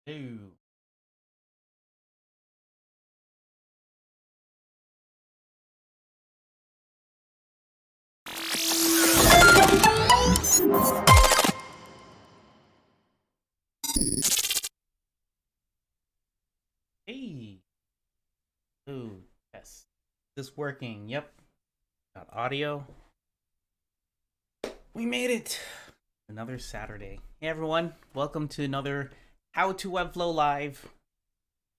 Ew. Hey. Ooh, yes. Is this working? Yep. Got audio. We made it. Another Saturday. Hey everyone, welcome to another How to Webflow Live.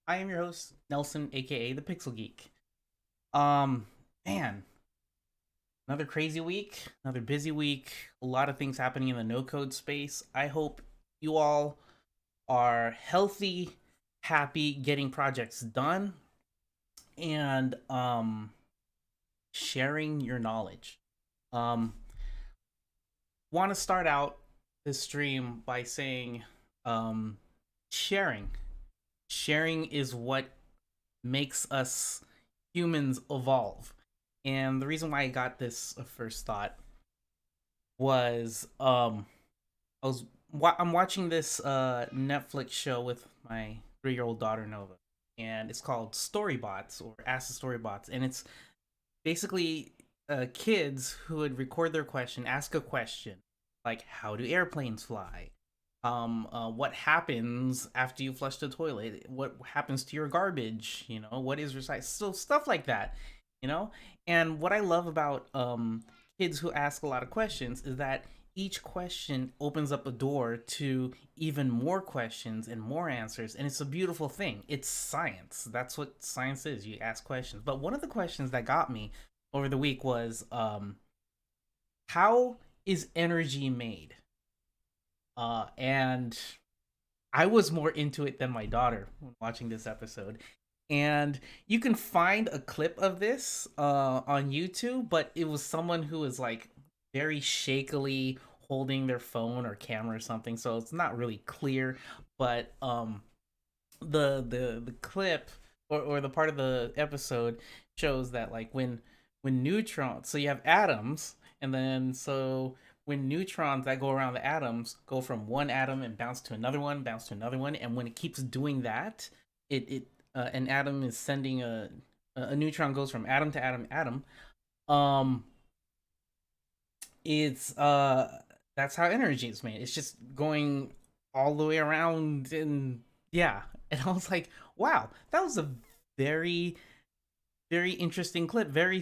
I am your host, Nelson, aka the Pixel Geek. Um, man, another crazy week, another busy week, a lot of things happening in the no code space. I hope you all are healthy, happy, getting projects done, and sharing your knowledge. Um, Want to start out this stream by saying, um, sharing. Sharing is what makes us humans evolve. And the reason why I got this first thought was, I was I'm watching this Netflix show with my 3-year-old daughter Nova, and it's called Storybots or Ask the Storybots, and it's basically kids who would record their question, ask a question like, "How do airplanes fly?" What happens after you flush the toilet? What happens to your garbage? What is recycled? So stuff like that, you know. And what I love about kids who ask a lot of questions is that each question opens up a door to even more questions and more answers, and it's a beautiful thing. It's science. That's what science is. You ask questions. But one of the questions that got me over the week was, how is energy made? And I was more into it than my daughter when watching this episode. And you can find a clip of this on YouTube, but it was someone who was like very shakily holding their phone or camera or something, so it's not really clear. But the clip or the part of the episode shows that, like, when neutrons, so you have atoms, and then so when neutrons that go around the atoms go from one atom and bounce to another one, and when it keeps doing that, it an atom is sending a neutron goes from atom to atom. um it's That's how energy is made. It's just going all the way around. And yeah, and I was like, wow, that was a very, very interesting clip, very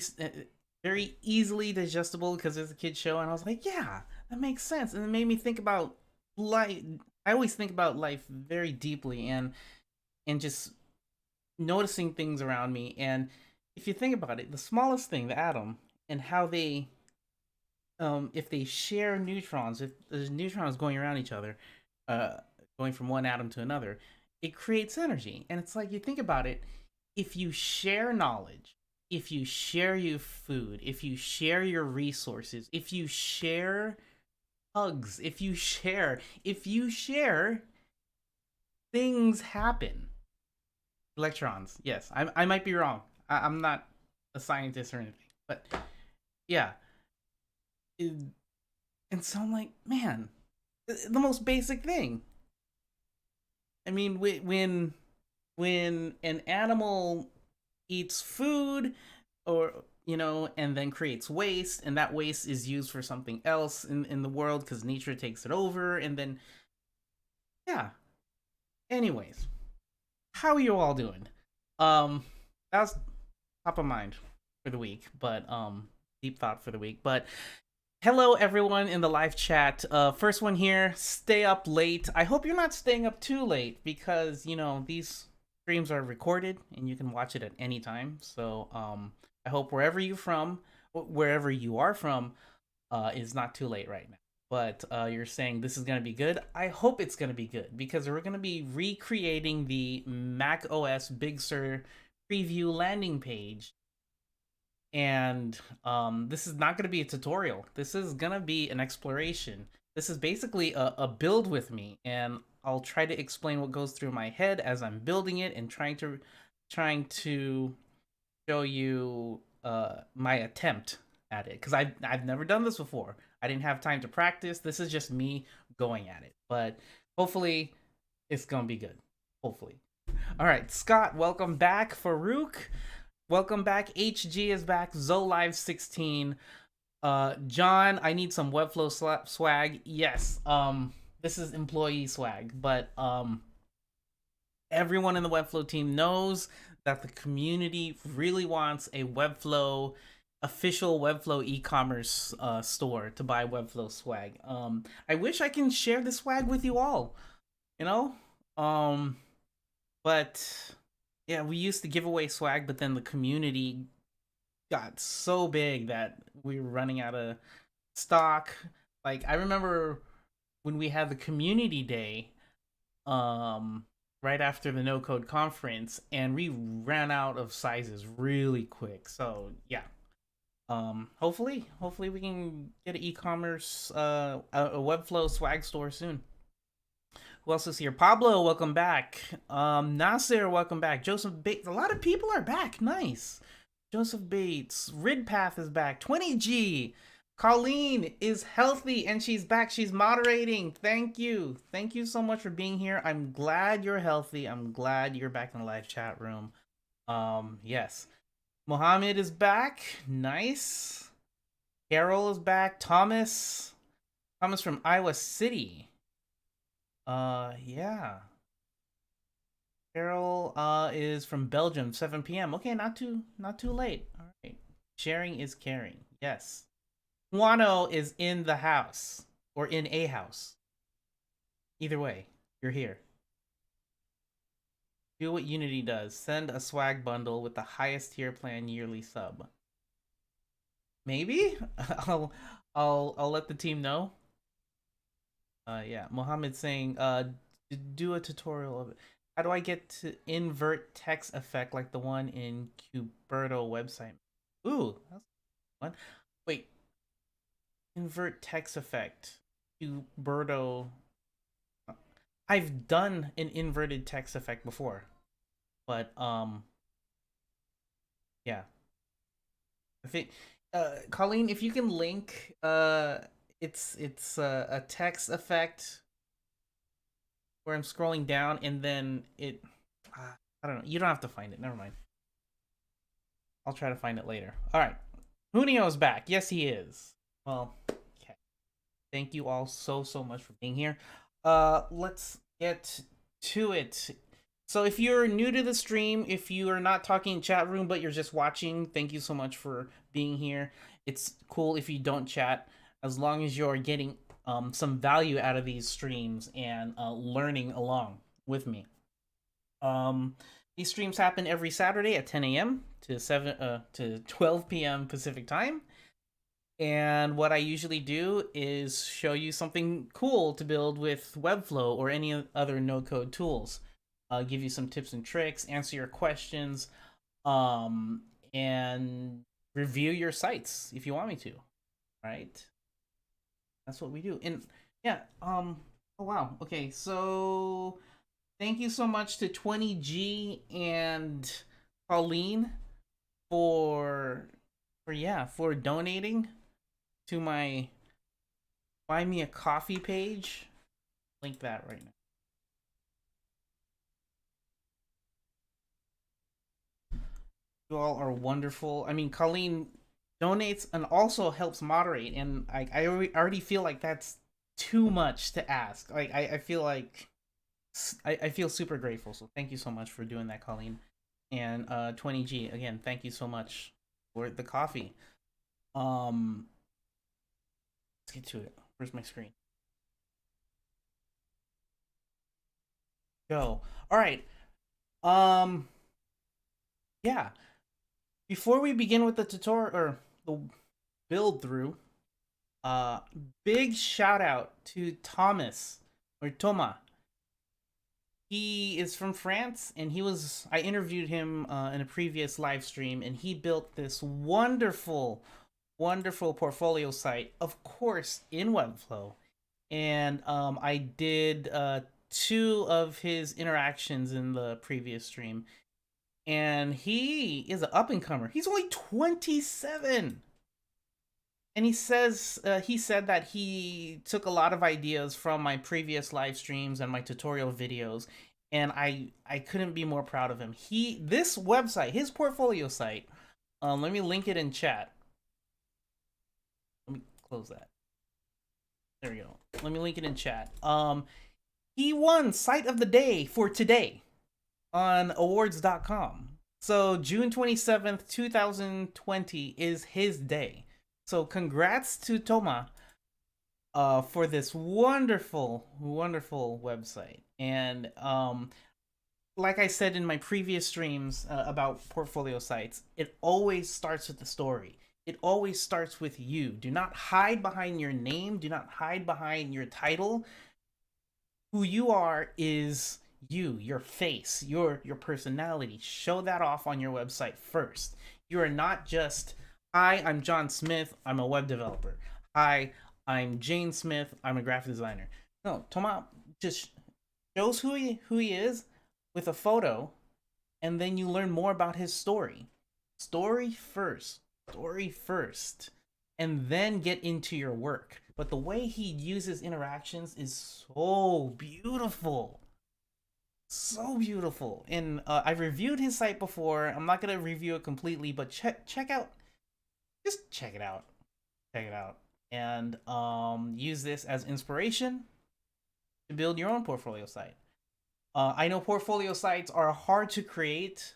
easily digestible because it's a kid show. And I was like, yeah, that makes sense. And it made me think about life. I always think about life very deeply, and just noticing things around me. And if you think about it, the smallest thing, the atom, and how they, if they share neutrons, if there's neutrons going around each other, uh, going from one atom to another, it creates energy. And it's like, you think about it, if you share knowledge, if you share your food, if you share your resources, if you share hugs, if you share, things happen. Electrons, yes. I might be wrong. I'm not a scientist or anything, but yeah. It, and so I'm like, man, the most basic thing. I mean, when an animal eats food, or and then creates waste, and that waste is used for something else in the world because nature takes it over, and then yeah. Anyways, how are you all doing? That was top of mind for the week, but deep thought for the week. But hello, everyone in the live chat. First one here. Stay up late. I hope you're not staying up too late because these streams are recorded and you can watch it at any time. So I hope wherever you are from, is not too late right now. But you're saying this is gonna be good. I hope it's gonna be good because we're gonna be recreating the macOS Big Sur preview landing page, and this is not going to be a tutorial. This is going to be an exploration. This is basically a build with me, and I'll try to explain what goes through my head as I'm building it and trying to show you my attempt at it, because I've never done this before. I didn't have time to practice. This is just me going at it, but hopefully it's gonna be good. Hopefully. All right, Scott, welcome back. Farouk, welcome back. HG is back. ZoLive16. John, I need some Webflow swag. Yes. This is employee swag, but everyone in the Webflow team knows that the community really wants a Webflow official Webflow e-commerce store to buy Webflow swag. I wish I can share the swag with you all, you know? But yeah, we used to give away swag, but then the community got so big that we were running out of stock. Like I remember when we had the community day, um, right after the no code conference, and we ran out of sizes really quick. So yeah. Hopefully we can get an e-commerce a Webflow swag store soon. Who else is here? Pablo, welcome back. Nasser, welcome back. Joseph Bates, a lot of people are back. Nice. Joseph Bates, Ridpath is back. 20G, Colleen is healthy and she's back. She's moderating. Thank you. Thank you so much for being here. I'm glad you're healthy. I'm glad you're back in the live chat room. Yes. Mohammed is back. Nice. Carol is back. Thomas from Iowa City. Yeah. Carol is from Belgium, 7 p.m. Okay, not too late. All right. Sharing is caring. Yes. Juano is in the house or in a house. Either way, you're here. Do what Unity does. Send a swag bundle with the highest tier plan yearly sub. Maybe? I'll let the team know. Yeah, Mohammed saying do a tutorial of it. How do I get to invert text effect like the one in Cuberto website? Ooh, that's one. Wait. Invert text effect. Cuberto. I've done an inverted text effect before. But yeah. I think Colleen, if you can link it's a text effect where I'm scrolling down and then it I don't know. You don't have to find it. Never mind. I'll try to find it later. All right. Junio's back. Yes, he is. Well, okay. Thank you all so much for being here. Let's get to it. So if you're new to the stream, if you are not talking in chat room but you're just watching, thank you so much for being here. It's cool if you don't chat, as long as you're getting some value out of these streams and learning along with me. These streams happen every Saturday at 10 a.m. to 12 p.m. Pacific time. And what I usually do is show you something cool to build with Webflow or any other no-code tools. Give you some tips and tricks, answer your questions, and review your sites if you want me to. Right? That's what we do. And yeah, oh wow. Okay, so thank you so much to 20G and Pauline for donating to my Buy Me a Coffee page. Link that right now. You all are wonderful. I mean, Colleen donates and also helps moderate, and I already feel like that's too much to ask. Like I feel like I feel super grateful. So thank you so much for doing that, Colleen. And 20G again, thank you so much for the coffee. Let's get to it. Where's my screen? Go. All right. Yeah. Before we begin with the tutorial or the build through, big shout out to Thomas or Thomas. He is from France, and I interviewed him in a previous live stream, and he built this wonderful portfolio site, of course, in Webflow. And I did 2 of his interactions in the previous stream. And he is an up-and-comer. He's only 27. And he said that he took a lot of ideas from my previous live streams and my tutorial videos and I couldn't be more proud of him. This website, his portfolio site. Let me link it in chat. Let me close that. There we go. Let me link it in chat. He won Site of the Day for today on awards.com. So June 27th, 2020 is his day. So congrats to Toma for this wonderful, wonderful website. And like I said in my previous streams about portfolio sites, it always starts with the story. It always starts with you. Do not hide behind your name. Do not hide behind your title. Who you are is you, your face, your personality. Show that off on your website first. You are not just, hi, I'm John Smith, I'm a web developer. Hi, I'm Jane Smith, I'm a graphic designer. No, Toma just shows who he is with a photo, and then you learn more about his story. Story first, and then get into your work. But the way he uses interactions is so beautiful. So beautiful. And I've reviewed his site before. I'm not going to review it completely, but check out, just check it out. Check it out. And use this as inspiration to build your own portfolio site. I know portfolio sites are hard to create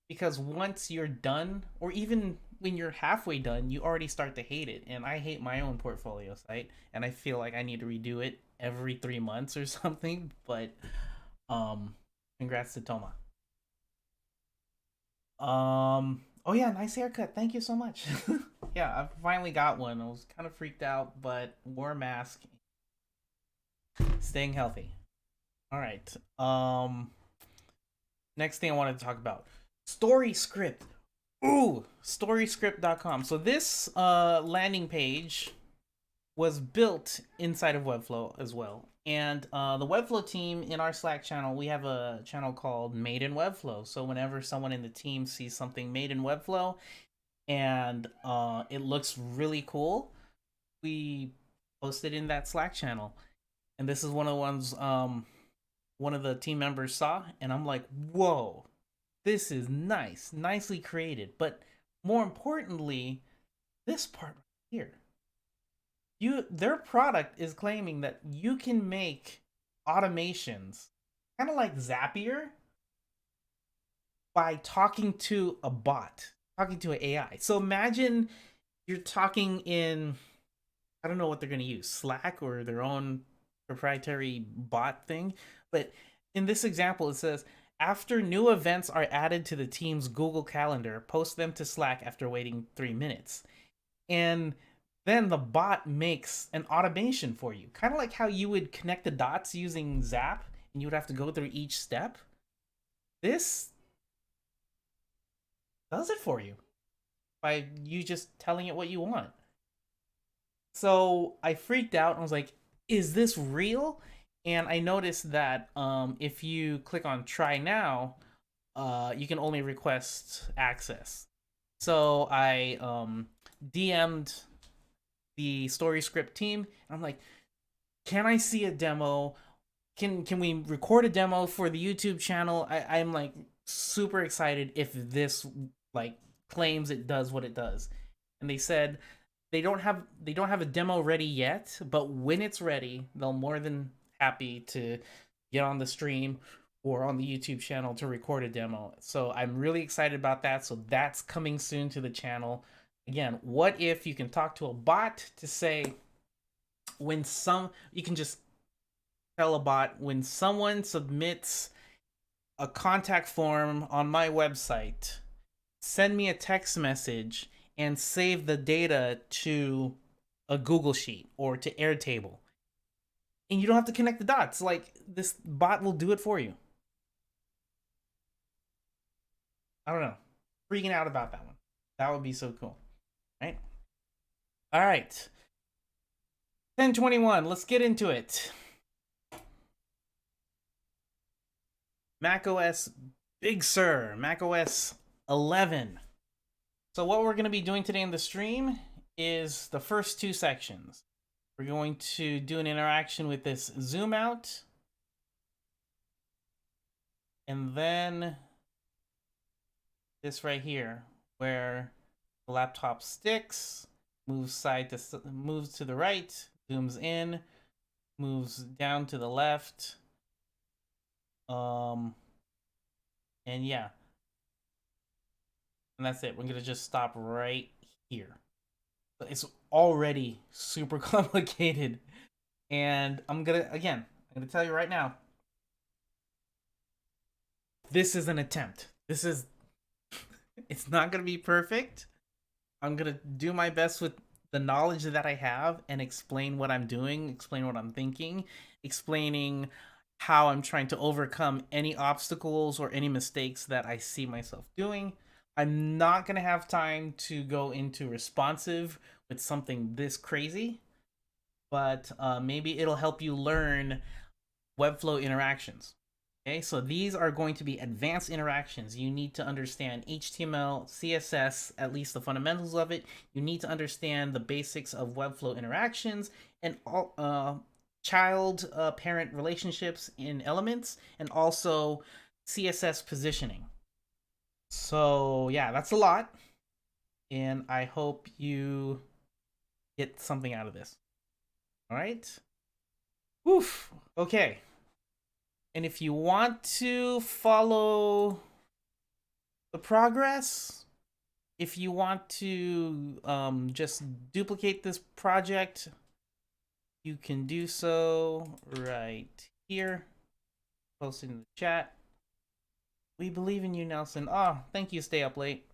because once you're done, or even when you're halfway done, you already start to hate it. And I hate my own portfolio site, and I feel like I need to redo it every 3 months or something. But congrats to Toma. Oh yeah, nice haircut. Thank you so much. Yeah, I finally got one. I was kind of freaked out, but wore a mask. Staying healthy. All right. Next thing I wanted to talk about. StoryScript. Ooh, storyscript.com. So this landing page was built inside of Webflow as well. And the Webflow team in our Slack channel, we have a channel called Made in Webflow. So whenever someone in the team sees something made in Webflow and it looks really cool, we post it in that Slack channel. And this is one of the ones one of the team members saw, and I'm like, whoa, this is nice, nicely created. But more importantly, this part right here, their product is claiming that you can make automations kind of like Zapier by talking to a bot, talking to an AI. So imagine you're talking in, I don't know what they're going to use, Slack or their own proprietary bot thing. But in this example, it says, after new events are added to the team's Google Calendar, post them to Slack after waiting 3 minutes. And then the bot makes an automation for you. Kind of like how you would connect the dots using Zap, and you would have to go through each step. This does it for you by you just telling it what you want. So I freaked out and was like, is this real? And I noticed that if you click on try now, you can only request access. So I DM'd the StoryScript team. I'm like, can I see a demo? Can we record a demo for the YouTube channel? I'm like super excited if this like claims it does what it does. And they said they don't have a demo ready yet, but when it's ready, they'll more than happy to get on the stream or on the YouTube channel to record a demo. So I'm really excited about that. So that's coming soon to the channel. Again, what if you can talk to a bot to say you can just tell a bot when someone submits a contact form on my website, send me a text message and save the data to a Google Sheet or to Airtable. And you don't have to connect the dots. Like, this bot will do it for you. I don't know. Freaking out about that one. That would be so cool. Right? All right. 1021. Let's get into it. macOS Big Sur. macOS 11. So what we're going to be doing today in the stream is the first 2 sections. We're going to do an interaction with this zoom out. And then this right here, where the laptop sticks, moves to the right, zooms in, moves down to the left. Um, and yeah, and that's it. We're gonna just stop right here. It's already super complicated, and I'm gonna tell you right now. This is an attempt. It's not gonna be perfect. I'm gonna do my best with the knowledge that I have and explain what I'm doing, explain what I'm thinking, explaining how I'm trying to overcome any obstacles or any mistakes that I see myself doing. I'm not gonna have time to go into responsive with something this crazy, but maybe it'll help you learn Webflow interactions. Okay, so these are going to be advanced interactions. You need to understand HTML, CSS, at least the fundamentals of it. You need to understand the basics of Webflow interactions and all child parent relationships in Elements, and also CSS positioning. So yeah, that's a lot, and I hope you get something out of this. All right. Woof. Okay. And if you want to follow the progress, if you want to just duplicate this project, you can do so right here. Post it in the chat. We believe in you, Nelson. Oh, thank you. Stay up late.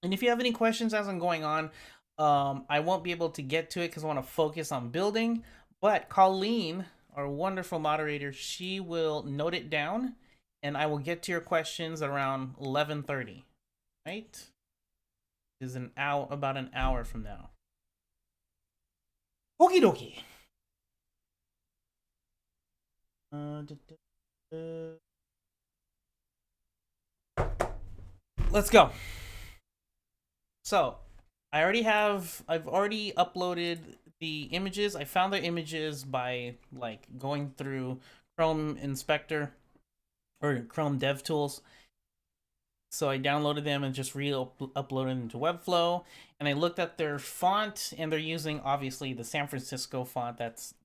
And if you have any questions as I'm going on, I won't be able to get to it because I want to focus on building. But Colleen, our wonderful moderator, she will note it down, and I will get to your questions around 11:30. Right? Is about an hour from now. Okie dokie. Let's go. So, I've already uploaded the images. I found the images by like going through Chrome Inspector or Chrome DevTools. So I downloaded them and just re-uploaded them to Webflow. And I looked at their font, and they're using obviously the San Francisco font. That's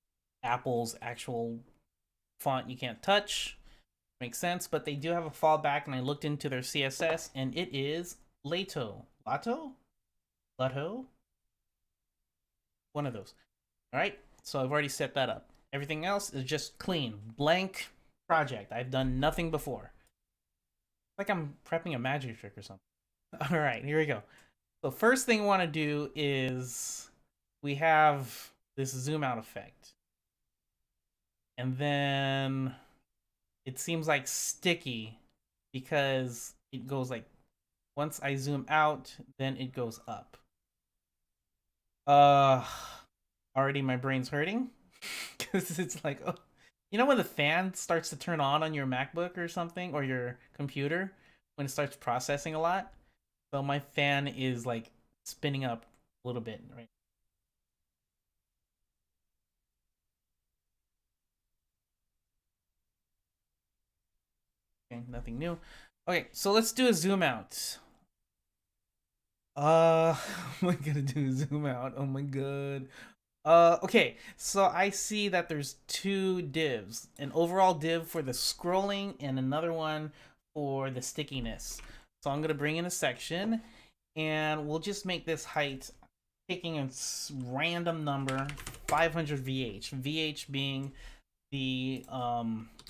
Apple's actual font you can't touch. Makes sense, but they do have a fallback, and I looked into their CSS, and it is Lato. Lato? One of those. All right, so I've already set that up. Everything else is just clean, blank project. I've done nothing before. Like I'm prepping a magic trick or something. All right, here we go. So first thing I want to do is we have this zoom out effect. And then it seems like sticky because it goes like once I zoom out, then it goes up. Uh Already my brain's hurting cuz it's like oh, you know when the fan starts to turn on your MacBook or something or your computer when it starts processing a lot? So my fan is like spinning up a little bit, right? Okay, nothing new. Okay, so let's do a zoom out. What am I gonna do? Zoom out. Oh my god. Okay, so I see that there's two divs, an overall div for the scrolling and another one for the stickiness. So I'm gonna bring in a section, and we'll just make this height, picking a random number, 500 VH. VH being the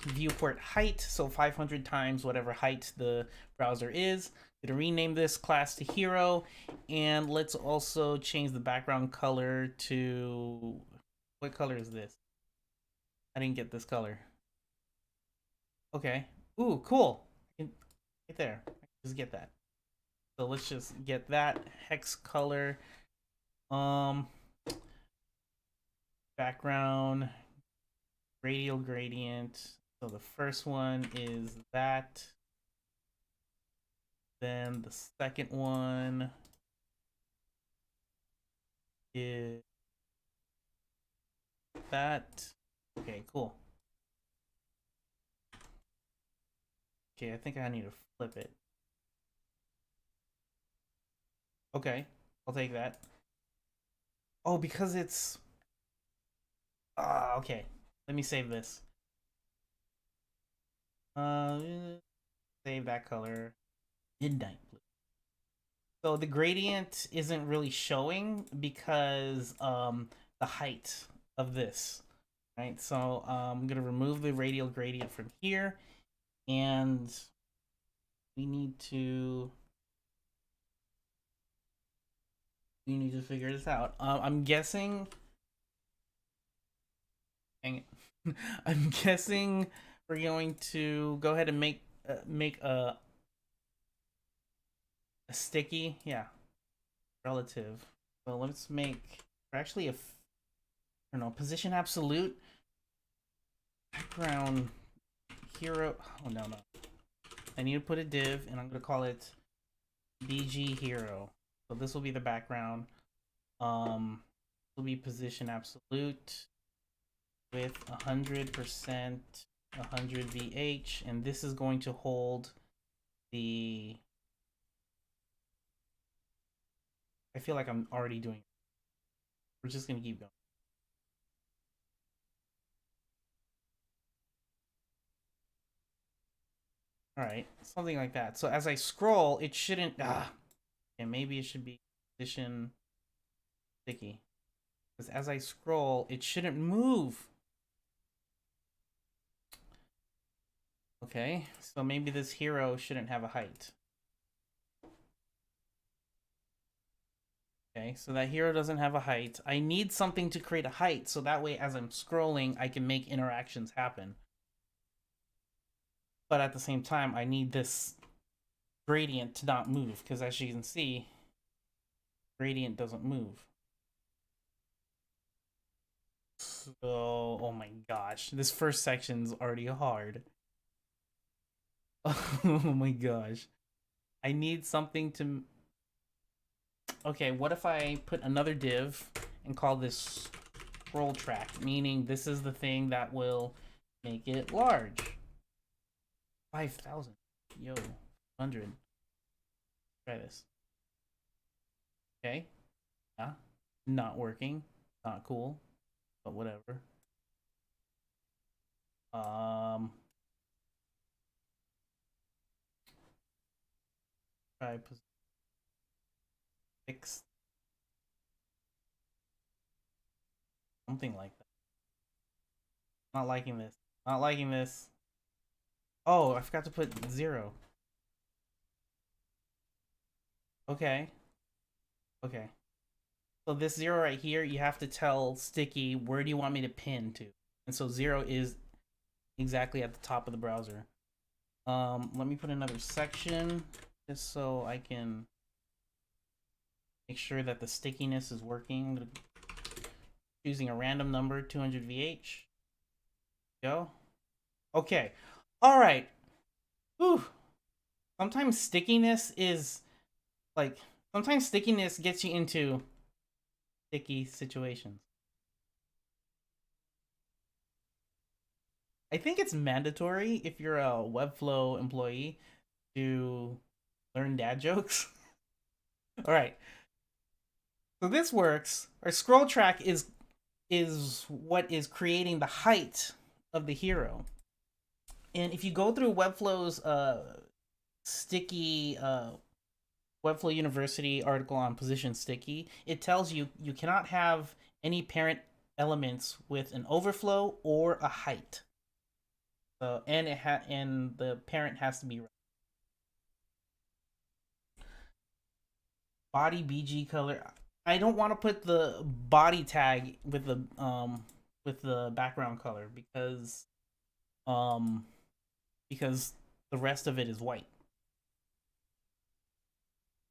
viewport height, so 500 times whatever height the browser is. Gonna rename this class to hero, and let's also change the background color to what color is this? I didn't get this color. Okay. Ooh, cool. Right there. Just get that. So let's just get that hex color. Um, background radial gradient. So the first one is that. Then the second one is that. Okay, cool. Okay, I think I need to flip it. Okay, I'll take that. Oh, because it's... okay. Let me save this. Uh, Save that color. Midnight blue. So the gradient isn't really showing because the height of this, right? So I'm gonna remove the radial gradient from here, and we need to figure this out. I'm guessing. Dang it. I'm guessing we're going to go ahead and make a sticky, yeah, relative. So let's make actually I don't know, position absolute background hero. Oh no. I need to put a div, and I'm gonna call it BG hero. So this will be the background. Will be position absolute with 100%, 100 VH, and this is going to hold the... I feel like I'm already doing it. We're just gonna keep going. All right, something like that. So as I scroll, it shouldn't... and maybe it should be position sticky. Because as I scroll, it shouldn't move. Okay, so maybe this hero shouldn't have a height. Okay, so that hero doesn't have a height. I need something to create a height, so that way as I'm scrolling, I can make interactions happen. But at the same time, I need this gradient to not move, because as you can see, gradient doesn't move. So, oh my gosh, this first section's already hard. Oh my gosh. I need something to... Okay, what if I put another div and call this scroll track, meaning this is the thing that will make it large. 5,000. Yo, 100. Try this. Okay. Yeah. Not working. Not cool. But whatever. Try fix something like that. Not liking this. Not liking this. Oh, I forgot to put 0. Okay. Okay. So this 0 right here, you have to tell Sticky, where do you want me to pin to? And so 0 is exactly at the top of the browser. Let me put another section just so I can make sure that the stickiness is working. I'm choosing a random number, 200 VH. Go. Okay. All right. Whew. Sometimes stickiness is like, sometimes stickiness gets you into sticky situations. I think it's mandatory if you're a Webflow employee to learn dad jokes. All right. So this works. Our scroll track is what is creating the height of the hero. And if you go through Webflow's sticky Webflow University article on position sticky, it tells you you cannot have any parent elements with an overflow or a height. So and the parent has to be right. Body BG color. I don't want to put the body tag with the background color um because the rest of it is white.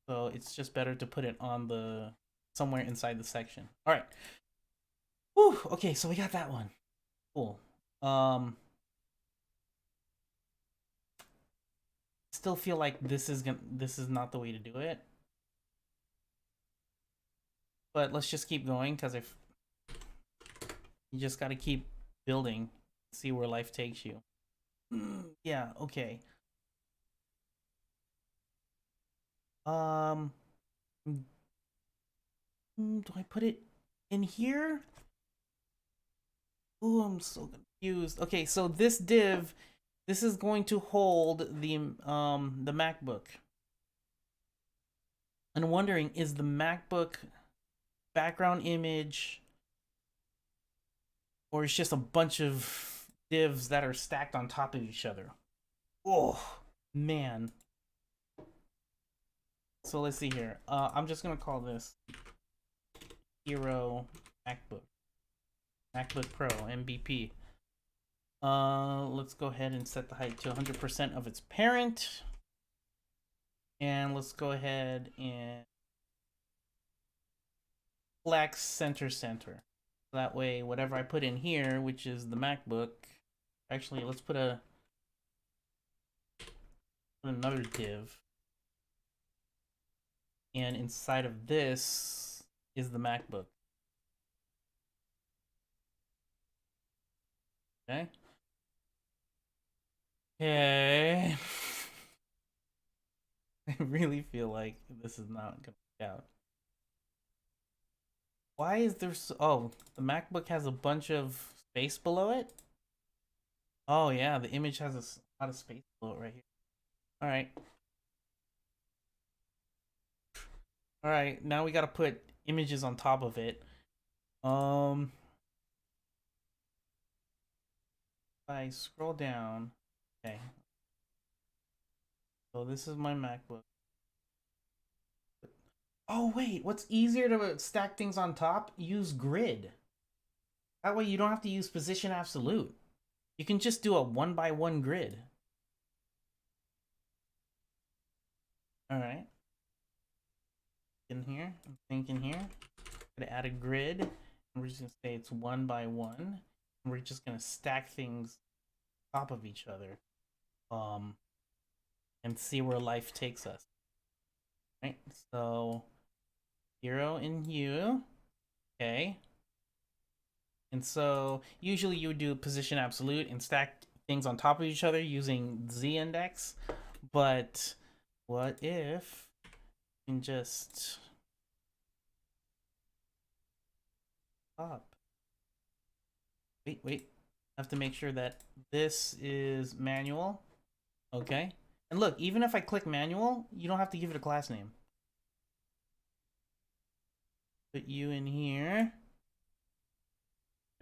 So it's just better to put it on the somewhere inside the section. All right. Whew, okay, so we got that one. Cool. Still feel like this is not the way to do it. But let's just keep going, because if you just got to keep building, see where life takes you. Yeah, okay. Um, do I put it in here? Oh, I'm so confused. Okay, so this div, this is going to hold the MacBook. I'm wondering, is the MacBook background image, or it's just a bunch of divs that are stacked on top of each other? Oh man. So let's see here. I'm just gonna call this Hero MacBook Pro MBP. Let's go ahead and set the height to 100% of its parent. And let's go ahead and flex center. That way, whatever I put in here, which is the MacBook, actually, let's put another div. And inside of this is the MacBook. Okay. Okay. I really feel like this is not gonna work out. Why is there so... Oh, the MacBook has a bunch of space below it? Oh yeah, the image has a lot of space below it right here. Alright. Alright, now we gotta put images on top of it. If I scroll down... Okay. So this is my MacBook. Oh wait, what's easier to stack things on top? Use grid. That way you don't have to use position absolute. You can just do a 1x1 grid. Alright. In here, I'm thinking here. I'm gonna add a grid. And we're just gonna say it's 1x1. And we're just gonna stack things on top of each other. And see where life takes us. Right? So 0 in hue. Okay. And so usually you would do position absolute and stack things on top of each other using Z index. But what if you can just up? Wait. I have to make sure that this is manual. Okay. And look, even if I click manual, you don't have to give it a class name. Put you in here.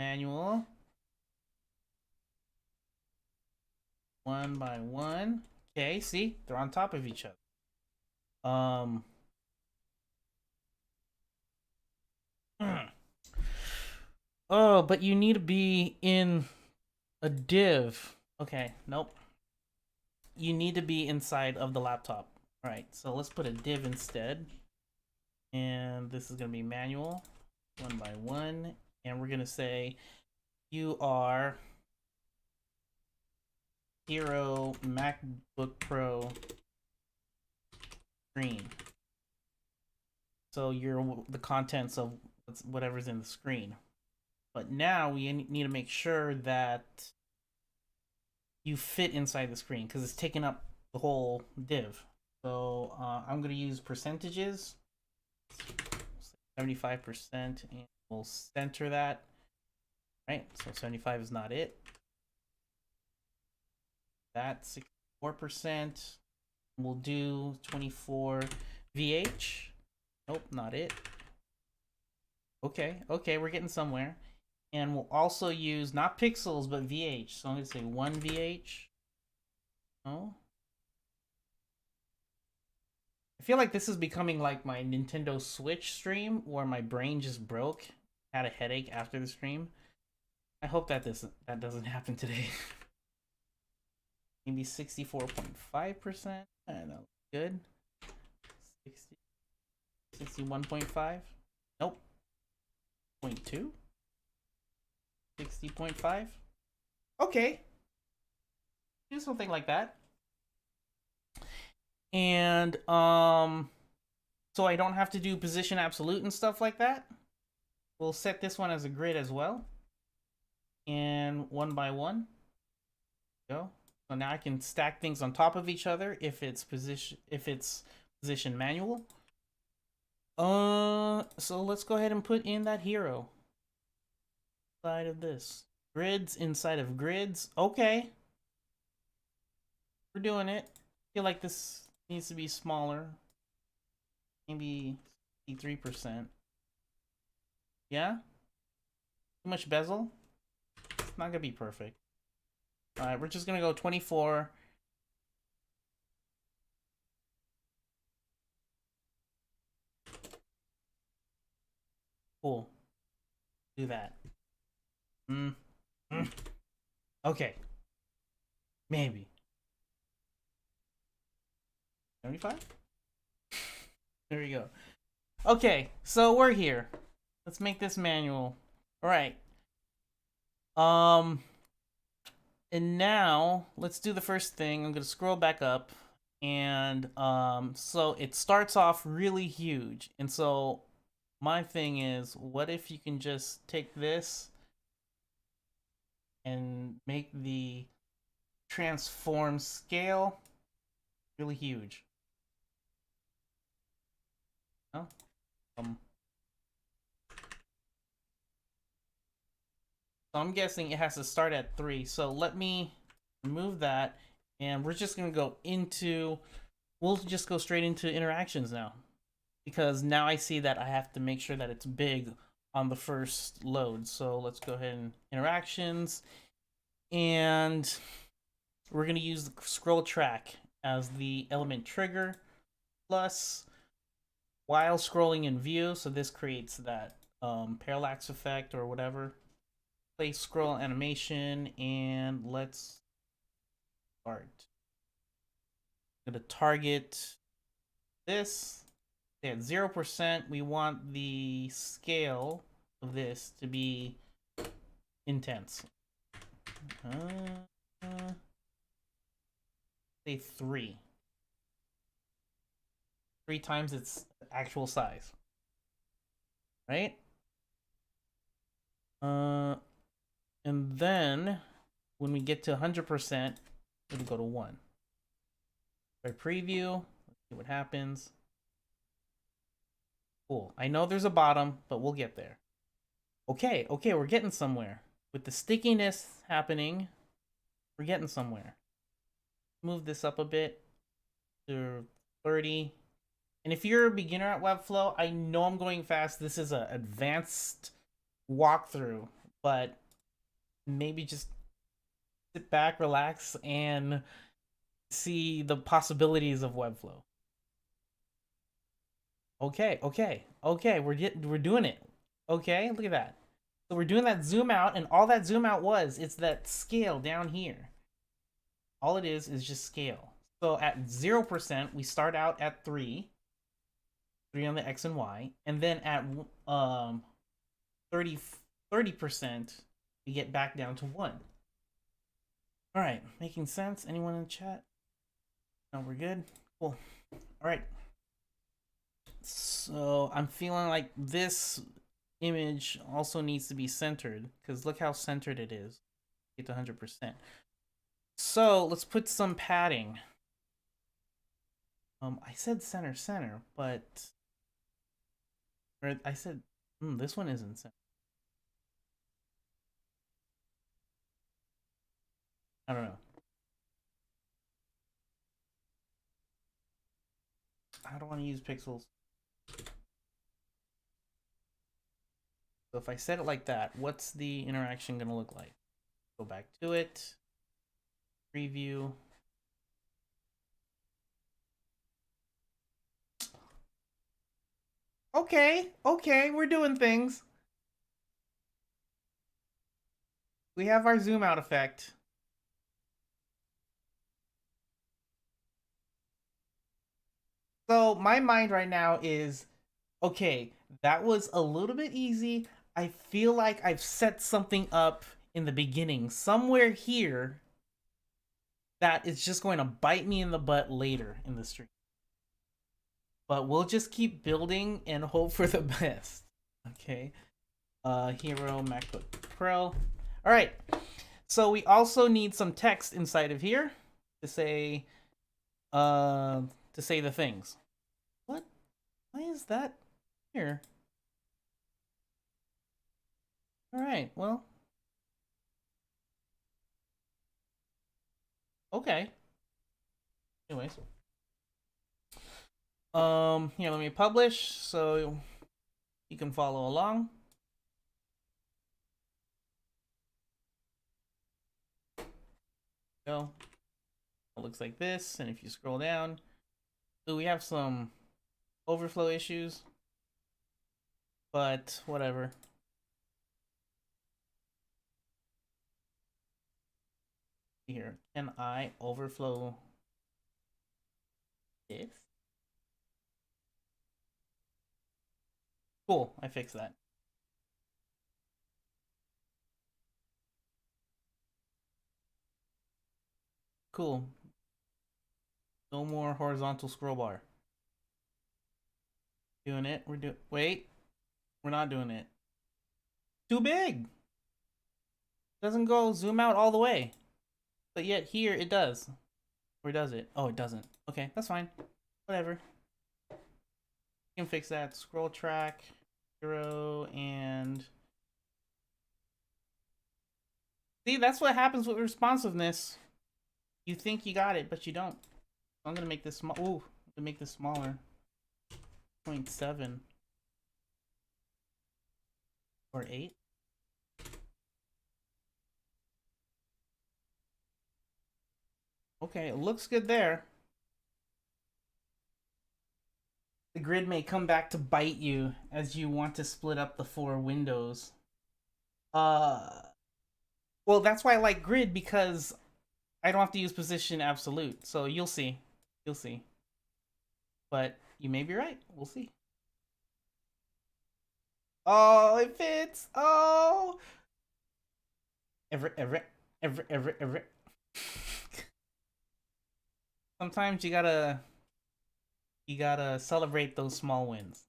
Manual. 1x1. Okay, see? They're on top of each other. Oh, but you need to be in a div. Okay, nope. You need to be inside of the laptop. All right, so let's put a div instead. And this is going to be manual, 1x1. And we're going to say you are Hero MacBook Pro screen. So you're the contents of whatever's in the screen. But now we need to make sure that you fit inside the screen because it's taking up the whole div. So I'm going to use percentages, 75%, and we'll center that. Right, so 75 is not it. That's 64%. We'll do 24 VH. Nope, not it. Okay, we're getting somewhere. And we'll also use not pixels but VH. So I'm going to say 1 VH. Oh. I feel like this is becoming like my Nintendo Switch stream where my brain just broke. Had a headache after the stream. I hope that doesn't happen today. Maybe 64.5%. I don't know. Good. 61.5. Nope. 0.2. 60.5. Okay. Do something like that. And so I don't have to do position absolute and stuff like that. We'll set this one as a grid as well. And 1x1. Go. So now I can stack things on top of each other if it's position manual. So let's go ahead and put in that hero side of this. Grids inside of grids. Okay. We're doing it. I feel like this needs to be smaller. Maybe 3%. Yeah? Too much bezel? It's not gonna be perfect. Alright, we're just gonna go 24. Cool. Do that. Okay. Maybe. 75? There we go. Okay, so we're here. Let's make this manual. Alright. And now let's do the first thing. I'm gonna scroll back up, and so it starts off really huge. And so my thing is, what if you can just take this and make the transform scale really huge? No? So I'm guessing it has to start at 3. So let me remove that, and we're just gonna go into, we'll just go straight into interactions now. Because now I see that I have to make sure that it's big on the first load. So let's go ahead and interactions. And we're gonna use the scroll track as the element trigger plus while scrolling in view. So this creates that parallax effect or whatever. Play scroll animation, and let's start. I'm gonna target this. At 0%, we want the scale of this to be intense. Say 3. 3 times its actual size. Right? And then when we get to 100%, it'll go to 1. By preview, let's see what happens. Cool. I know there's a bottom, but we'll get there. Okay, we're getting somewhere. With the stickiness happening, we're getting somewhere. Move this up a bit to 30. And if you're a beginner at Webflow, I know I'm going fast. This is an advanced walkthrough, but maybe just sit back, relax, and see the possibilities of Webflow. Okay, we're doing it. Okay, look at that. So we're doing that zoom out, and all that zoom out it's that scale down here. All it is just scale. So at 0%, we start out at 3. 3 on the X and Y. And then at 30%, we get back down to 1. Alright, making sense? Anyone in the chat? No, we're good? Cool. Alright. So I'm feeling like this image also needs to be centered, because look how centered it is. Get to 100%. So let's put some padding. I said center, but or I said this one isn't center. I don't know. I don't want to use pixels. So if I set it like that, what's the interaction gonna look like? Go back to it. Preview. Okay, we're doing things. We have our zoom out effect. So my mind right now is, okay, that was a little bit easy. I feel like I've set something up in the beginning, somewhere here, that is just going to bite me in the butt later in the stream. But we'll just keep building and hope for the best. Okay. Hero MacBook Pro. All right. So we also need some text inside of here to say the things. Why is that here? All right, well, okay. Anyways, here, let me publish so you can follow along. Go. It looks like this, and if you scroll down, so we have some overflow issues, but whatever. Here, can I overflow this? Cool, I fixed that. Cool. No more horizontal scroll bar. Doing it. Wait. We're not doing it. Too big. Doesn't go zoom out all the way. But yet here it does. Or does it? Oh, it doesn't. Okay, that's fine. Whatever. You can fix that. Scroll track 0 and see, that's what happens with responsiveness. You think you got it, but you don't. I'm gonna make this small. Ooh, to make this smaller. 0.7 or 8. Okay, it looks good there. The grid may come back to bite you as you want to split up the 4 windows. Well, that's why I like grid, because I don't have to use position absolute. So you'll see. You'll see. But you may be right. We'll see. Oh, it fits. Oh. Ever. Sometimes you gotta celebrate those small wins.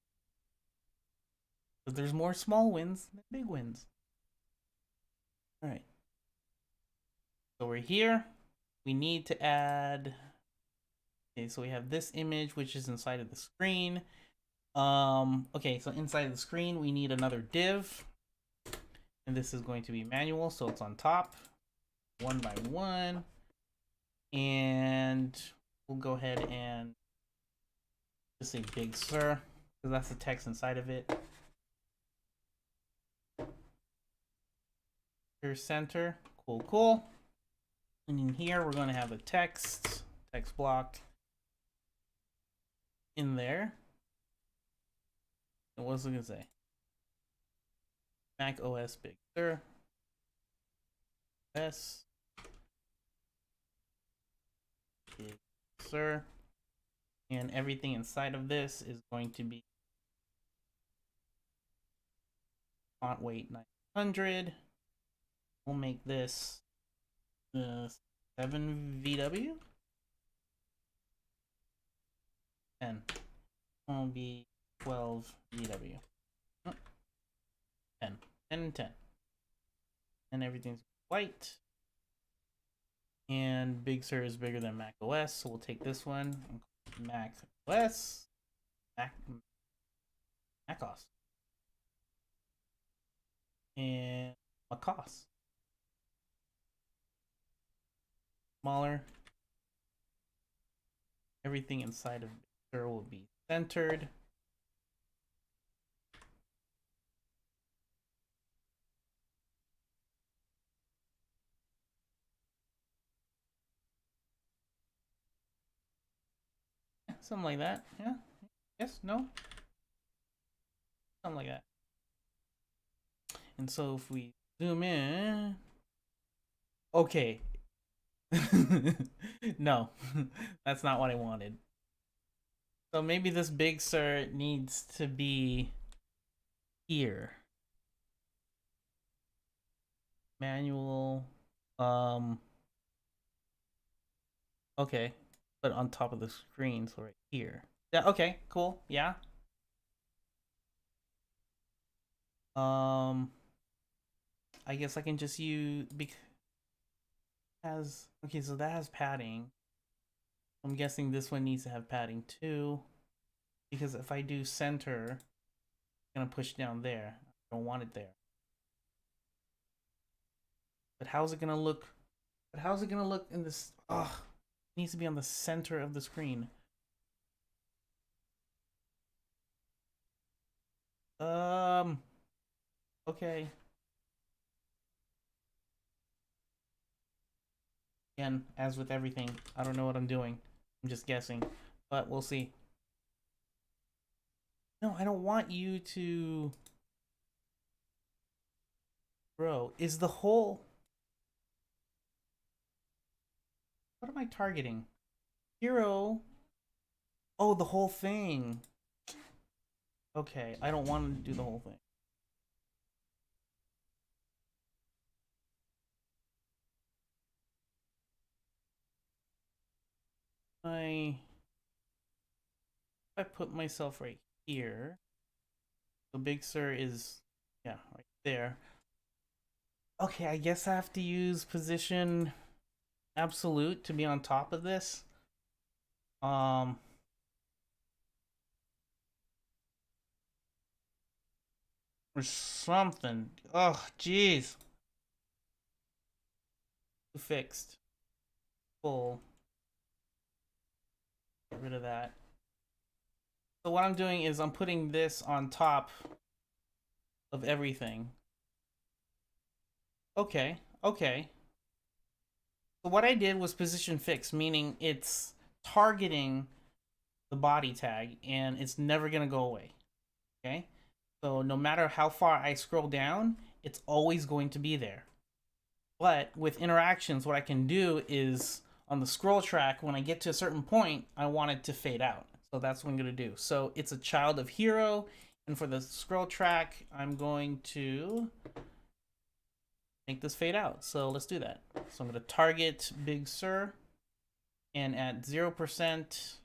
But there's more small wins than big wins. All right. So we're here. We need to add. Okay, so we have this image which is inside of the screen. Okay, so inside of the screen we need another div. And this is going to be manual, so it's on top. 1 by 1. And we'll go ahead and just say Big Sur, because that's the text inside of it. Here's center. Cool. And in here we're going to have a text block in there. And what's it going to say? macOS Big Sur. S. Big Sur. And everything inside of this is going to be font weight 900. We'll make this 7 VW. 10. Will be 12 VW. 10. 10 and 10. And everything's white. And Big Sur is bigger than Mac OS, so we'll take this one. Mac OS. macOS. And macOS. Smaller. Everything inside of Big Sur will be centered. Something like that. Yeah. Yes. No. Something like that. And so if we zoom in, okay. No, that's not what I wanted. So maybe this Big Sur needs to be here. Manual. Okay, but on top of the screen, so right here. Yeah. Okay. Cool. Yeah. I guess I can just use has okay, so that has padding. I'm guessing this one needs to have padding too. because if I do center, it's gonna push down there. I don't want it there. But how's it gonna look? But how's it gonna look in this? Ugh, it needs to be on the center of the screen. Okay. Again, as with everything, I don't know what I'm doing. I'm just guessing, but we'll see. No, I don't want you to. Bro, is the whole. What am I targeting? Hero. Oh, the whole thing. Okay, I don't want to do the whole thing. I put myself right here. So Big Sur is, yeah, right there. Okay, I guess I have to use position absolute to be on top of this. Or something. Oh, jeez. Fixed. Full. Get rid of that. So what I'm doing is I'm putting this on top of everything. Okay, okay. So what I did was position fixed, meaning it's targeting the body tag and it's never gonna go away. Okay? So no matter how far I scroll down, it's always going to be there. But with interactions, what I can do is on the scroll track, when I get to a certain point, I want it to fade out. So that's what I'm going to do. So it's a child of hero. And for the scroll track, I'm going to make this fade out. So let's do that. So I'm going to target Big Sur. And at 0%,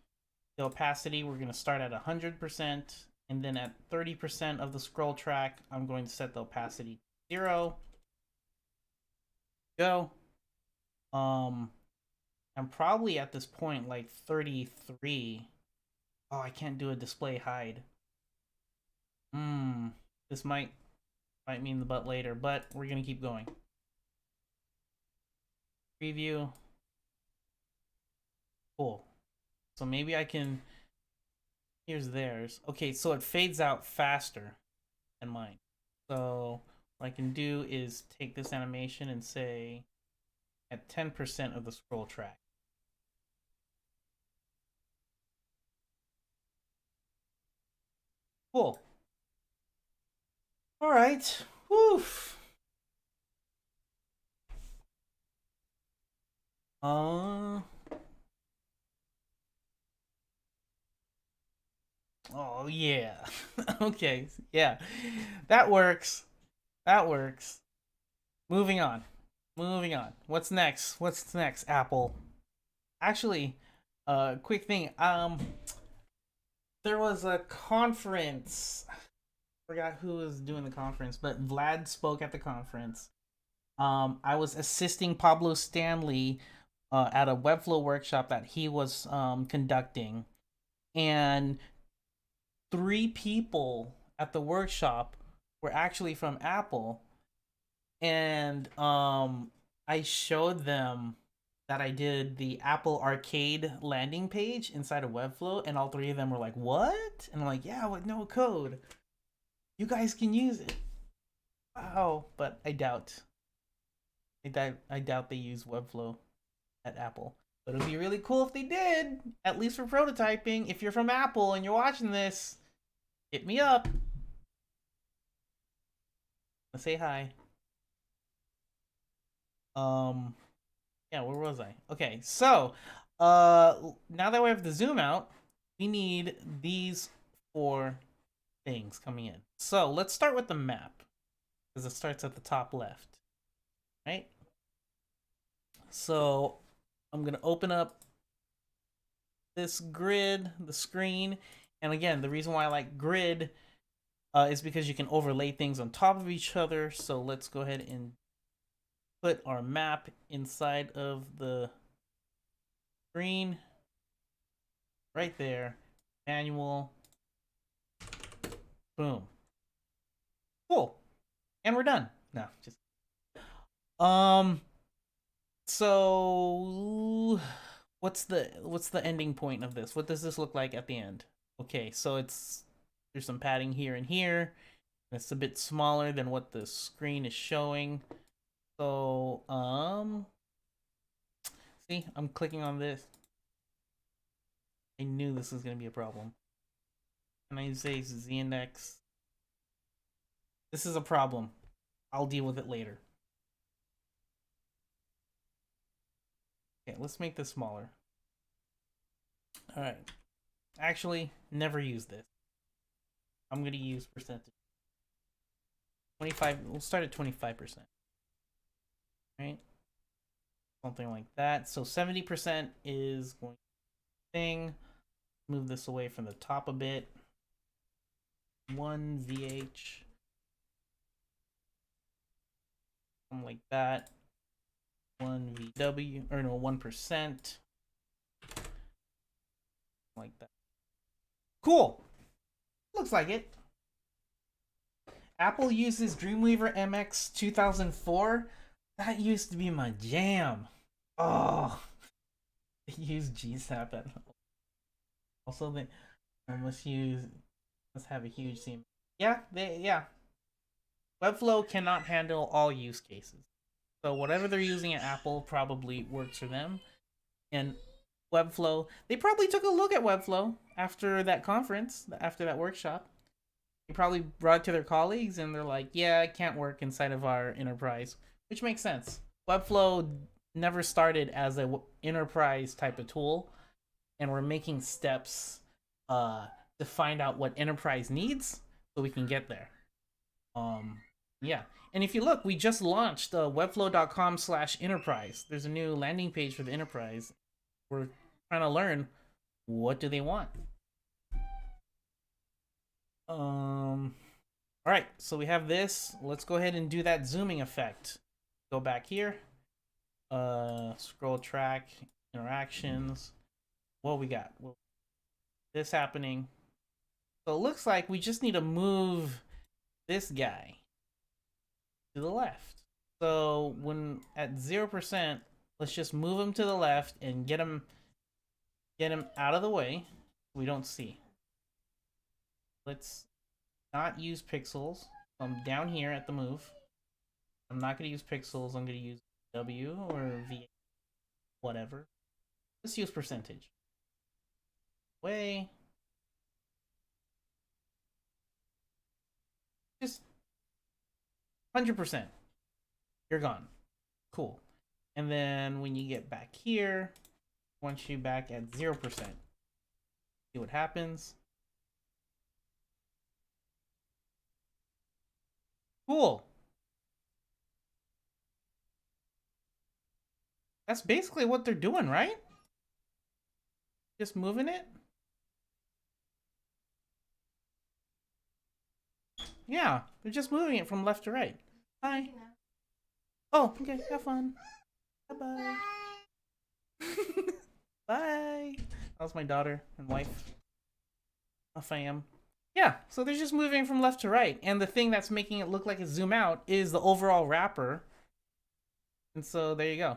the opacity, we're going to start at 100%. And then at 30% of the scroll track, I'm going to set the opacity to 0. Go. I'm probably at this point like 33. Oh, I can't do a display hide. This might mean the butt later, but we're gonna keep going. Preview. Cool. So maybe I can. Here's theirs. Okay, so it fades out faster than mine. So what I can do is take this animation and say at 10% of the scroll track. Cool. All right. Woof. Oh yeah. Okay. Yeah. That works. That works. Moving on. Moving on. What's next? What's next, Apple? Actually, quick thing. There was a conference. I forgot who was doing the conference, but Vlad spoke at the conference. I was assisting Pablo Stanley at a Webflow workshop that he was conducting, and 3 people at the workshop were actually from Apple, and I showed them that I did the Apple Arcade landing page inside of Webflow, and all 3 of them were like, "What?" And I'm like, "Yeah, with no code, you guys can use it." Wow, but I doubt. I doubt they use Webflow at Apple. But it'd be really cool if they did, at least for prototyping. If you're from Apple and you're watching this, hit me up. Let's say hi. Yeah, where was I? Okay, so now that we have the zoom out, we need these 4 things coming in. So let's start with the map, because it starts at the top left, right? So I'm gonna open up this grid, the screen, and again, the reason why I like grid is because you can overlay things on top of each other. So let's go ahead and put our map inside of the screen right there. Manual, Boom. Cool. And we're done. No, just um so what's the ending point of this? What does this look like at the end? Okay, so there's some padding here and here. It's a bit smaller than what the screen is showing. So, see, I'm clicking on this. I knew this was going to be a problem. And I say Z index. This is a problem. I'll deal with it later. Okay, let's make this smaller. All right. Actually, never use this. I'm going to use percentage. 25, we'll start at 25%. Right? Something like that. So 70% is going to be thing. Move this away from the top a bit. 1 VH. Something like that. 1 VW, or no, 1%. Like that. Cool. Looks like it. Apple uses Dreamweaver MX 2004. That used to be my jam. Oh, they use GSAP. Also, they must have a huge theme. Yeah, Webflow cannot handle all use cases. So whatever they're using at Apple probably works for them. And Webflow, they probably took a look at Webflow after that conference, after that workshop. They probably brought it to their colleagues and they're like, yeah, it can't work inside of our enterprise, which makes sense. Webflow never started as an enterprise type of tool, and we're making steps to find out what enterprise needs so we can get there. Yeah. And if you look, we just launched webflow.com/enterprise. There's a new landing page for the enterprise. We're trying to learn, what do they want? All right, so we have this. Let's go ahead and do that zooming effect. Go back here. Scroll track, interactions. What we got? This happening. So it looks like we just need to move this guy to the left. So when at 0%, let's just move him to the left and get him out of the way. We don't see. Let's not use pixels. I'm down here at the move. I'm not going to use pixels. I'm going to use W or V, whatever. Let's use percentage. Way. Just 100%. You're gone. Cool. And then when you get back here, once you back at 0%, see what happens. Cool. That's basically what they're doing, right? Just moving it. Yeah, they're just moving it from left to right. Hi. Oh, okay, have fun. Bye-bye. Bye. That was my daughter and wife. Off I am. Yeah, so they're just moving from left to right. And the thing that's making it look like a zoom out is the overall wrapper. And so there you go.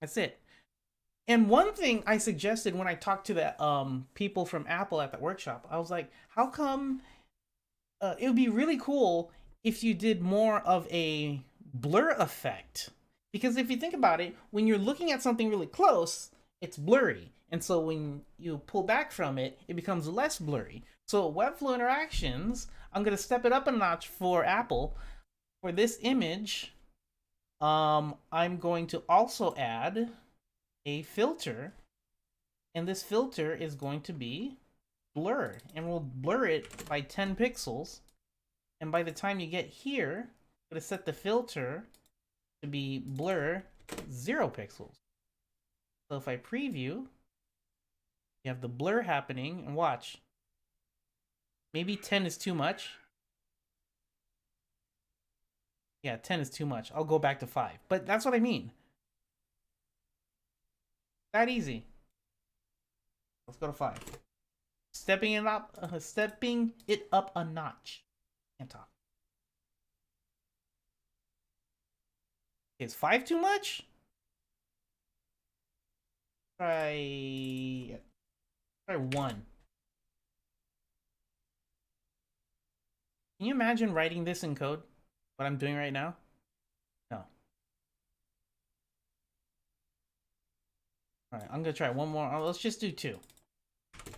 That's it. And one thing I suggested when I talked to the people from Apple at that workshop, I was like, how come it would be really cool if you did more of a blur effect? Because if you think about it, when you're looking at something really close, it's blurry. And so when you pull back from it, it becomes less blurry. So Webflow interactions, I'm going to step it up a notch for Apple. For this image, I'm going to also add a filter. And this filter is going to be blur. And we'll blur it by 10 pixels. And by the time you get here, I'm going to set the filter to be blur 0 pixels. So if I preview, you have the blur happening, and watch. Maybe 10 is too much. Yeah, 10 is too much. I'll go back to 5. But that's what I mean. That easy. Let's go to 5. stepping it up a notch. Can't talk. Is 5 too much? Try 1. Can you imagine writing this in code? What I'm doing right now? No. Alright, I'm gonna try one more. Let's just do 2.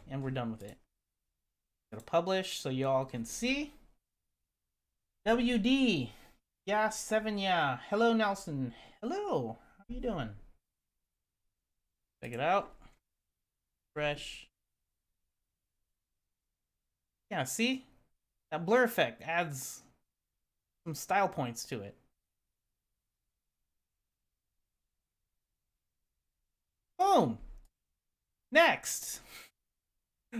And we're done with it. Gonna publish so y'all can see. WD. Yeah, 7, yeah. Hello, Nelson. Hello. How you doing? Check it out. Fresh. Yeah, see? That blur effect adds some style points to it. Boom! Next!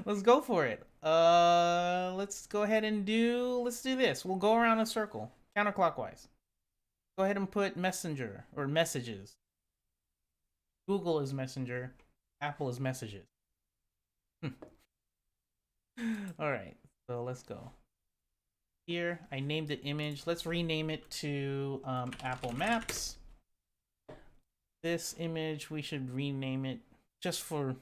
Let's go for it. Let's go ahead and let's do this. We'll go around a circle, counterclockwise. Go ahead and put messenger, or messages. Google is messenger, Apple is messages. Alright, so let's go. Here, I named it image. Let's rename it to Apple Maps. This image, we should rename it just for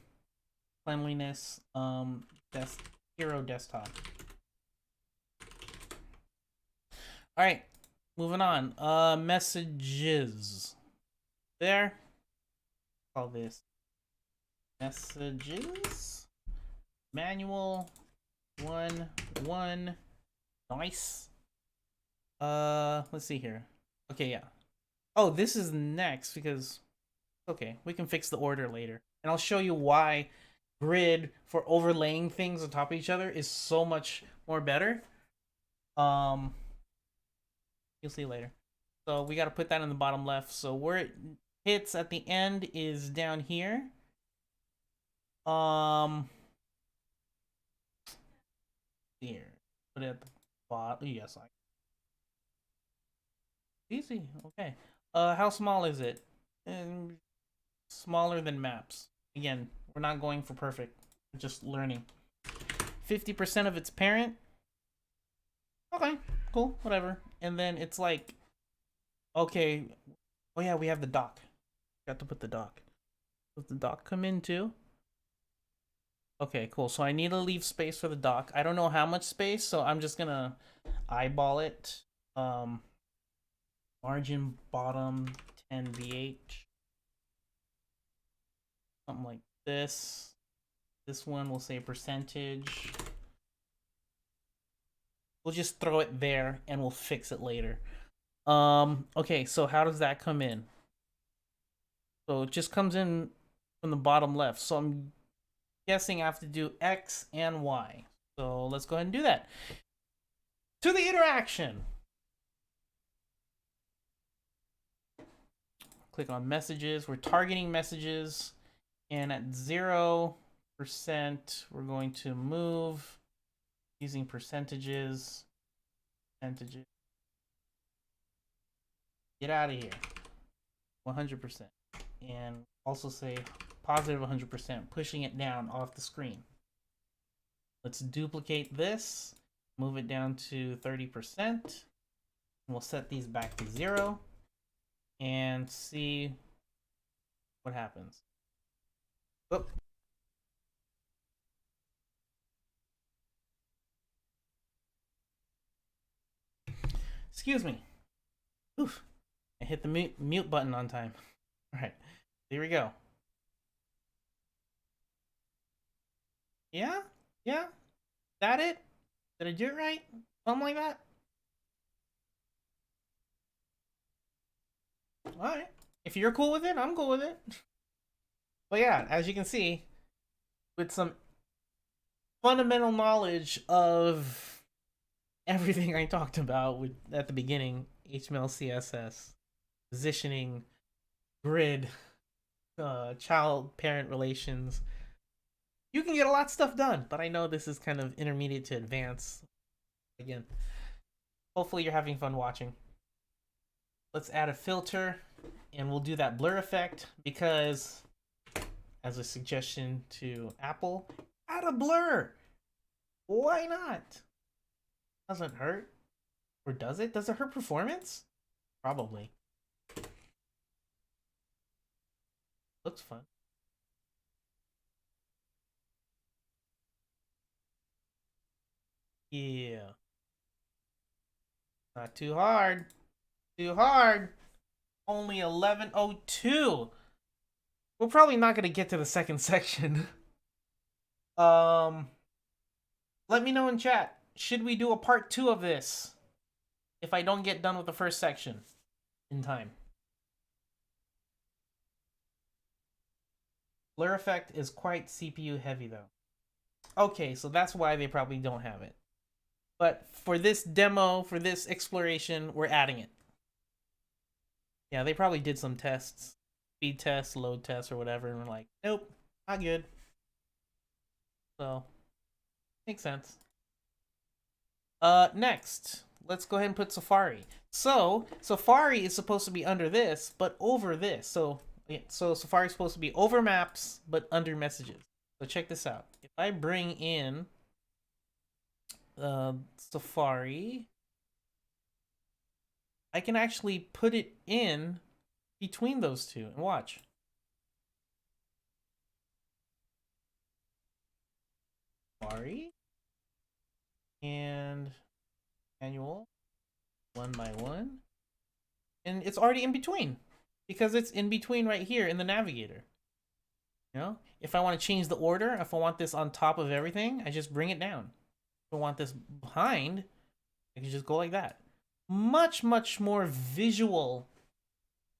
cleanliness. Hero Desktop. Alright, moving on. Messages. There. Call this messages. Manual 1. Nice. Let's see here. Okay, yeah. Oh, this is next because okay, we can fix the order later. And I'll show you why grid for overlaying things on top of each other is so much more better. You'll see later. So we got to put that in the bottom left. So where it hits at the end is down here. Here. Put it at the bottom. Yes, easy. Okay. How small is it? And smaller than maps. Again, we're not going for perfect. We're just learning. 50% of its parent. Okay, cool, whatever. And then it's like, okay, oh yeah, we have the dock. Got to put the dock. Does the dock come in too? Okay, cool. So I need to leave space for the dock. I don't know how much space, so I'm just gonna eyeball it. Margin bottom 10 VH. Something like this. This one will say percentage. We'll just throw it there and we'll fix it later. Okay, so how does that come in? So it just comes in from the bottom left. So I'm guessing I have to do X and Y. So let's go ahead and do that. To the interaction. Click on messages. We're targeting messages. And at 0%, we're going to move using percentages. Get out of here. 100%. And also say positive 100%, pushing it down off the screen. Let's duplicate this, move it down to 30%. And we'll set these back to 0 and see what happens. Oop. Excuse me. Oof. I hit the mute button on time. All right, here we go. Yeah? Yeah? That it? Did I do it right? Something like that? Alright. If you're cool with it, I'm cool with it. But yeah, as you can see, with some fundamental knowledge of everything I talked about at the beginning, HTML, CSS, positioning, grid, child-parent relations, you can get a lot of stuff done. But I know this is kind of intermediate to advanced. Again, hopefully you're having fun watching. Let's add a filter, and we'll do that blur effect because, as a suggestion to Apple, add a blur. Why not? Doesn't hurt. Or does it? Does it hurt performance? Probably. Looks fun. Yeah. Not too hard. Too hard. Only 11:02. We're probably not gonna get to the second section. um, let me know in chat. Should we do a part 2 of this? If I don't get done with the first section in time. Blur effect is quite CPU heavy though. Okay, so that's why they probably don't have it. But for this demo, for this exploration, we're adding it. Yeah, they probably did some tests, speed tests, load tests, or whatever, and we're like, nope, not good. So, makes sense. Next, let's go ahead and put Safari. So, Safari is supposed to be under this, but over this. So Safari is supposed to be over maps, but under messages. So check this out. If I bring in Safari, I can actually put it in between those two and watch. Safari and manual 1x1, and it's already in between because it's in between right here in the navigator. You know, if I want to change the order, if I want this on top of everything, I just bring it down. If I want this behind, I can just go like that. Much more visual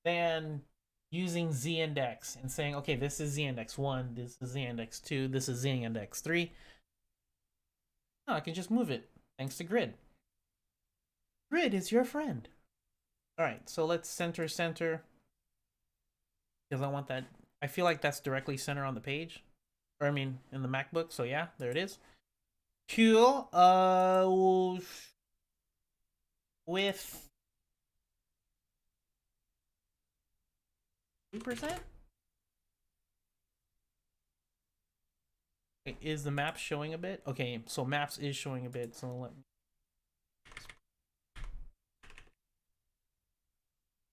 than using z-index and saying, okay, this is z-index 1, this is z-index 2, this is z-index 3. No, I can just move it thanks to grid. Grid is your friend. All right, so let's center because I want that. I feel like that's directly center on the page, or I mean in the MacBook. So yeah, there it is. Cool. With 2%. Is the map showing a bit? Okay, so maps is showing a bit. So let me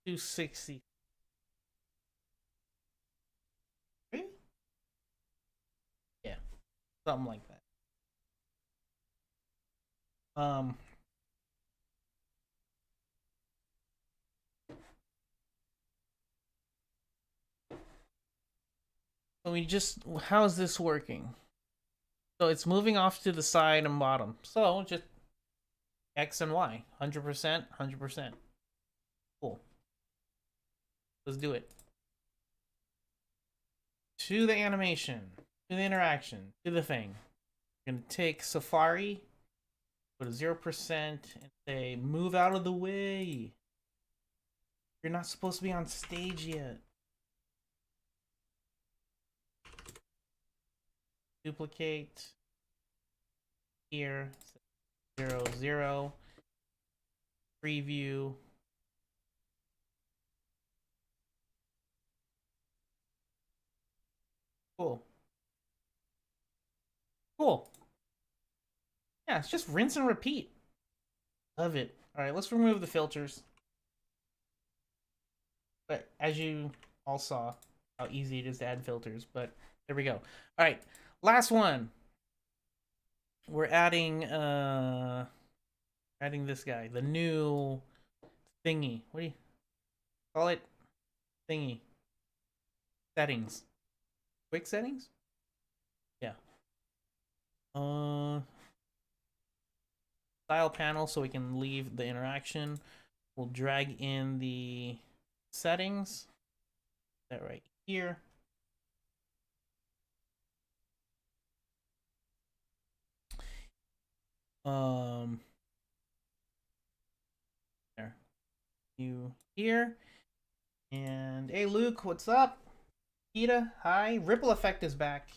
260. Yeah, something like that. So we just, how's this working? So it's moving off to the side and bottom. So just X and Y, 100%, 100%. Cool. Let's do it. To the animation, to the interaction, to the thing. We're gonna take Safari, put a 0%, and say, move out of the way. You're not supposed to be on stage yet. Duplicate. Here, 0, 0. Preview. Cool. Cool. Yeah, it's just rinse and repeat. Love it. All right, let's remove the filters. But as you all saw, how easy it is to add filters. But there we go. All right, last one. We're adding this guy, the new thingy. What do you call it? Thingy. Settings. Quick settings? Yeah. Style panel, so we can leave the interaction. We'll drag in the settings. That right here. There. You here. And hey Luke, what's up? Kita, hi. Ripple effect is back.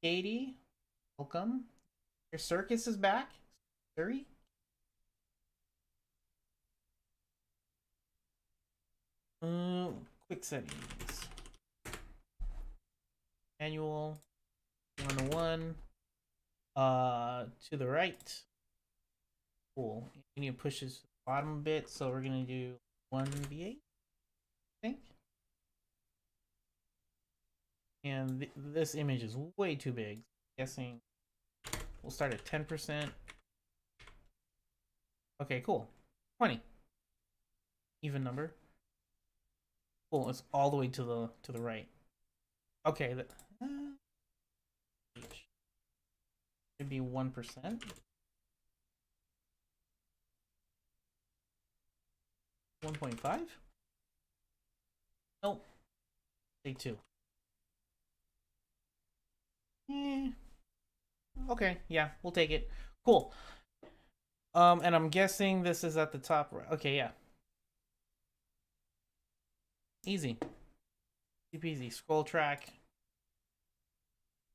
Katie, welcome. Your circus is back. Surrey. Quick settings. Manual 101. To the right. Cool. We need to push this to the bottom a bit, so we're gonna do 1v8, I think. And this image is way too big. I'm guessing we'll start at 10%. Okay, cool. 20. Even number. Cool. It's all the way to the right. Okay. Should be 1%. 1.5? Nope. Say 2. Okay, yeah, we'll take it. Cool. And I'm guessing this is at the top right. Okay, yeah. Easy. Easy. Scroll track.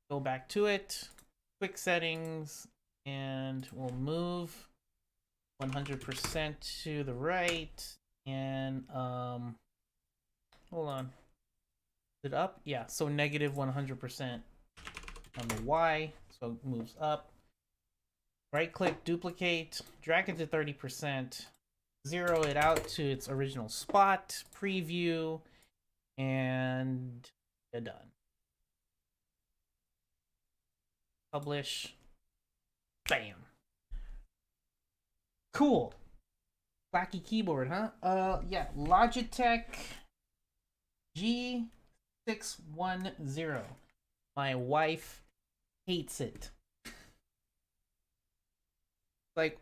Go back to it. Quick settings. And we'll move 100% to the right. And, hold on. Is it up? Yeah, so negative 100% on the Y. So it moves up. Right click, duplicate, drag it to 30%, zero it out to its original spot, preview, and you're done. Publish. Bam. Cool. Wacky keyboard, huh? Yeah, Logitech G610. My wife hates it. Like,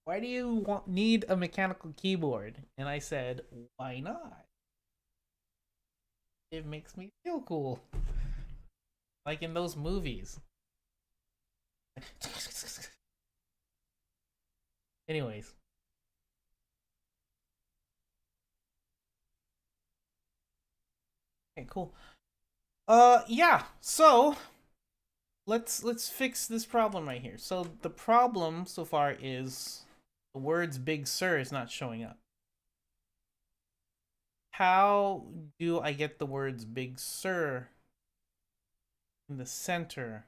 why do you need a mechanical keyboard? And I said, why not? It makes me feel cool. Like in those movies. Anyways. Okay, cool. Yeah, so let's fix this problem right here. So the problem so far is the words Big Sur is not showing up. How do I get the words Big Sur in the center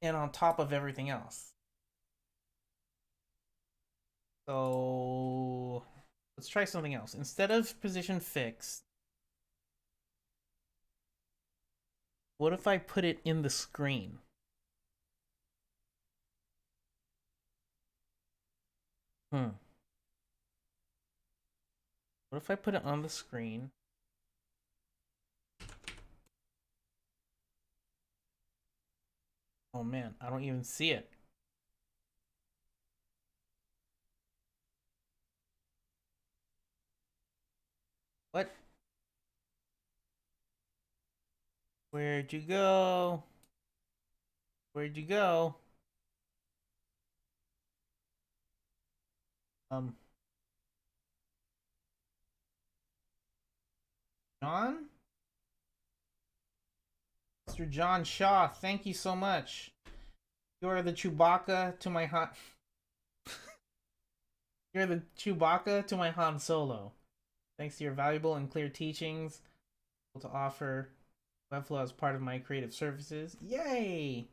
and on top of everything else? So let's try something else. Instead of position fixed, what if I put it in the screen? What if I put it on the screen? Oh man, I don't even see it. What? Where'd you go? Where'd you go? John? Mr. John Shaw, thank you so much. You are the Chewbacca to my Han. You're the Chewbacca to my Han Solo. Thanks to your valuable and clear teachings, able to offer Webflow as part of my creative services. Yay!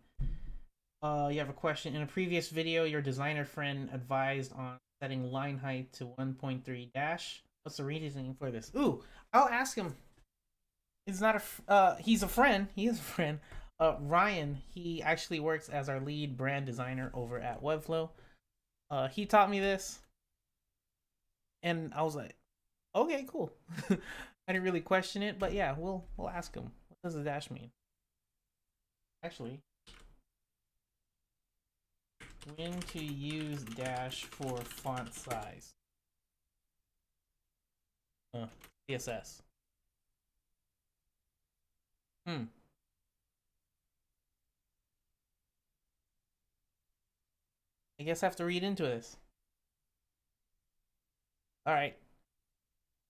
You have a question. In a previous video, your designer friend advised on setting line height to 1.3 dash. What's the reasoning for this? Ooh, I'll ask him. He's not he's a friend. He is a friend. Ryan, he actually works as our lead brand designer over at Webflow. He taught me this, and I was like, okay, cool. I didn't really question it, but yeah, we'll ask him. What does the dash mean? Actually, when to use dash for font size? CSS. I guess I have to read into this. All right.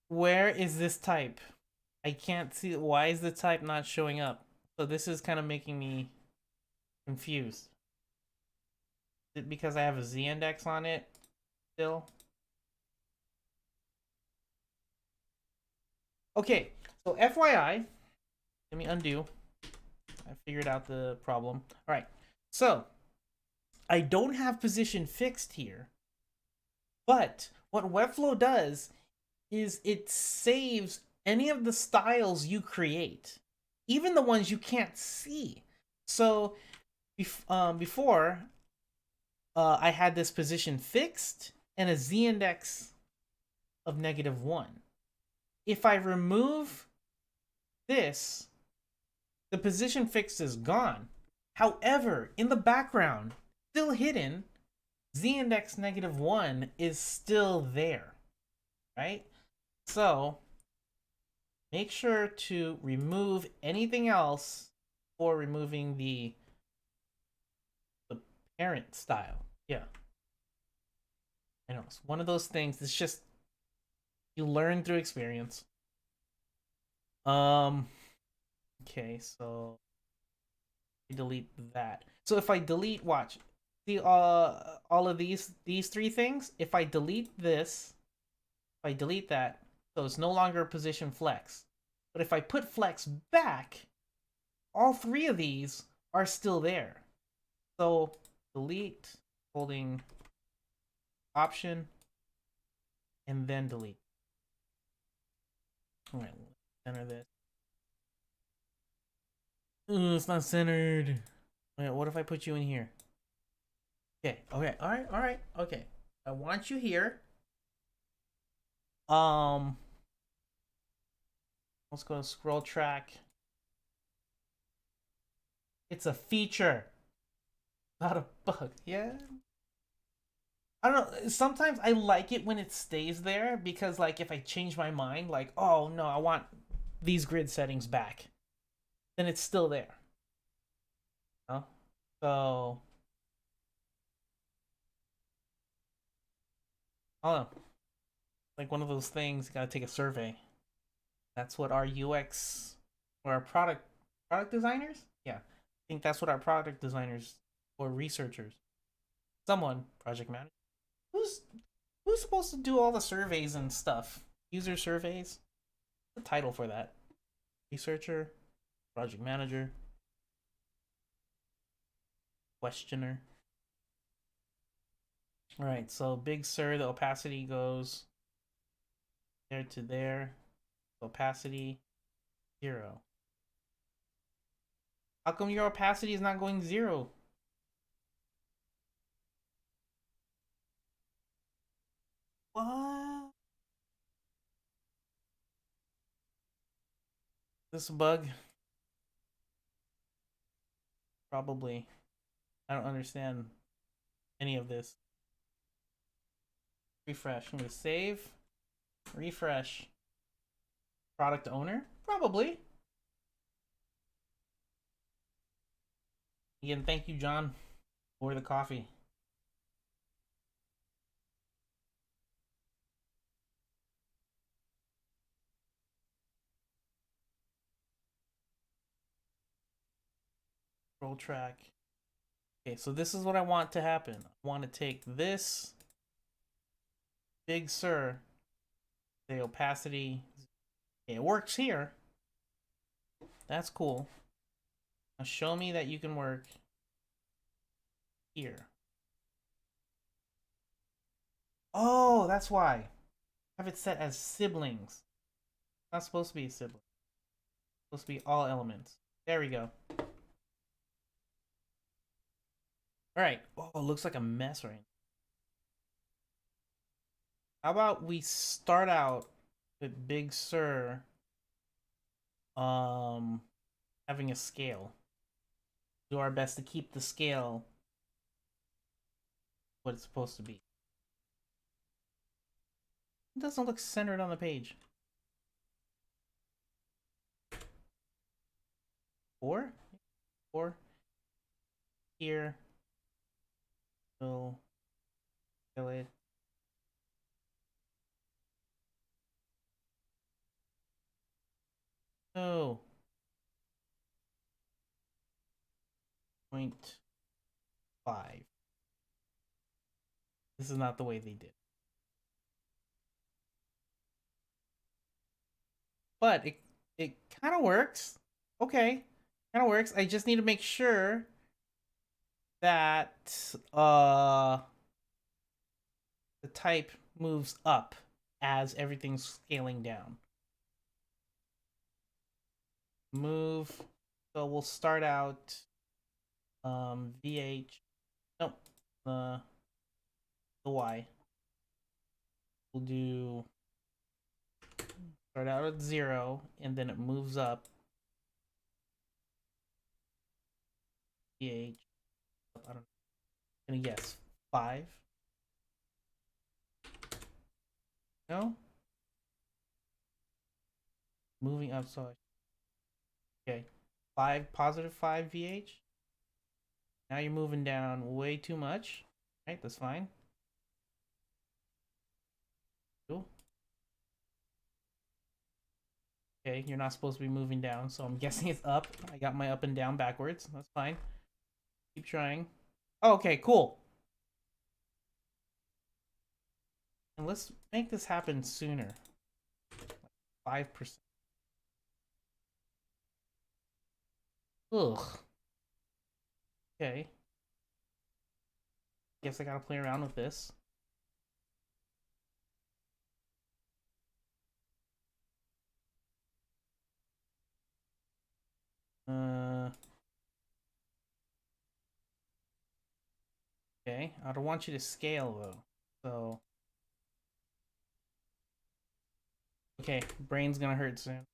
Where is this type? I can't see. Why is the type not showing up? So this is kind of making me confused. Is it because I have a Z index on it still? Okay, so FYI, let me undo. I figured out the problem. All right. So I don't have position fixed here, but what Webflow does is it saves any of the styles you create, even the ones you can't see. So before, I had this position fixed and a z-index of -1. If I remove this, the position fixed is gone. However, in the background, still hidden, z-index -1 is still there, right? So make sure to remove anything else for removing the parent style. Yeah. I know. It's one of those things. It's just you learn through experience. Okay, so delete that. So if I delete, watch. See all of these three things? If I delete this, if I delete that, so it's no longer position flex. But if I put flex back, all three of these are still there. So delete, holding option, and then delete. All right, center this. Ooh, it's not centered. Wait, what if I put you in here? Okay, okay, all right, okay. I want you here. Let's go to scroll track. It's a feature, not a bug. Yeah. I don't know. Sometimes I like it when it stays there because, like, if I change my mind, like, oh no, I want these grid settings back, then it's still there. Oh, so I don't know. Like one of those things, you gotta take a survey. That's what our UX or our product designers. Yeah, I think that's what our product designers or researchers, someone project manager. Who's who's supposed to do all the surveys and stuff? User surveys. The title for that? Researcher, project manager, questioner. All right, so Big Sur, the opacity goes there to there. Opacity 0. How come your opacity is not going 0? What? This a bug? Probably. I don't understand any of this. Refresh. I'm gonna save. Refresh. Product owner? Probably. Again, thank you, John, for the coffee. Scroll track. Okay, so this is what I want to happen. I want to take this Big Sur, the opacity. Okay, it works here. That's cool. Now show me that you can work here. Oh, that's why. Have it set as siblings. Not supposed to be a sibling. It's supposed to be all elements. There we go. Alright. Oh, it looks like a mess right now. How about we start out with Big Sur having a scale. Do our best to keep the scale what it's supposed to be. It doesn't look centered on the page. 4? 4. Here. We'll fill it. Oh. 0.5. This is not the way they did. But it kind of works. Okay. Kind of works. I just need to make sure that the type moves up as everything's scaling down. Move. So we'll start out VH. Nope. The Y. We'll do start out at 0 and then it moves up. VH. I don't know. I'm gonna guess 5. No? Moving up, so okay. 5, positive 5 VH. Now you're moving down way too much. Right, that's fine. Cool. Okay, you're not supposed to be moving down, so I'm guessing it's up. I got my up and down backwards. That's fine. Keep trying. Oh, okay, cool. And let's make this happen sooner. 5%. Ugh. Okay. Guess I gotta play around with this. Okay. I don't want you to scale though. So. Okay, brain's gonna hurt soon.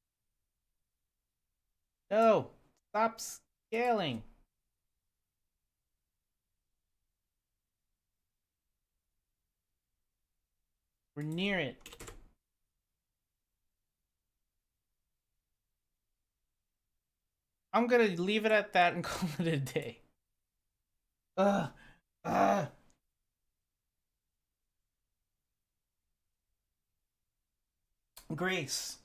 No! Stop scaling! We're near it. I'm gonna leave it at that and call it a day. Ugh. Ugh. Grace.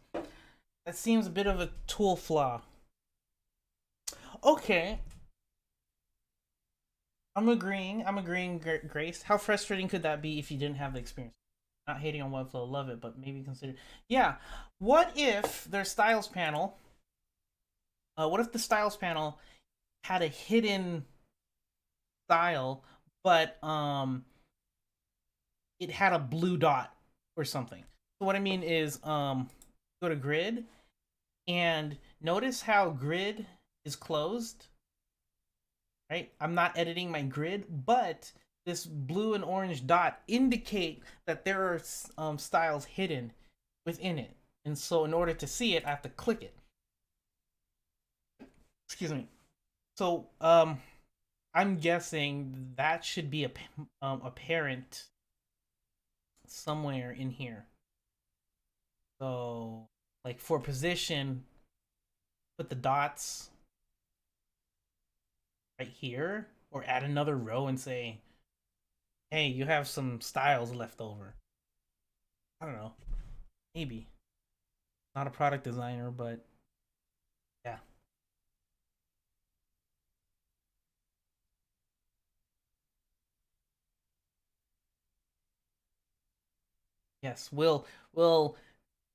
That seems a bit of a tool flaw. Okay. I'm agreeing, Grace. How frustrating could that be if you didn't have the experience? Not hating on Webflow, love it, but maybe consider. Yeah. What if their styles panel? What if the styles panel had a hidden style, but it had a blue dot or something? So what I mean is, go to grid and notice how grid is closed. Right? I'm not editing my grid, but this blue and orange dot indicate that there are styles hidden within it. And so in order to see it, I have to click it. Excuse me. So I'm guessing that should be apparent somewhere in here. So like for position, put the dots right here, or add another row and say, hey, you have some styles left over. I don't know. Maybe. Not a product designer, but yeah. Yes, we'll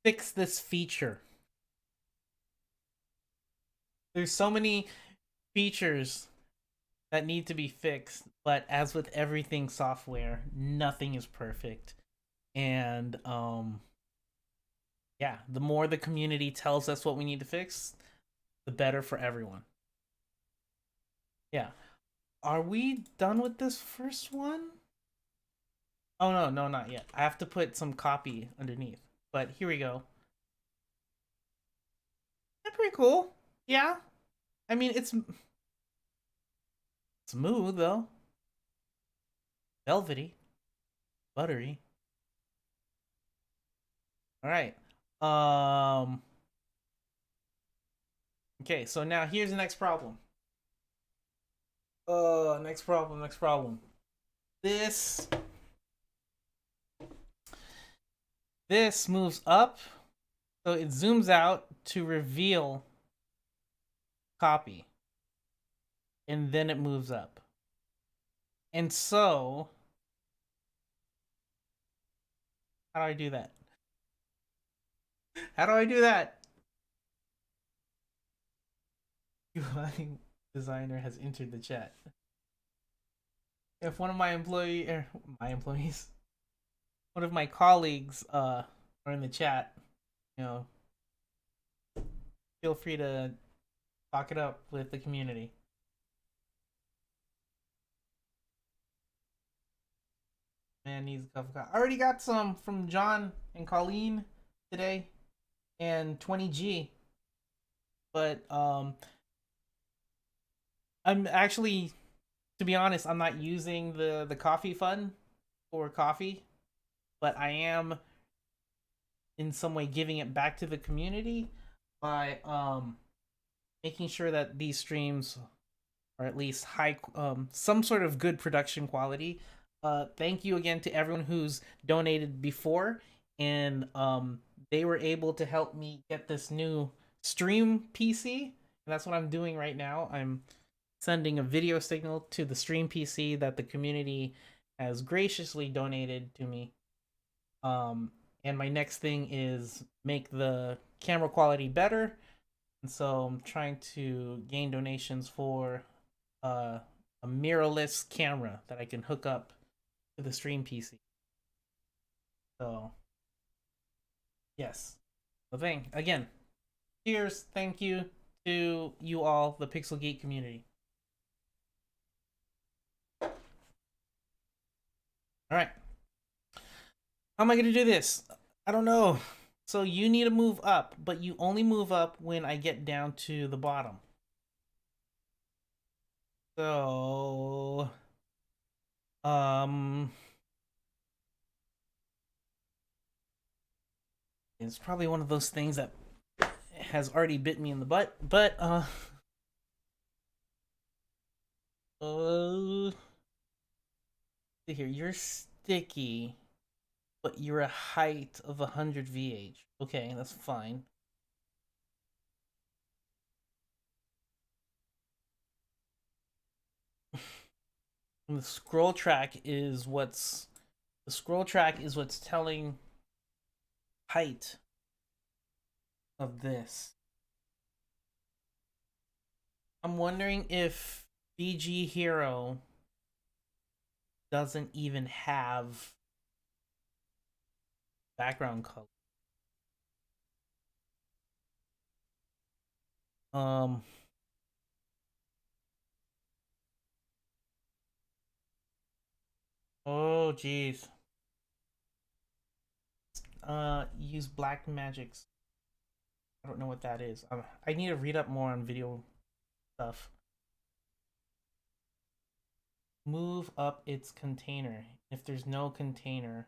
fix this feature. There's so many features that need to be fixed, but as with everything software, nothing is perfect. And yeah, the more the community tells us what we need to fix, the better for everyone. Yeah. Are we done with this first one? Oh no, no, not yet. I have to put some copy underneath. But here we go. That's pretty cool. Yeah. I mean, it's smooth though. Velvety, buttery. All right. Um okay, so now here's the next problem. Next problem. This this moves up, so it zooms out to reveal copy. And then it moves up. And so how do I do that? How do I do that? UI designer has entered the chat. If one of my employees, one of my colleagues, are in the chat, you know, feel free to talk it up with the community. Man needs a cup of coffee. I already got some from John and Colleen today, and 20G. But I'm actually, to be honest, I'm not using the coffee fund for coffee, but I am in some way giving it back to the community by making sure that these streams are at least high, some sort of good production quality. Thank you again to everyone who's donated before, and they were able to help me get this new stream PC, and that's what I'm doing right now. I'm sending a video signal to the stream PC that the community has graciously donated to me. And my next thing is make the camera quality better, and so I'm trying to gain donations for a mirrorless camera that I can hook up to the stream PC. So, yes. The thing again. Cheers! Thank you to you all, the Pixel Geek community. All right. How am I gonna do this? I don't know. So you need to move up, but you only move up when I get down to the bottom. So, it's probably one of those things that has already bit me in the butt, but see here, you're sticky, but you're a height of 100 VH. Okay, that's fine. And the scroll track is what's telling height of this. I'm wondering if BG Hero doesn't even have background color. Oh jeez. Use black magics. I don't know what that is. I need to read up more on video stuff. Move up its container. If there's no container.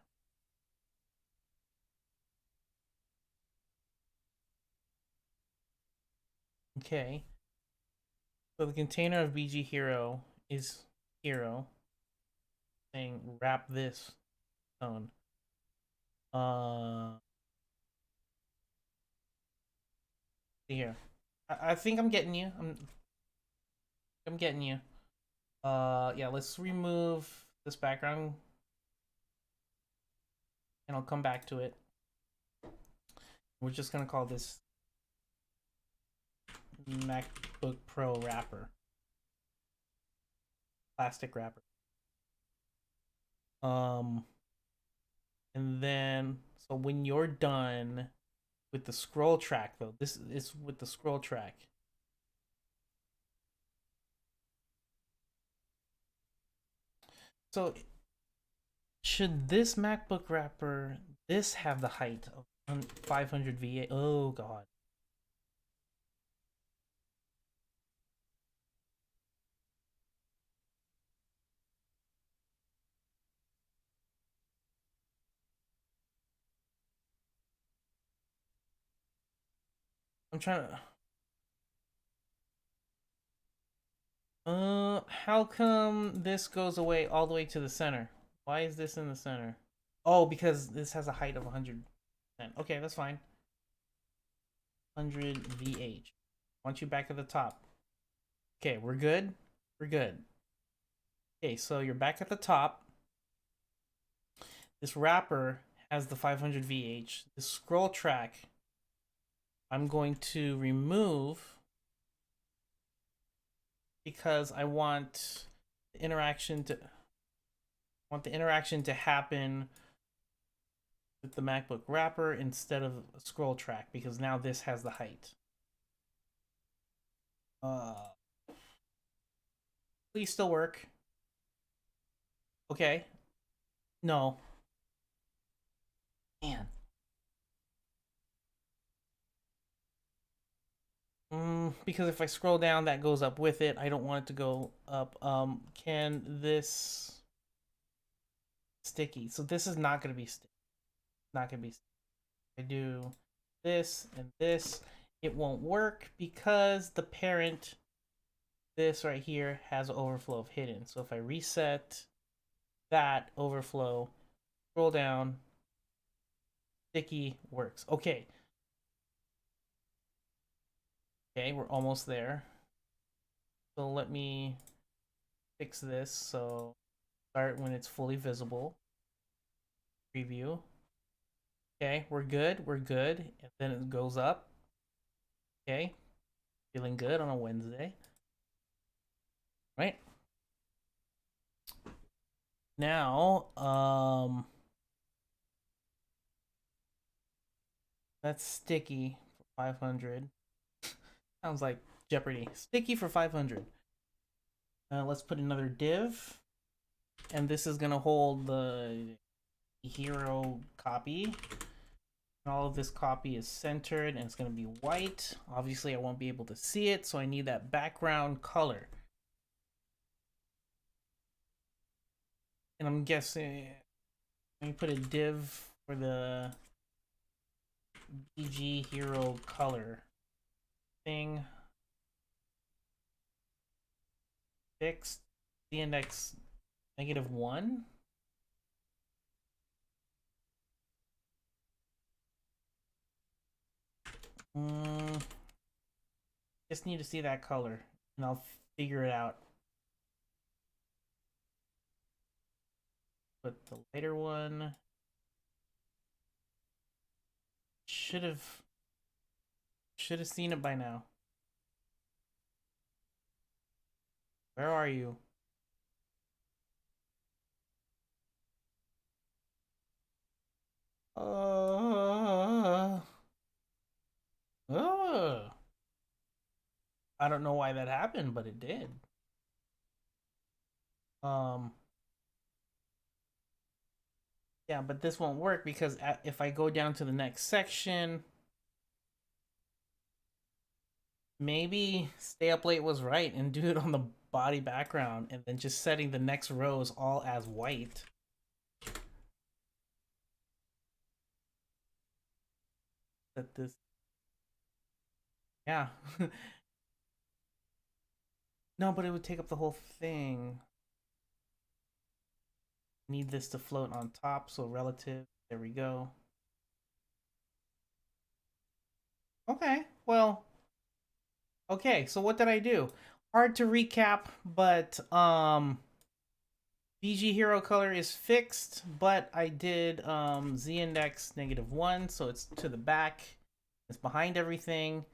Okay. So the container of BG Hero is Hero. Saying wrap this zone. See here. I think I'm getting you. I'm getting you. Yeah, let's remove this background. And I'll come back to it. We're just gonna call this MacBook Pro wrapper. Plastic wrapper. And then, so when you're done with the scroll track, though, this is with the scroll track. So, should this MacBook wrapper, this have the height of 500 VA? Oh, God. I'm trying to... how come this goes away all the way to the center? Why is this in the center? Oh, because this has a height of 100%. Okay, that's fine. 100 VH. Want you back at the top. Okay, we're good? We're good. Okay, so you're back at the top. This wrapper has the 500 VH. The scroll track, I'm going to remove because I want the interaction to happen with the MacBook wrapper instead of a scroll track, because now this has the height. Please still work. Okay. No. Man. Because if I scroll down, that goes up with it. I don't want it to go up. Can this sticky? So this is not going to be sticky. Not going to be sticky. I do this and this. It won't work because the parent, this right here, has overflow of hidden. So if I reset that overflow, scroll down, sticky works. Okay. Okay, we're almost there. So let me fix this. So start when it's fully visible. Preview. Okay, we're good. We're good. And then it goes up. Okay. Feeling good on a Wednesday. Right? Now, that's sticky for 500. Sounds like Jeopardy. Sticky for 500. Let's put another div. And this is going to hold the hero copy. And all of this copy is centered and it's going to be white. Obviously, I won't be able to see it, so I need that background color. And I'm guessing, let me put a div for the BG hero color thing. Fixed. The index -1. Just need to see that color and I'll figure it out. Put the lighter one. Should have seen it by now. Where are you? I don't know why that happened, but it did. Yeah, but this won't work because if I go down to the next section, maybe Stay Up Late was right and do it on the body background and then just setting the next rows all as white. That this, yeah. No, but it would take up the whole thing. Need this to float on top, so relative. There we go. Okay, well. Okay, so what did I do? Hard to recap, but BG hero color is fixed, but I did Z index -1, so it's to the back. It's behind everything,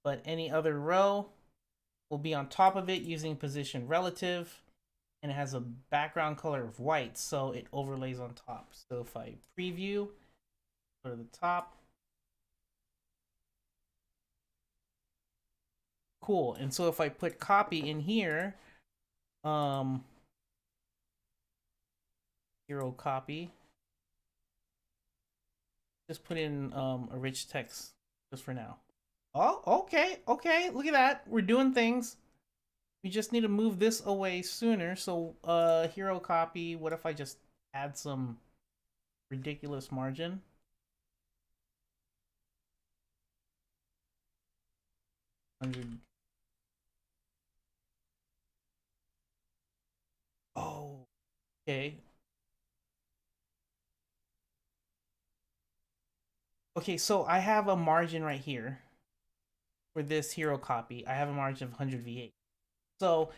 but any other row will be on top of it using position relative, and it has a background color of white, so it overlays on top. So if I preview, go to the top. Cool. And so if I put copy in here, hero copy, just put in a rich text just for now. Oh, okay, okay, look at that. We're doing things. We just need to move this away sooner. So hero copy, what if I just add some ridiculous margin? Oh, okay. Okay, so I have a margin right here for this hero copy. I have a margin of 100 V8. So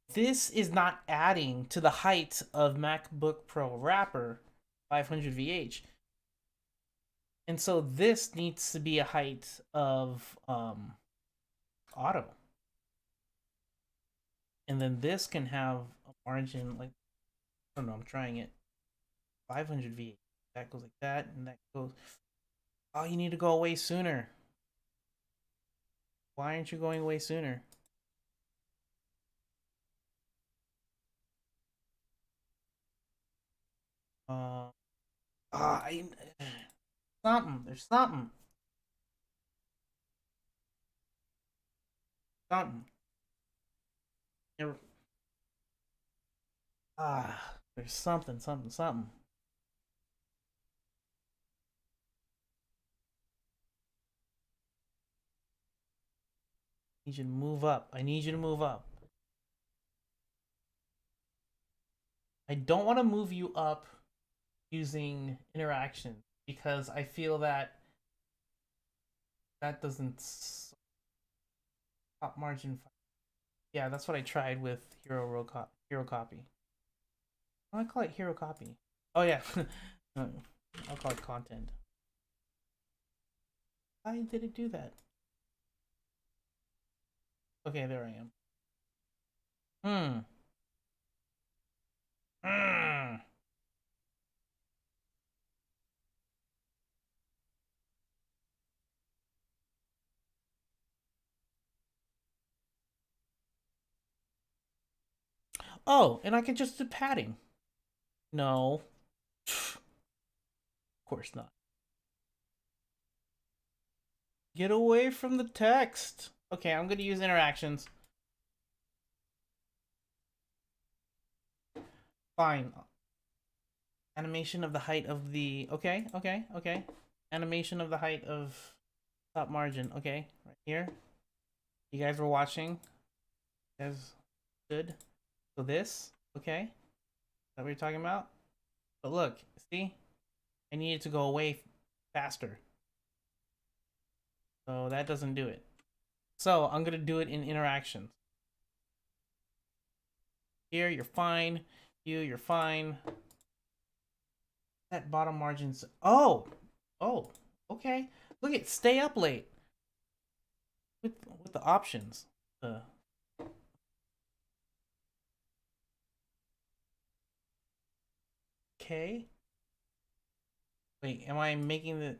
this is not adding to the height of MacBook Pro wrapper 500 VH. And so this needs to be a height of auto. And then this can have a margin like, I don't know, I'm trying it. 500 V. That goes like that, and that goes. Oh, you need to go away sooner. Why aren't you going away sooner? Uh, I something. There's something. Something. There's something. Something. Something. I need you to move up. I need you to move up. I don't want to move you up using interaction because I feel that that doesn't top margin. Yeah, that's what I tried with hero copy. Why do I call it hero copy? Oh yeah, I'll call it content. Why did it do that? Okay, there I am. Hmm. Mm. Oh, and I can just do padding. No, of course not. Get away from the text. Okay, I'm gonna use interactions. Fine. Animation of the height of the. Okay, okay, okay. Animation of the height of top margin. Okay, right here. You guys were watching. You guys good. So this. Okay. Is that what you're talking about? But look, see? I need it to go away faster. So that doesn't do it. So I'm gonna do it in interactions. Here, you're fine. You're fine. That bottom margins. Oh, oh, okay. Look at stay up late with the options. The okay. Wait, am I making the?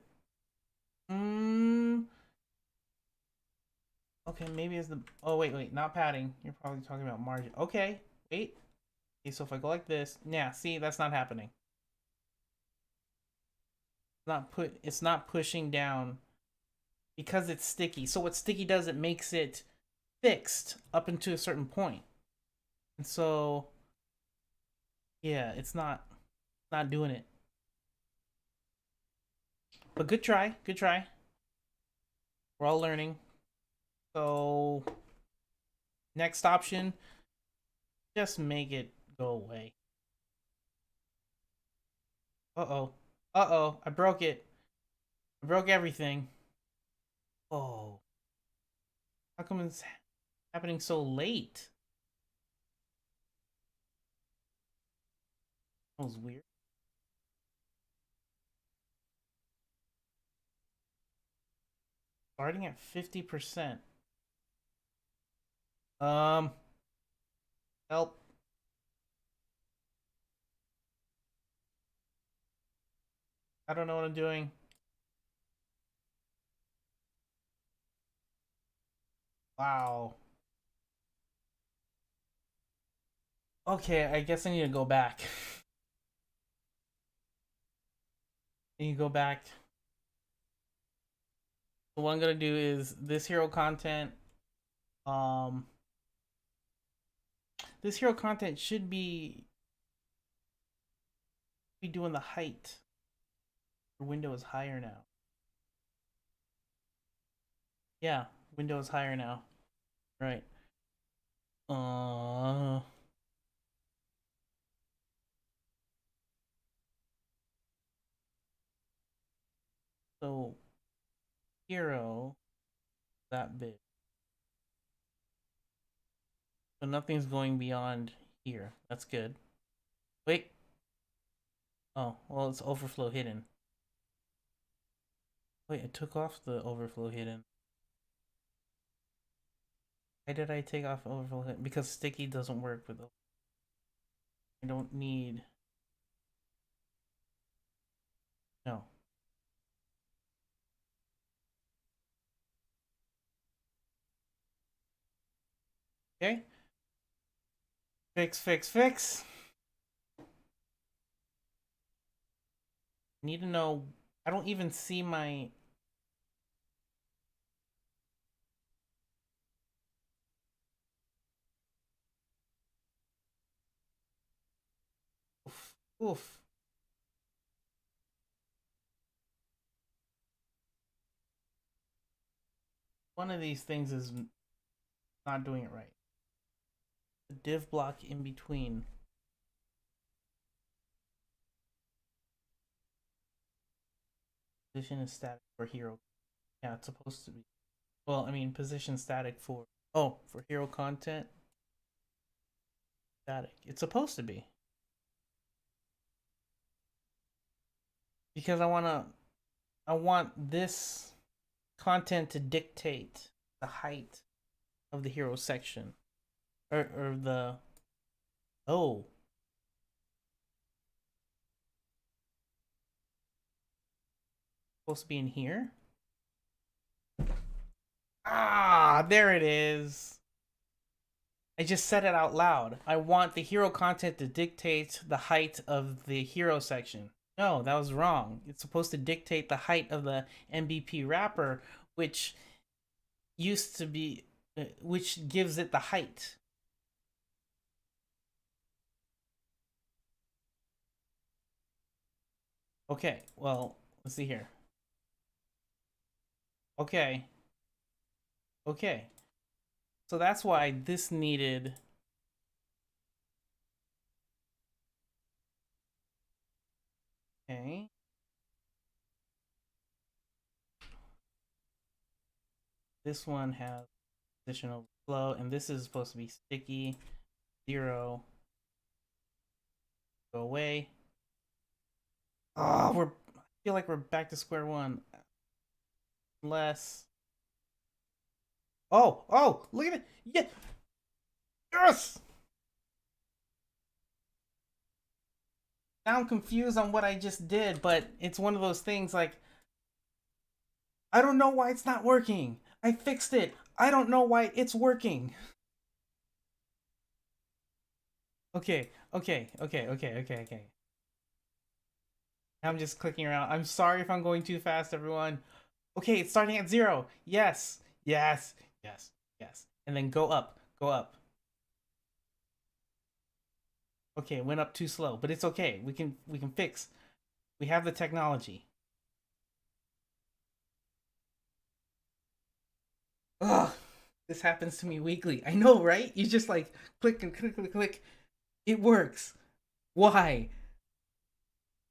Mm, okay, maybe it's the. Oh wait, not padding. You're probably talking about margin. Okay, wait. Okay, so if I go like this, yeah. See, that's not happening. It's not pushing down because it's sticky. So what sticky does, it makes it fixed up into a certain point. And so yeah, it's not doing it. But good try, good try. We're all learning. So next option, just make it go away. Uh-oh. Uh-oh, I broke it. I broke everything. Oh. How come it's happening so late? That was weird. Starting at 50%. Um, help. I don't know what I'm doing. Wow. Okay, I guess I need to go back. I need to go back. So what I'm gonna do is this hero content. Um, this hero content should be doing the height. The window is higher now. Yeah, window is higher now. Right. Uh, so hero that big. So nothing's going beyond here. That's good. Wait. Oh, well, it's overflow hidden. Wait, it took off the overflow hidden. Why did I take off overflow? Because sticky doesn't work with. I don't need. No. Okay. Fix, fix, fix. Need to know. I don't even see my. Oof. Oof. One of these things is not doing it right. The div block in between. Position is static for hero. Yeah, it's supposed to be. Well, I mean, position static for. Oh, for hero content. Static. It's supposed to be. Because I want this content to dictate the height of the hero section. Or the. Oh. Supposed to be in here? Ah, there it is. I just said it out loud. I want the hero content to dictate the height of the hero section. No, that was wrong. It's supposed to dictate the height of the MBP wrapper, which used to be, which gives it the height. Okay, well, let's see here. Okay. Okay. So that's why this needed. Okay. This one has additional flow, and this is supposed to be sticky. 0. Go away. Oh, I feel like we're back to square one. Less. Oh, look at it. Yeah. Yes. Now I'm confused on what I just did, but it's one of those things like I don't know why it's not working. I fixed it. I don't know why it's working. Okay. I'm just clicking around. I'm sorry if I'm going too fast, everyone. Okay, it's starting at 0. Yes. Yes. Yes. Yes. And then go up. Go up. Okay, it went up too slow, but it's okay. We can fix. We have the technology. Ugh. This happens to me weekly. I know, right? You just like click and click, click, click. It works. Why?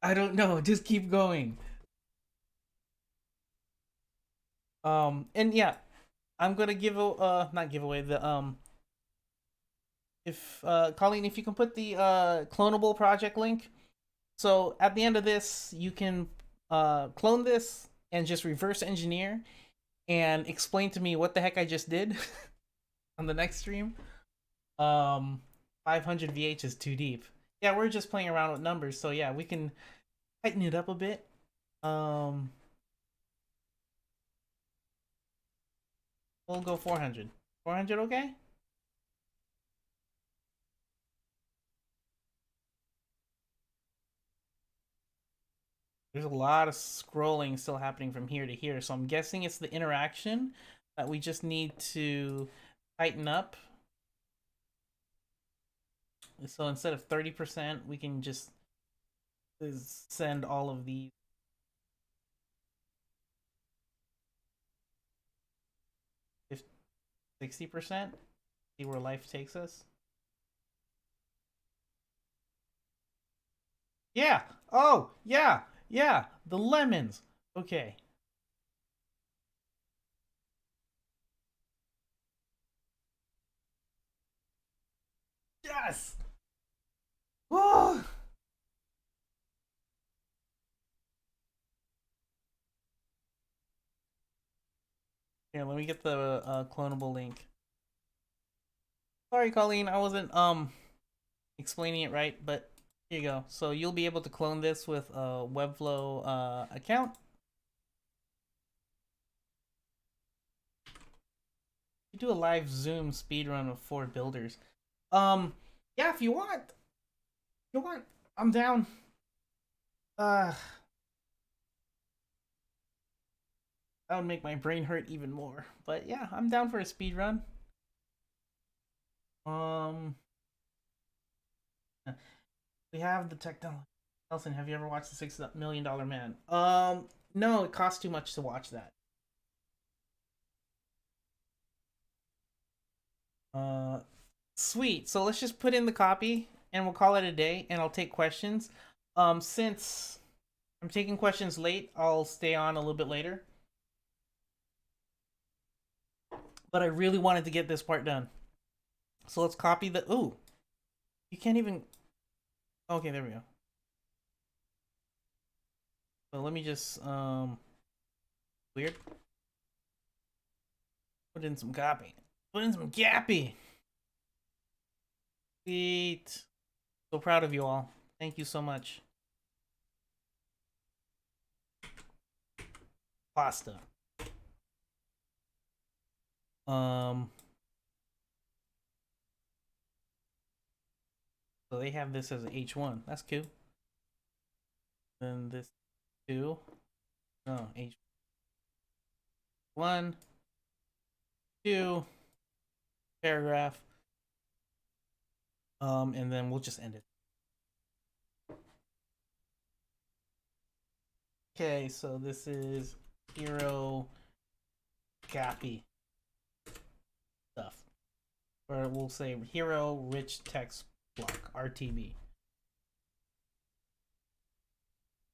I don't know. Just keep going. And yeah, I'm gonna give not give away the if Colleen, if you can put the clonable project link. So at the end of this, you can clone this and just reverse engineer and explain to me what the heck I just did on the next stream. Um, 500 VH is too deep. Yeah, we're just playing around with numbers, so yeah, we can tighten it up a bit. Um, we'll go 400. 400, okay? There's a lot of scrolling still happening from here to here, so I'm guessing it's the interaction that we just need to tighten up. So instead of 30%, we can just send all of these 60%. See where life takes us. Yeah. Oh, yeah. Yeah. The lemons. Okay. Yes. Oh. Here, let me get the clonable link. Sorry, Colleen, I wasn't explaining it right, but here you go. So you'll be able to clone this with a Webflow account. You do a live Zoom speedrun of 4 builders. Yeah, if you want. You want? I'm down. Uh that would make my brain hurt even more. But yeah, I'm down for a speedrun. Um we have the technology. Nelson, have you ever watched the $6 Million Man? No, it costs too much to watch that. Uh Sweet. So let's just put in the copy and we'll call it a day and I'll take questions. Since I'm taking questions late, I'll stay on a little bit later. But I really wanted to get this part done. So let's copy the ooh. You can't even okay, there we go. So let me just weird. Put in some copy. Put in some gappy. Sweet. So proud of you all. Thank you so much. Pasta. Um so they have this as an H1. That's cool. Then this 2. No, H1, 2, paragraph. And then we'll just end it. Okay, so this is hero copy stuff. Or we'll say hero rich text block, RTB.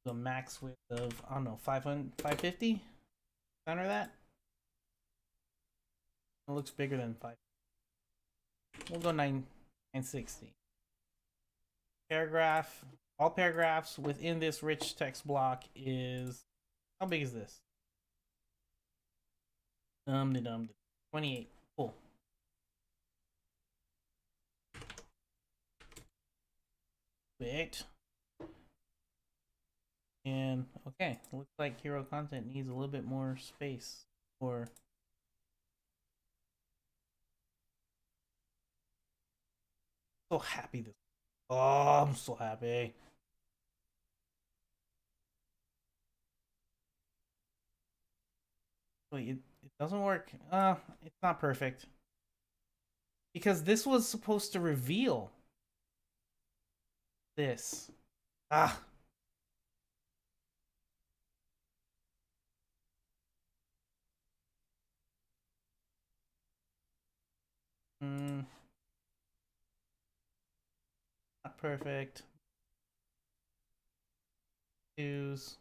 The max width of, I don't know, 500, 550? Center that? It looks bigger than 5. We'll go 960. Paragraph. All paragraphs within this rich text block is, how big is this? 28. Cool. Wait. And okay, looks like hero content needs a little bit more space. Or so happy this. Oh, I'm so happy. Wait, it doesn't work. It's not perfect. Because this was supposed to reveal this. Ah. Hmm. Not perfect. Choose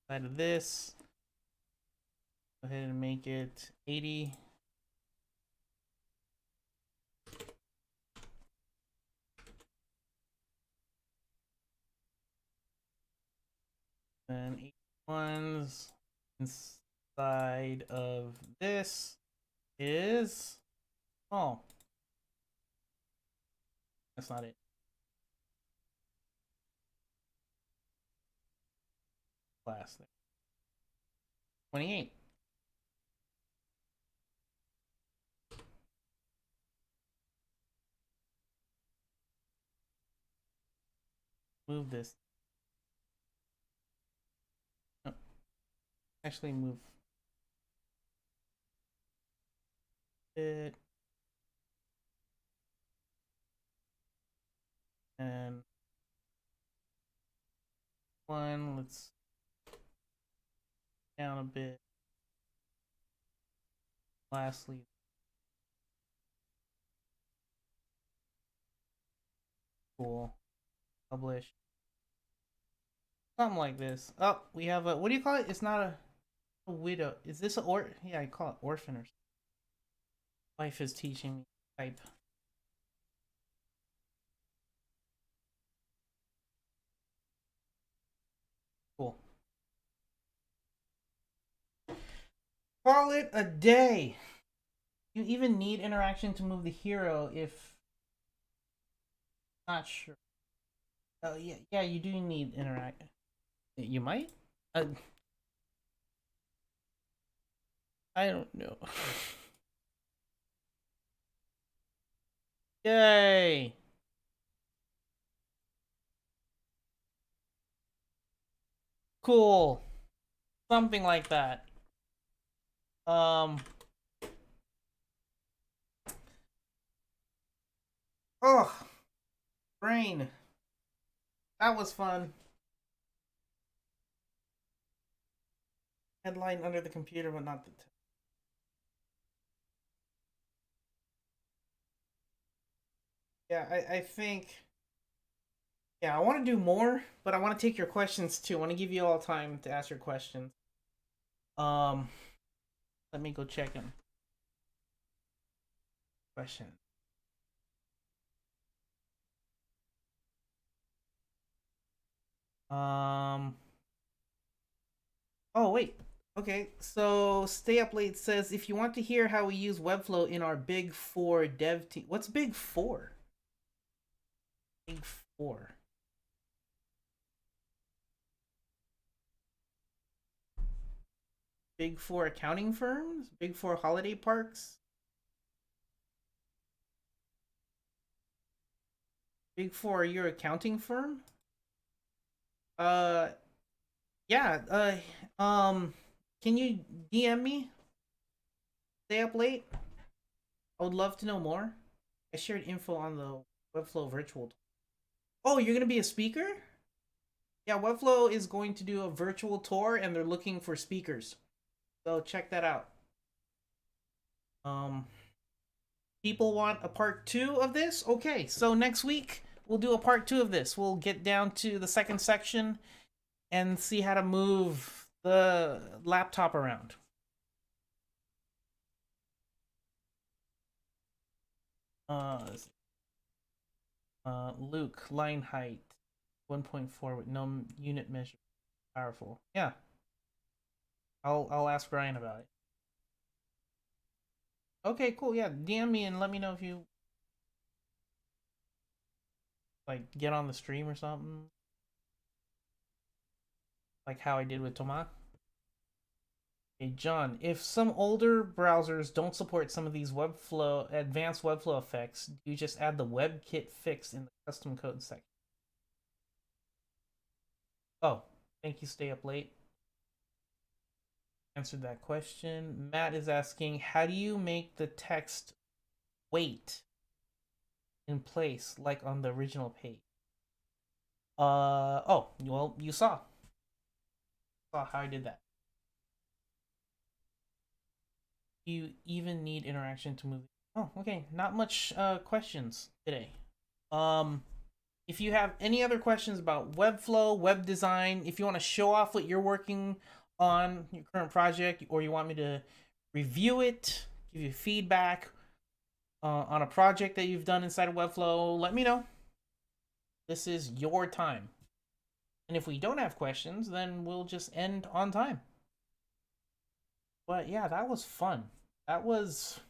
side of this. Go ahead and make it 80. And 81s inside of this is, oh, that's not it. Class there. 28. Move this. No, actually move it. And one, let's down a bit. Lastly, cool. Publish. Something like this. Oh, we have a, what do you call it? It's not a widow. Is this a yeah, I call it orphan or something. Wife is teaching me type. Cool. Call it a day. You even need interaction to move the hero if not sure. Oh yeah, yeah, you do need interact. You might. Uh, I don't know. Yay! Cool. Something like that. Um. Oh, brain. That was fun. Headline under the computer, but not the. Yeah, I think. Yeah, I want to do more, but I want to take your questions too. I want to give you all time to ask your questions. Um, let me go check them. Question. Um. Oh wait. Okay. So stay up late says if you want to hear how we use Webflow in our Big Four dev team. What's Big Four? Big Four. Big Four accounting firms. Big Four holiday parks. Big Four, are your accounting firm? Uh, yeah. Can you DM me? Stay up late. I would love to know more. I shared info on the Webflow virtual. Oh, you're gonna be a speaker? Yeah, Webflow is going to do a virtual tour, and they're looking for speakers. So check that out. Um, People want a part two of this. Okay, so next week we'll do a part two of this. We'll get down to the second section and see how to move the laptop around. Uh, Luke, line height 1.4 with no unit measure. Powerful. Yeah, I'll ask Ryan about it. Okay, cool. Yeah, DM me and let me know if you like get on the stream or something, like how I did with Tomas. Hey John, if some older browsers don't support some of these Webflow advanced Webflow effects, do you just add the WebKit fix in the custom code section? Oh, thank you. Stay up late. Answered that question. Matt is asking, how do you make the text wait in place like on the original page? Oh, well, you saw how I did that. You even need interaction to move. Oh, okay. Not much questions today. Um, if you have any other questions about Webflow, web design, if you want to show off what you're working on your current project, or you want me to review it, give you feedback on a project that you've done inside of Webflow, let me know. This is your time. And if we don't have questions, then we'll just end on time. But yeah, that was fun. That wasn't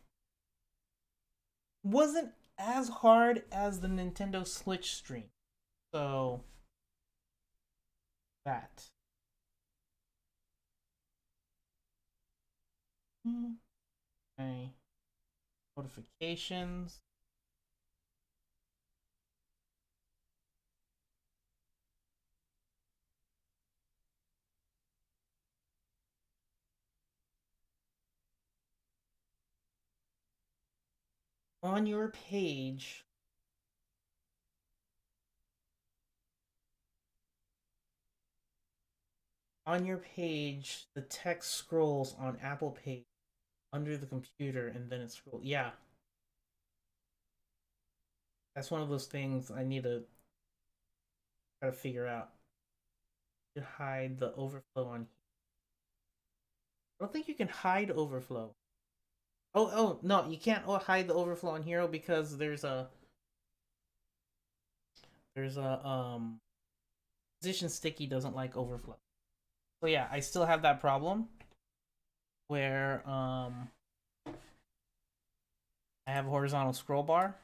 as hard as the Nintendo Switch stream. So that. Okay. Notifications. On your page, the text scrolls on Apple Page under the computer, and then it scrolls. Yeah, that's one of those things I need to try to figure out. To hide the overflow on. I don't think you can hide overflow. Oh no, you can't hide the overflow on Hero because there's a position sticky doesn't like overflow. So yeah, I still have that problem where I have a horizontal scroll bar,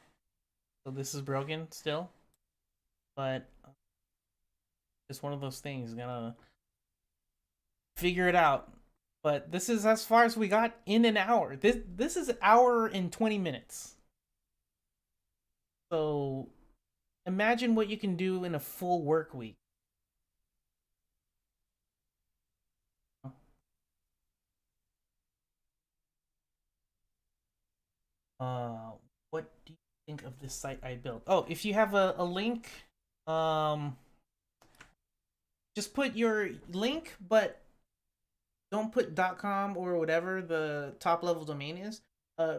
so this is broken still, but it's one of those things. Gonna figure it out. But this is as far as we got in an hour. This is an hour and 20 minutes. So imagine what you can do in a full work week. Uh, what do you think of this site I built? Oh, if you have a link, um, just put your link, but don't put .com or whatever the top level domain is.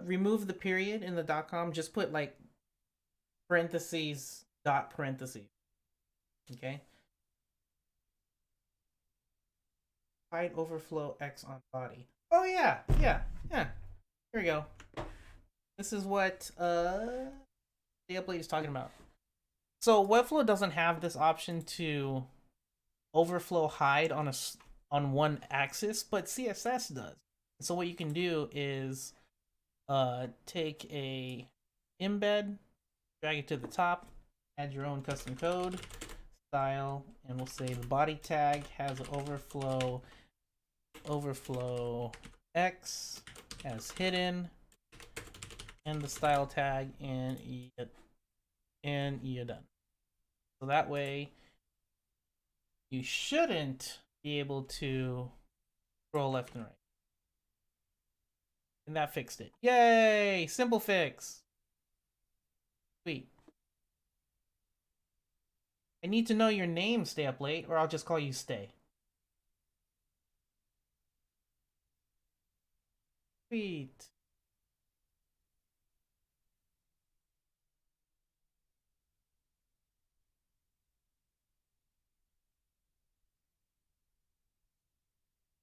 Remove the period in the .com. Just put like parentheses dot parentheses. Okay. Hide overflow X on body. Oh yeah, yeah, yeah. Here we go. This is what the update is talking about. So Webflow doesn't have this option to overflow hide on one axis, but CSS does. So what you can do is take a embed, drag it to the top, add your own custom code, style, and we'll say the body tag has overflow X as hidden, and the style tag, and you're done. So that way you shouldn't be able to scroll left and right. And that fixed it. Yay! Simple fix. Sweet. I need to know your name, Stay Up Late, or I'll just call you Stay. Sweet.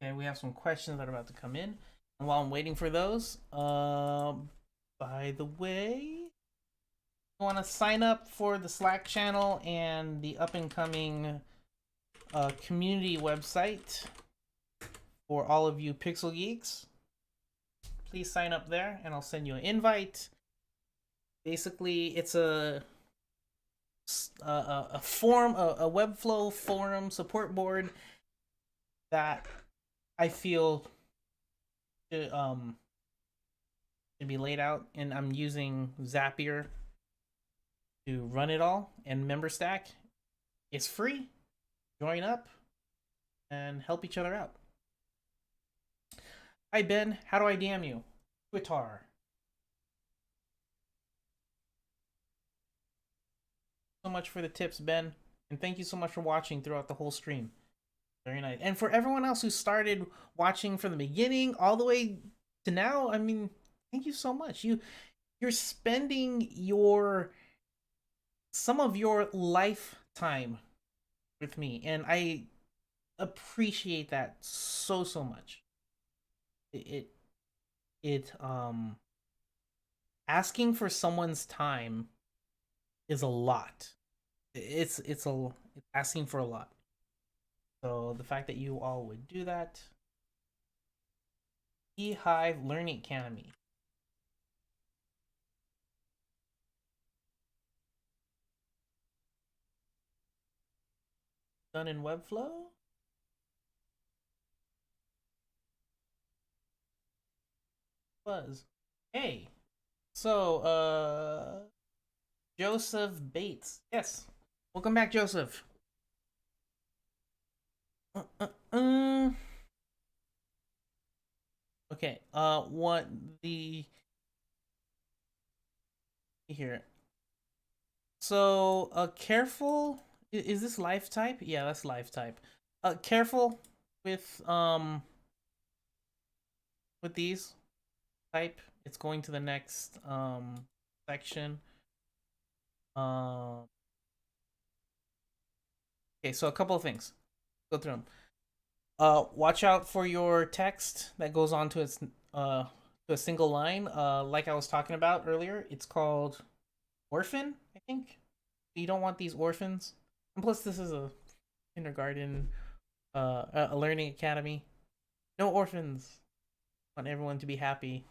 Okay, we have some questions that are about to come in. And while I'm waiting for those, by the way, I want to sign up for the Slack channel and the up and coming community website for all of you Pixel Geeks. Please sign up there, and I'll send you an invite. Basically, it's a forum, a Webflow forum support board that I feel should be laid out, and I'm using Zapier to run it all. And MemberStack is free. Join up and help each other out. Hi Ben, how do I DM you? Twitter. So much for the tips, Ben, and thank you so much for watching throughout the whole stream. Very nice. And for everyone else who started watching from the beginning all the way to now, I mean, thank you so much. You're spending some of your lifetime with me, and I appreciate that so much. It asking for someone's time is a lot. It's asking for a lot. So the fact that you all would do that. Beehive Learning Academy. Done in Webflow? Buzz. Hey. So, Joseph Bates. Yes. Welcome back, Joseph. Okay, what the here. So, careful. Is this live type? Yeah, that's live type. Careful with these type. It's going to the next section. Okay, so a couple of things. Go through them. Watch out for your text that goes on to its to a single line. Like I was talking about earlier, it's called orphan, I think. You don't want these orphans. And plus, this is a kindergarten, a learning academy. No orphans. I want everyone to be happy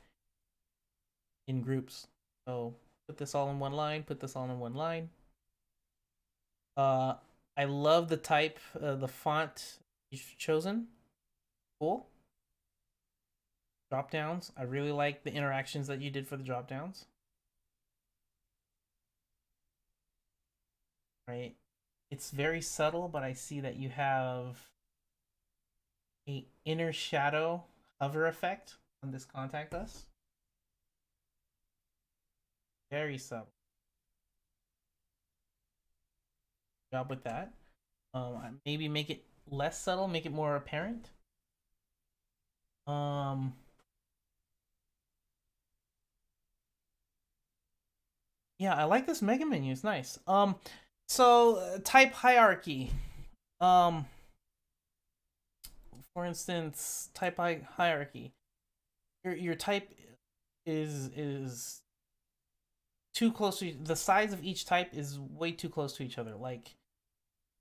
in groups. So put this all in one line, put this all in one line. I love the type, the font you've chosen. Cool. Drop downs. I really like the interactions that you did for the drop downs. Right. It's very subtle, but I see that you have a inner shadow hover effect on this contact us. Very subtle. Job with that. Maybe make it less subtle, make it more apparent. Yeah, I like this mega menu. It's nice. So type hierarchy. Um, for instance, type hierarchy. Your type is too close to the size of each type is way too close to each other. Like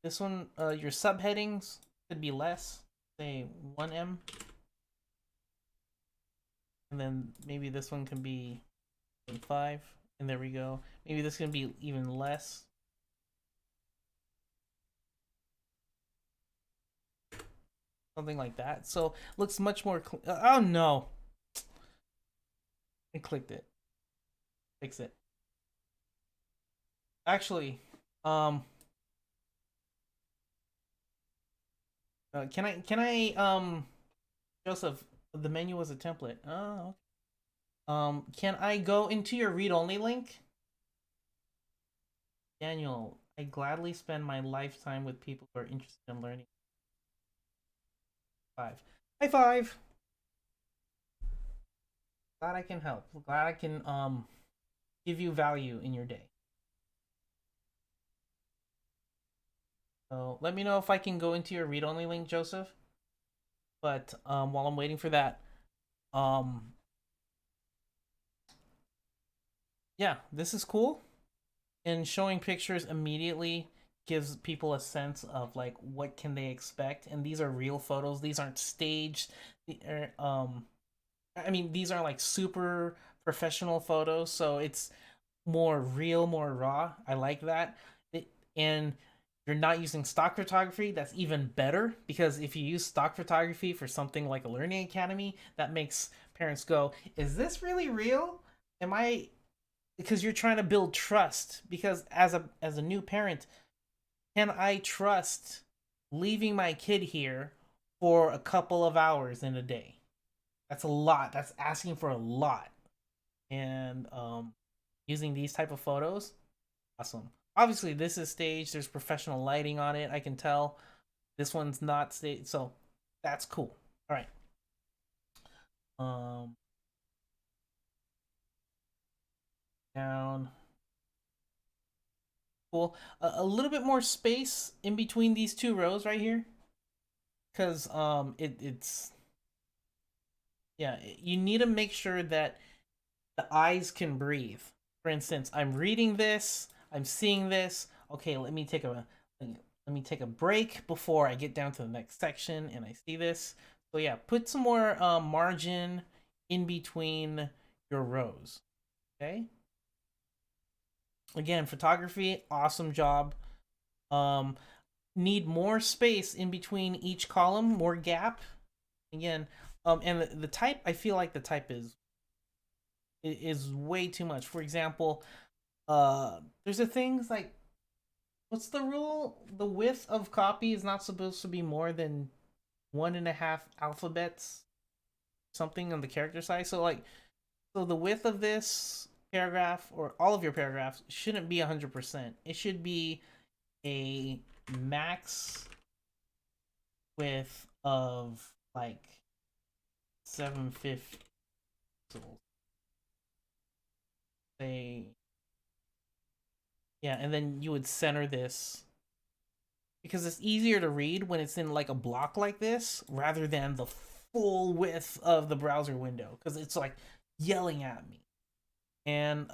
this one, your subheadings could be less, say 1M, and then maybe this one can be 5, and there we go. Maybe this can be even less. Something like that. So looks much more. Oh no! I clicked it. Fix it. Actually, can I Joseph, the menu was a template. Oh, okay. Can I go into your read-only link? Daniel, I gladly spend my lifetime with people who are interested in learning. 5. High five. Glad I can help. Glad I can give you value in your day. So let me know if I can go into your read-only link, Joseph. But while I'm waiting for that, um, yeah, this is cool. And showing pictures immediately gives people a sense of like what can they expect. And these are real photos. These aren't staged. I mean, these are like super professional photos, so it's more real, more raw. I like that. And you're not using stock photography. That's even better because if you use stock photography for something like a learning academy, that makes parents go, "Is this really real? Am I?" Because you're trying to build trust. Because as a new parent, can I trust leaving my kid here for a couple of hours in a day? That's a lot. That's asking for a lot. And using these type of photos, awesome. Obviously, this is staged. There's professional lighting on it. I can tell this one's not staged, so that's cool. All right. Um, down. Cool. A little bit more space in between these two rows right here, because it's yeah. You need to make sure that the eyes can breathe. For instance, I'm reading this, I'm seeing this. Okay, let me take a break before I get down to the next section and I see this. So yeah, put some more margin in between your rows. Okay. Again, photography, awesome job. Um, need more space in between each column, more gap. Again, and the type, I feel like the type is way too much. For example, there's a things like what's the rule? The width of copy is not supposed to be more than 1.5 alphabets, something on the character size. So like, so the width of this paragraph or all of your paragraphs shouldn't be 100%. It should be a max width of like 750 pixels. Say, yeah, and then you would center this because it's easier to read when it's in like a block like this rather than the full width of the browser window because it's like yelling at me. And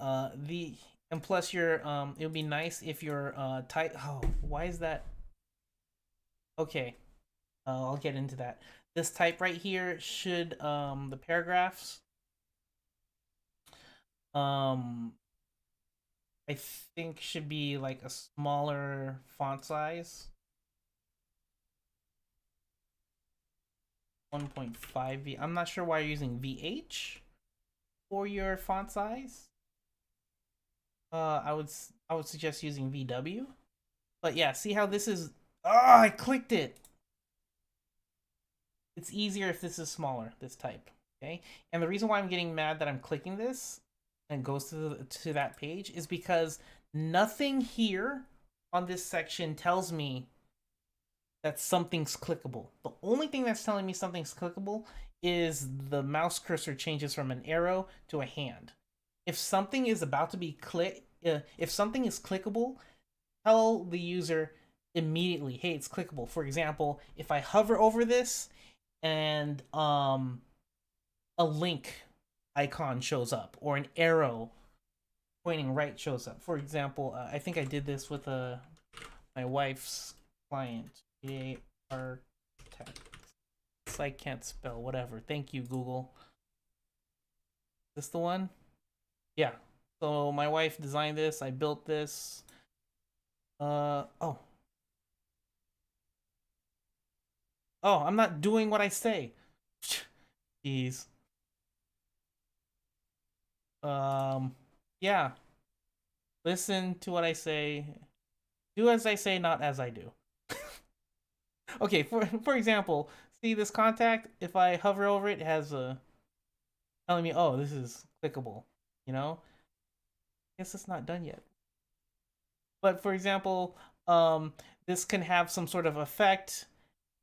the and plus your it would be nice if your type. Oh, why is that? Okay, I'll get into that. This type right here should the paragraphs I think should be like a smaller font size. 1.5 V. I'm not sure why you're using VH for your font size. I would suggest using VW. But yeah, see how this is. Oh, I clicked it. It's easier if this is smaller, this type. Okay, and the reason why I'm getting mad that I'm clicking this and goes to that page is because nothing here on this section tells me that something's clickable. The only thing that's telling me something's clickable is the mouse cursor changes from an arrow to a hand. If something is about to be if something is clickable, tell the user immediately, hey, it's clickable. For example, if I hover over this and a link icon shows up or an arrow pointing right shows up. For example, I think I did this with my wife's client. Architect. I can't spell, whatever. Thank you, Google. Is this the one? Yeah. So my wife designed this. I built this. Oh. Oh, I'm not doing what I say. Jeez. Yeah. Listen to what I say. Do as I say, not as I do. Okay, for example, see this contact? If I hover over it, it has a telling me, oh, this is clickable. You know? Guess it's not done yet. But for example, this can have some sort of effect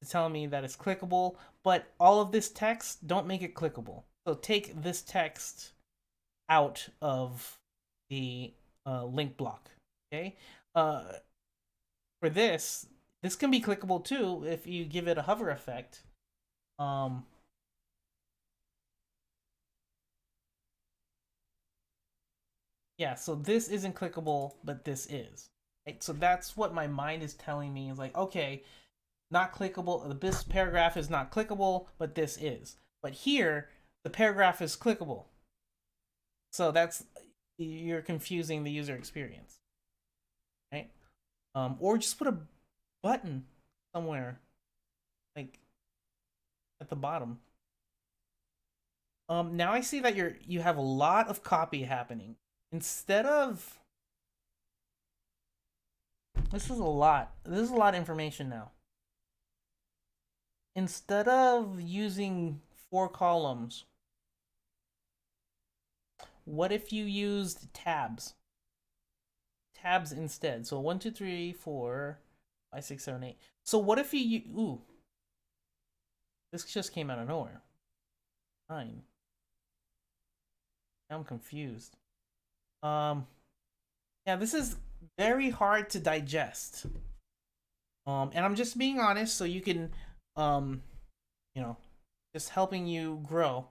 to tell me that it's clickable. But all of this text, don't make it clickable. So take this text out of the link block. Okay. For this can be clickable too if you give it a hover effect. Um, yeah, so this isn't clickable, but this is. Right? So that's what my mind is telling me is like, okay, not clickable. This paragraph is not clickable, but this is. But here, the paragraph is clickable. So that's you're confusing the user experience, right? Or just put a button somewhere, like at the bottom. Now I see that you have a lot of copy happening. Instead of this is a lot. This is a lot of information now. Instead of using 4 columns, what if you used tabs? Tabs instead. So 1, 2, 3, 4, 5, 6, 7, 8. So what if you ooh, this just came out of nowhere. 9. I'm confused. Yeah, this is very hard to digest. And I'm just being honest, so you can, um, you know, just helping you grow,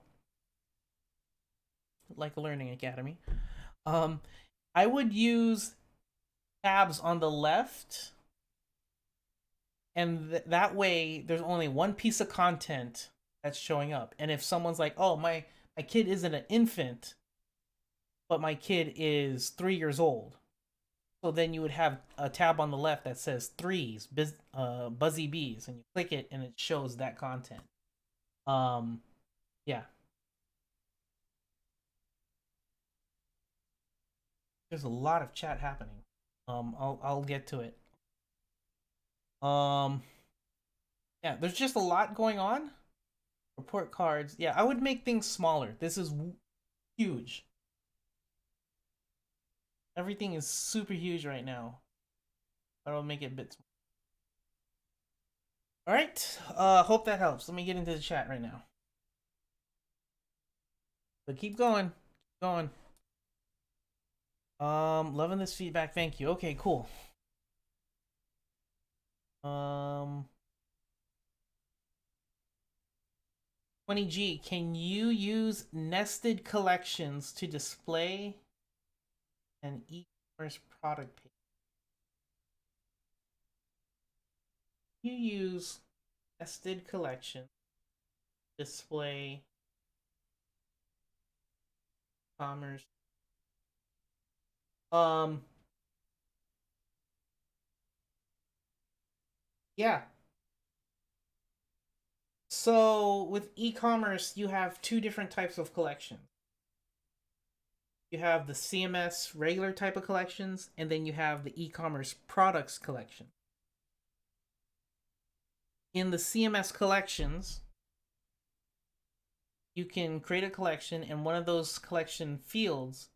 like a learning academy. Um, I would use tabs on the left, and that way there's only one piece of content that's showing up. And if someone's like, "Oh, my kid isn't an infant, but my kid is 3 years old," so then you would have a tab on the left that says threes, buzzy bees, and you click it and it shows that content. Um, yeah, there's a lot of chat happening. I'll get to it. Um, yeah, there's just a lot going on. Report cards. Yeah, I would make things smaller. This is huge. Everything is super huge right now. I'll make it a bit. All right. Hope that helps. Let me get into the chat right now. But keep going. Keep going. Loving this feedback. Thank you. Okay, cool. Um, 20G, can you use nested collections to display an e-commerce product page? You use nested collection display commerce. Um, yeah. So with e-commerce, you have two different types of collections. You have the CMS regular type of collections, and then you have the e-commerce products collection. In the CMS collections, you can create a collection, and one of those collection fields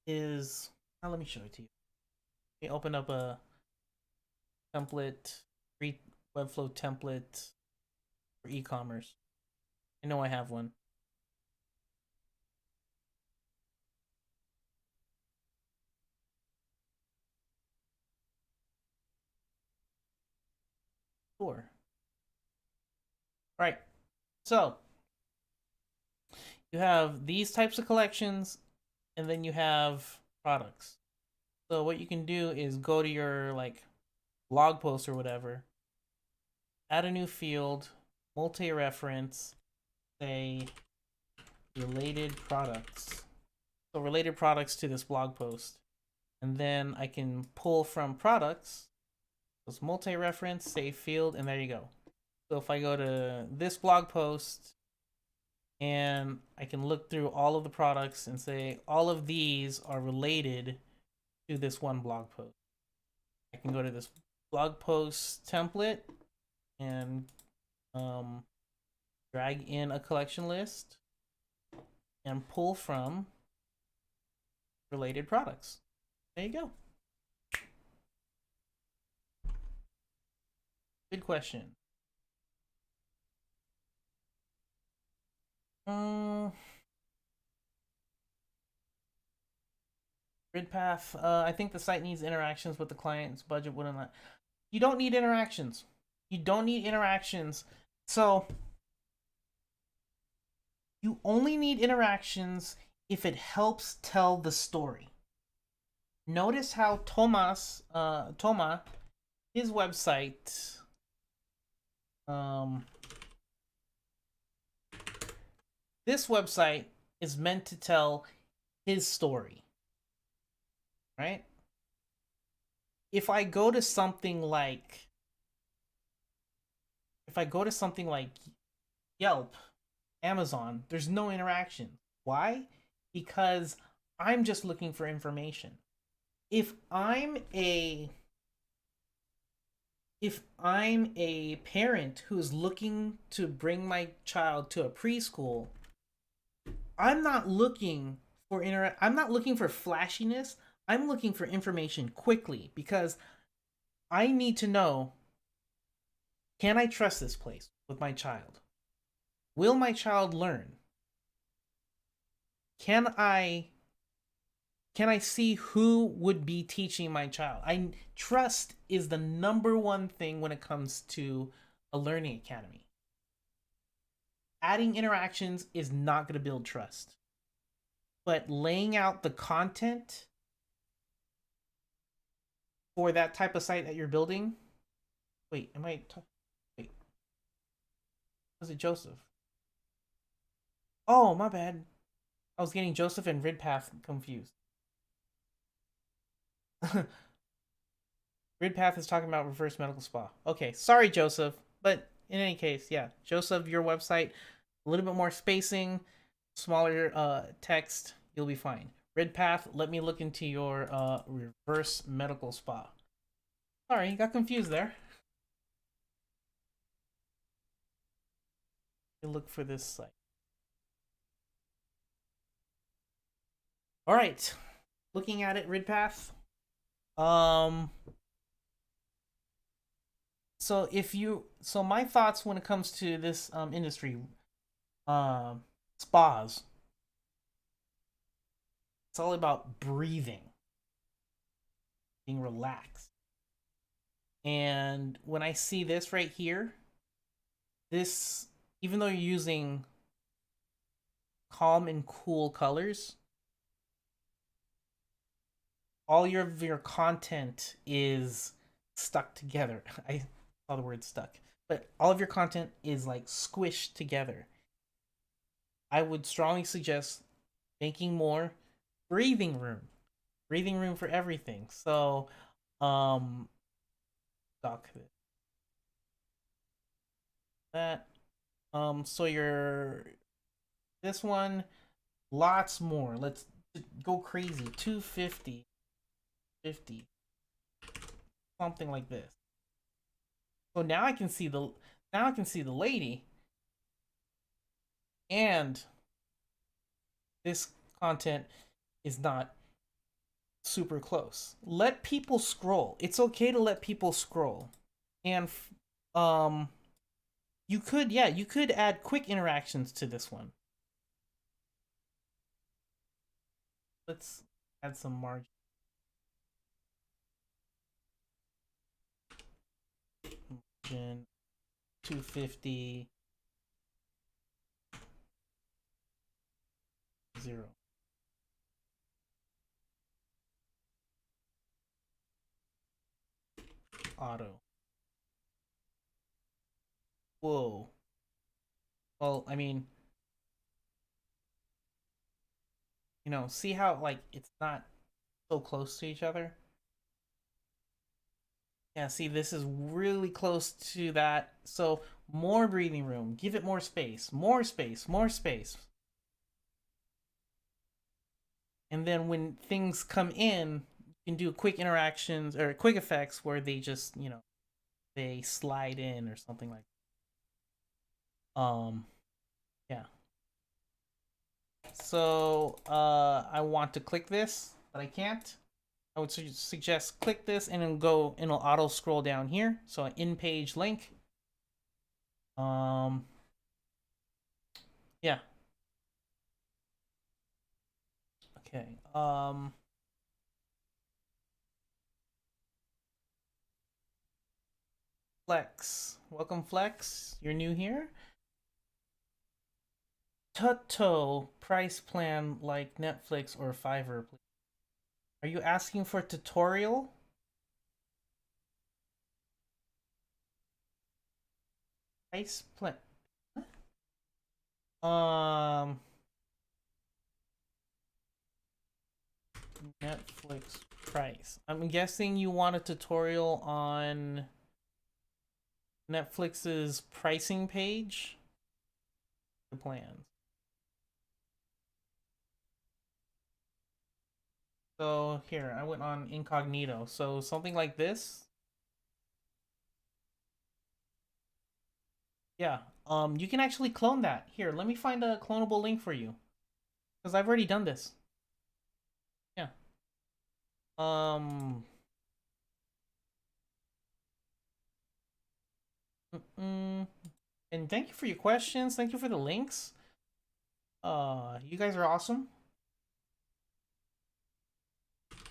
is. Now let me show it to you. Let me open up a template, free Webflow template for e-commerce. I know I have one. Sure. Right. So you have these types of collections, and then you have products. So what you can do is go to your like blog post or whatever, add a new field, multi-reference, say related products. So related products to this blog post. And then I can pull from products, this multi-reference, save field, and there you go. So if I go to this blog post and I can look through all of the products and say all of these are related to this one blog post. I can go to this blog post template and drag in a collection list and pull from related products. There you go. Good question. Grid path. I think the site needs interactions with the client's budget wouldn't let. You don't need interactions. You don't need interactions. So you only need interactions if it helps tell the story. Notice how Toma, his website, this website is meant to tell his story, right? If I go to something like Yelp, Amazon, there's no interaction. Why? Because I'm just looking for information. If I'm a parent who's looking to bring my child to a preschool, I'm not looking for I'm not looking for flashiness. I'm looking for information quickly because I need to know, can I trust this place with my child? Will my child learn? Can I see who would be teaching my child? Trust is the number one thing when it comes to a learning academy. Adding interactions is not going to build trust. But laying out the content for that type of site that you're building. Wait, wait. Was it Joseph? Oh, my bad. I was getting Joseph and Ridpath confused. Ridpath is talking about reverse medical spa. Okay, sorry, Joseph. But in any case, yeah, Joseph, your website, a little bit more spacing, smaller text, you'll be fine. Ridpath, let me look into your reverse medical spa. Sorry, got confused there. Look for this site. All right, looking at it, Ridpath. So my thoughts when it comes to this industry, spas. It's all about breathing, being relaxed. And when I see this right here, this, even though you're using calm and cool colors, all your content is stuck together. I saw the word stuck, but all of your content is like squished together. I would strongly suggest making more breathing room. Breathing room for everything. So, dock that. So your this one, lots more. Let's go crazy. 250, 50, something like this. So now I can see the lady, and this content is not super close. Let people scroll. It's okay to let people scroll. And um you could, yeah, you could add quick interactions to this one. Let's add some margin. Margin 250 0. Auto. Whoa. Well, I mean, see how like it's not so close to each other? Yeah, see, this is really close to that. So more breathing room. Give it more space. More space. More space. And then when things come in, you can do quick interactions or quick effects where they just, they slide in or something like that. Yeah. So I want to click this, but I can't. I would suggest click this and then go and it'll auto scroll down here. So an in-page link. Yeah. Okay. Flex. Welcome, Flex. You're new here. Tutto price plan like Netflix or Fiverr, please. Are you asking for a tutorial? Price plan. Um, Netflix price. I'm guessing you want a tutorial on Netflix's pricing page. The plans. So here, I went on incognito. So something like this. Yeah. You can actually clone that. Here, let me find a clonable link for you. Because I've already done this. Yeah. Um. And thank you for your questions. Thank you for the links. You guys are awesome.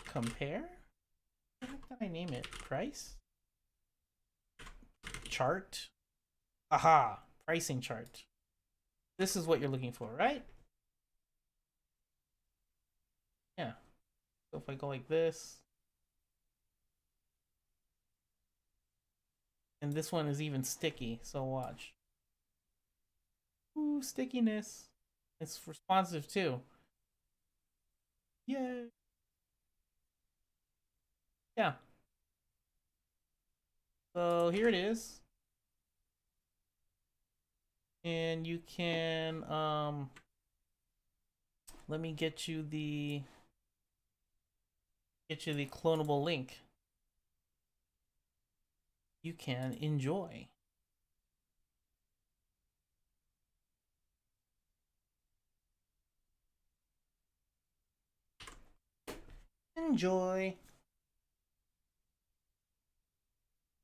Compare? What did I name it? Price? Chart? Aha! Pricing chart. This is what you're looking for, right? Yeah. So if I go like this, and this one is even sticky, so watch. Ooh, stickiness. It's responsive too. Yay. Yeah. So here it is. And you can let me get you the clonable link. You can enjoy. Enjoy.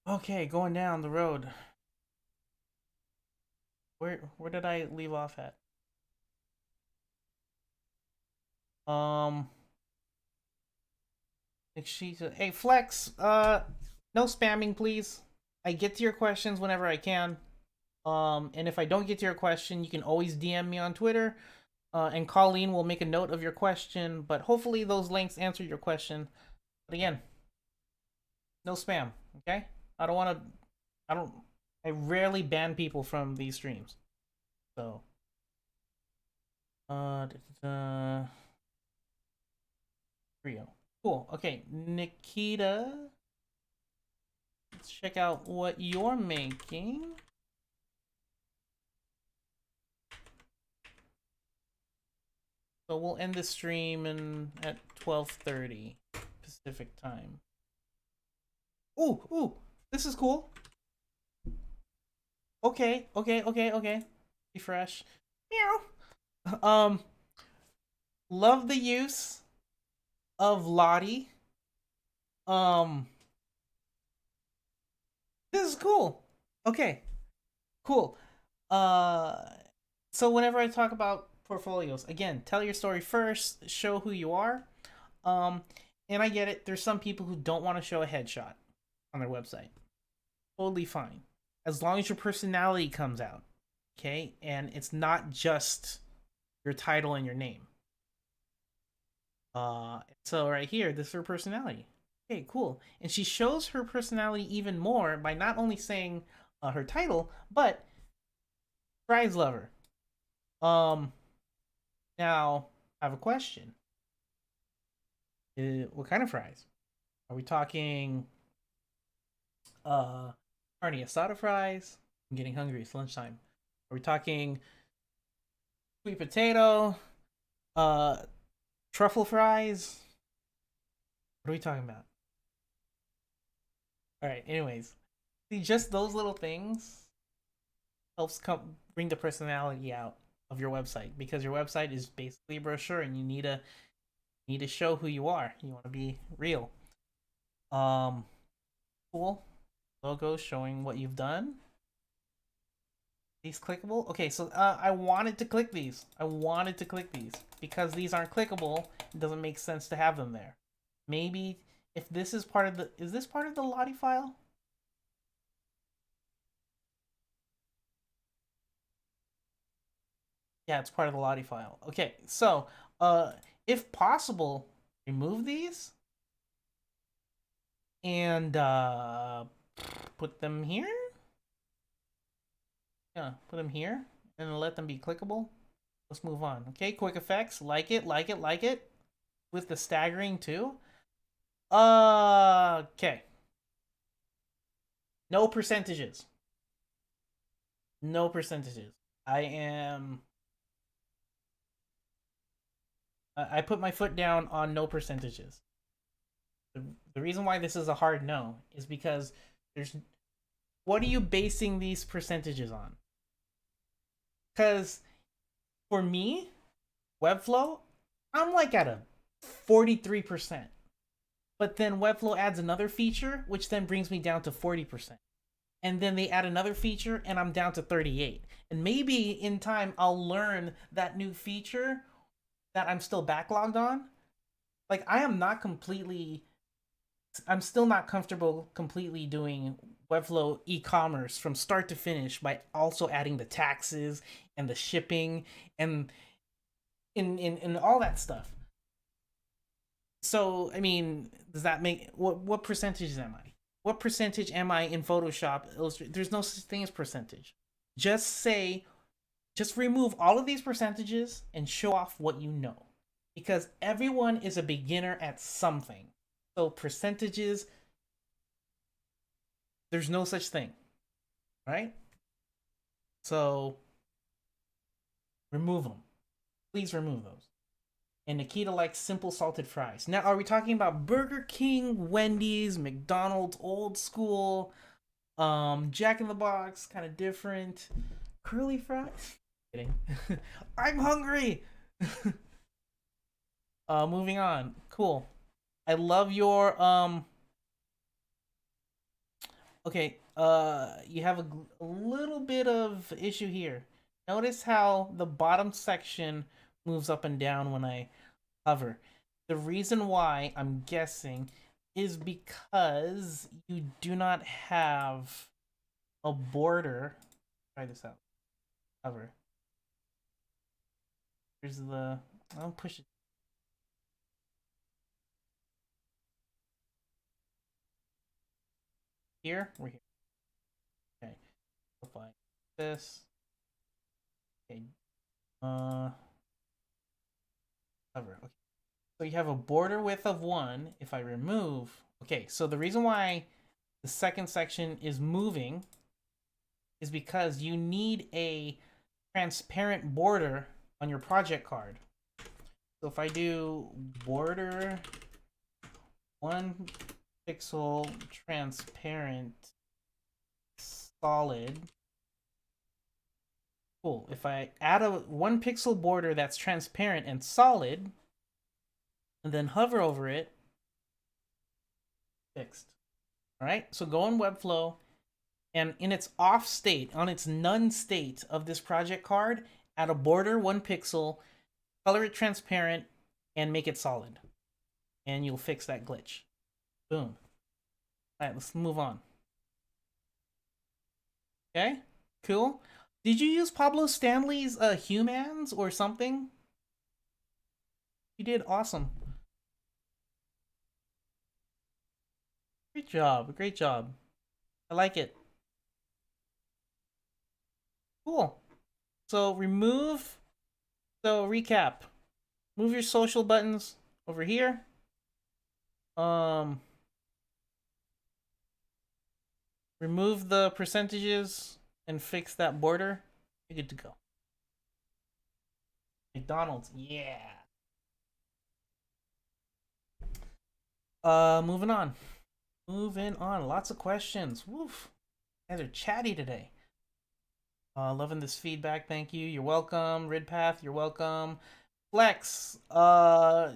Okay, going down the road. Where did I leave off at? Um Hey Flex, no spamming please. I get to your questions whenever I can. And if I don't get to your question, you can always DM me on Twitter. And Colleen will make a note of your question, but hopefully those links answer your question. But again, no spam, okay? I don't want to I rarely ban people from these streams. So, Rio. Cool. Okay, Nikita. Let's check out what you're making. So we'll end the stream at 12:30 Pacific time. Ooh, this is cool. Okay. Refresh. Meow. Love the use of Lottie. This is cool. Okay, cool. So whenever I talk about portfolios, again, tell your story first, show who you are. Um, and I get it. There's some people who don't want to show a headshot on their website. Totally fine, as long as your personality comes out. Okay, and it's not just your title and your name. So right here, this is her personality. Okay, cool. And she shows her personality even more by not only saying her title, but fries lover. Now I have a question. What kind of fries? Are we talking carne asada fries? I'm getting hungry. It's lunchtime. Are we talking sweet potato? Truffle fries? What are we talking about? All right. Anyways, see, just those little things helps bring the personality out of your website, because your website is basically a brochure, and you need to show who you are. You want to be real. Cool. Logo showing what you've done. These clickable? Okay, so I wanted to click these. Because these aren't clickable. It doesn't make sense to have them there. Maybe if this is part of the... Is this part of the Lottie file? Yeah, it's part of the Lottie file. Okay, so if possible, remove these and put them here. Yeah, put them here and let them be clickable. Let's move on. Okay, quick effects. Like it. With the staggering too. Okay. No percentages. No percentages. I put my foot down on no percentages. The reason why this is a hard no is because there's... What are you basing these percentages on? Because for me, Webflow, I'm like at a 43%. But then Webflow adds another feature, which then brings me down to 40%. And then they add another feature, and I'm down to 38. And maybe in time, I'll learn that new feature that I'm still backlogged on. Like, I'm still not comfortable completely doing Webflow e-commerce from start to finish by also adding the taxes and the shipping and in all that stuff. So, I mean, does that make... What percentage am I? What percentage am I in Photoshop Illustrator? There's no such thing as percentage. Just remove all of these percentages and show off what you know. Because everyone is a beginner at something. So percentages, there's no such thing. Right? So remove them. Please remove those. And Nikita likes simple salted fries. Now, are we talking about Burger King, Wendy's, McDonald's, old school, Jack in the Box, kind of different, curly fries? Kidding. I'm hungry. Moving on. Cool. I love your Okay. You have a little bit of issue here. Notice how the bottom section moves up and down when I hover. The reason why, I'm guessing, is because you do not have a border. Try this out. Hover. Here's the... I'll push it. Here? We're here. Okay. Apply this. Okay. Hover. Okay. So you have a border width of 1. If I remove, okay, so the reason why the second section is moving is because you need a transparent border on your project card. So if I do border 1 pixel transparent solid, cool. If I add a 1 pixel border that's transparent and solid, and then hover over it, fixed. All right, so go in Webflow, and in its off state, on its none state of this project card, add a border 1 pixel, color it transparent, and make it solid. And you'll fix that glitch. Boom. All right, let's move on. Okay, cool. Did you use Pablo Stanley's Humans or something? You did, awesome. Great job, great job. I like it. Cool. So recap. Move your social buttons over here. Remove the percentages and fix that border. You're good to go. McDonald's, yeah. Moving on. Lots of questions. Woof. You guys are chatty today. Loving this feedback. Thank you. You're welcome. Ridpath, you're welcome. Flex. That's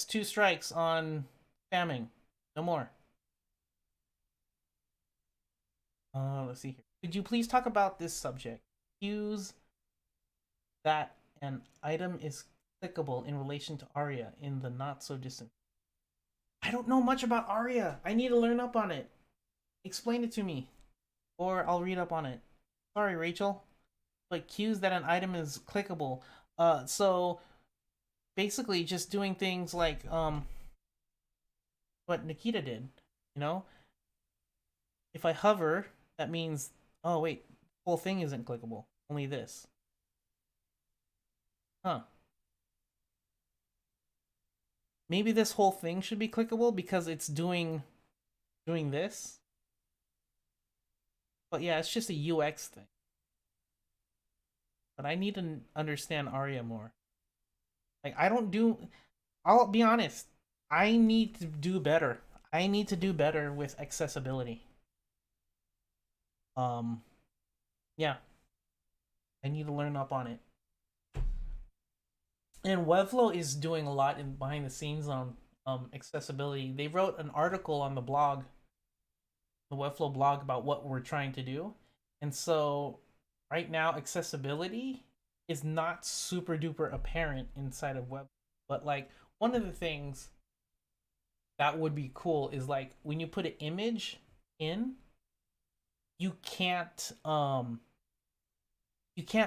2 strikes on spamming. No more. Let's see here. Could you please talk about this subject? Use that an item is clickable in relation to ARIA in the not so distant. I don't know much about ARIA. I need to learn up on it. Explain it to me, or I'll read up on it. Sorry, Rachel. But cues that an item is clickable. So basically just doing things like what Nikita did, you know? If I hover, that means, oh wait, the whole thing isn't clickable. Only this. Huh. Maybe this whole thing should be clickable because it's doing this. But yeah, it's just a UX thing. But I need to understand ARIA more. Like, I'll be honest, I need to do better. I need to do better with accessibility. Yeah. I need to learn up on it. And Webflow is doing a lot in behind the scenes on accessibility. They wrote an article on the blog, the Webflow blog, about what we're trying to do. And so right now, accessibility is not super duper apparent inside of Web. But like, one of the things that would be cool is like when you put an image in, you can't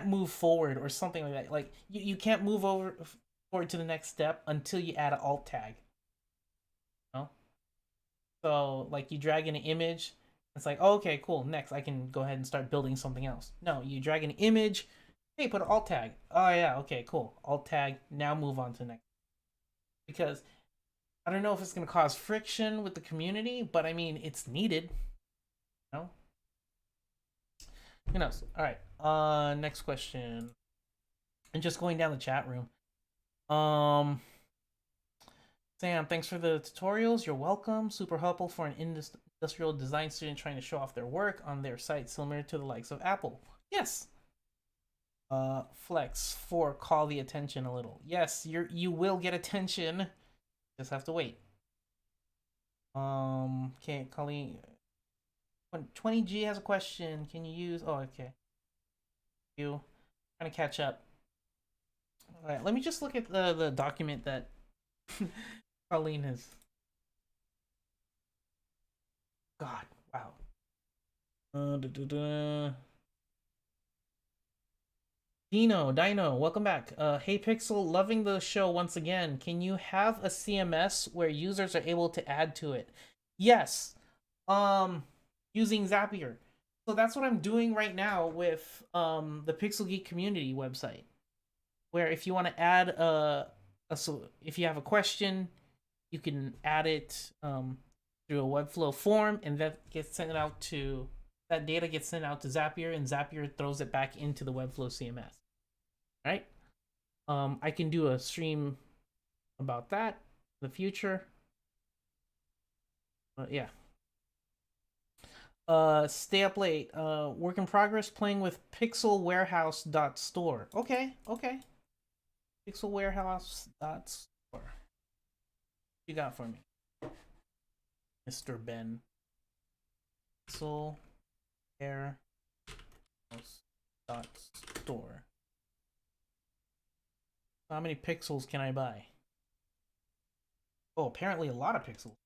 move forward or something like that. Like you can't move forward to the next step until you add an alt tag. You know? So like you drag in an image, it's like, oh, okay, cool, next I can go ahead and start building something else. No, you drag an image, hey, put an alt tag. Oh yeah, okay, cool. Alt tag, now move on to the next. Because I don't know if it's gonna cause friction with the community, but I mean it's needed. You know? Who knows? Alright. Next question. And just going down the chat room. Sam, thanks for the tutorials. You're welcome. Super helpful for an industrial design student trying to show off their work on their site, similar to the likes of Apple. Yes. Flex for call the attention a little. Yes, you will get attention. Just have to wait. Okay, Colleen. 20G has a question. Can you use? Oh, okay. You trying to catch up. All right, let me just look at the document that Colleen has. God, wow. Dino, welcome back. Hey Pixel, loving the show once again. Can you have a CMS where users are able to add to it? Yes. Using Zapier. So that's what I'm doing right now with the Pixel Geek community website. Where if you want to add So if you have a question, you can add it through a Webflow form, and that data gets sent out to Zapier, and Zapier throws it back into the Webflow CMS. Right? I can do a stream about that in the future. But yeah. Stay up late. Work in progress playing with Pixel Warehouse Store. Okay. Pixel Warehouse Store. What you got for me, Mr. Ben? Pixel Warehouse Store. How many pixels can I buy? Oh, apparently a lot of pixels.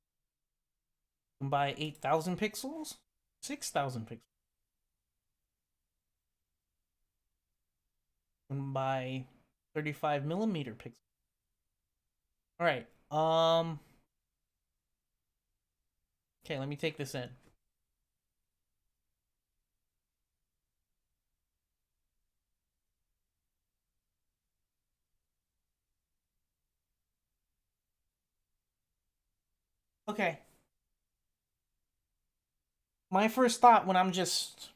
You can buy 8,000 pixels? 6,000 pixels. You can buy 35 millimeter pixels. All right. Okay, let me take this in. Okay. My first thought when I'm just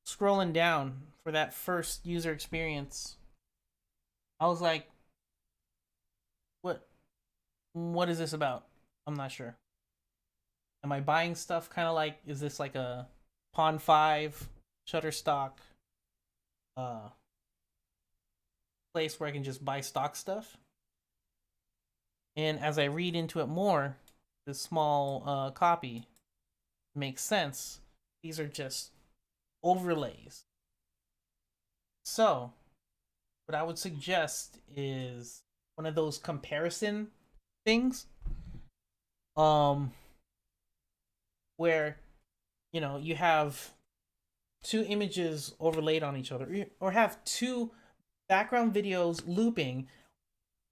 scrolling down for that first user experience, I was like, what is this about? I'm not sure. Am I buying stuff kind of like, is this like a Pawn 5 Shutterstock place where I can just buy stock stuff? And as I read into it more, this small copy makes sense. These are just overlays. So, what I would suggest is one of those comparison things, where you have two images overlaid on each other, or have two background videos looping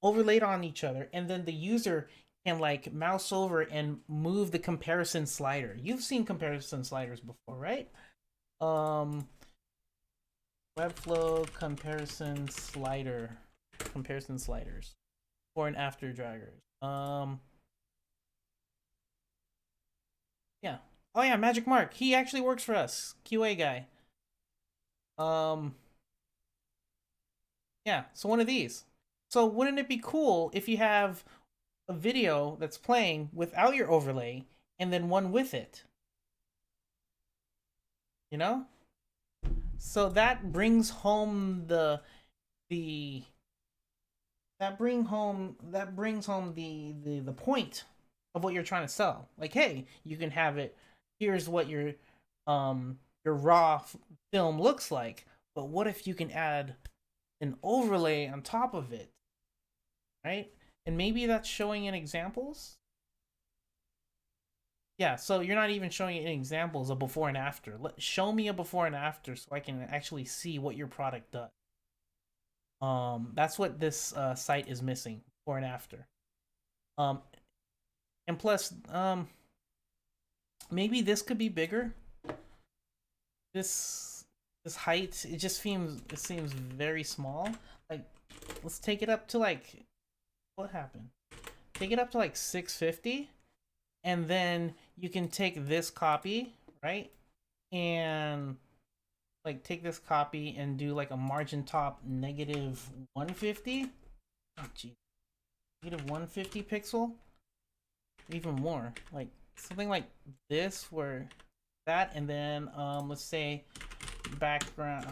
overlaid on each other, and then the user can like mouse over and move the comparison slider. You've seen comparison sliders before, right? Webflow comparison sliders, before and after draggers. Yeah. Oh yeah, Magic Mark. He actually works for us, QA guy. Um, yeah. So one of these. So wouldn't it be cool if you have a video that's playing without your overlay and then one with it? You know? So that brings home the the point of what you're trying to sell. Like, hey, you can have it. Here's what your raw film looks like. But what if you can add an overlay on top of it, right? And maybe that's showing in examples. Yeah, so you're not even showing it in examples of before and after. Show me a before and after so I can actually see what your product does. That's what this site is missing, before and after. Um, and plus, maybe this could be bigger. This height, it seems very small. Like, let's take it up to like, what happened? Take it up to like 650, and then you can take this copy, right? And like take this copy and do like a margin top negative 150. Oh gee, negative 150 pixel, even more, like something like this, where that, and then let's say background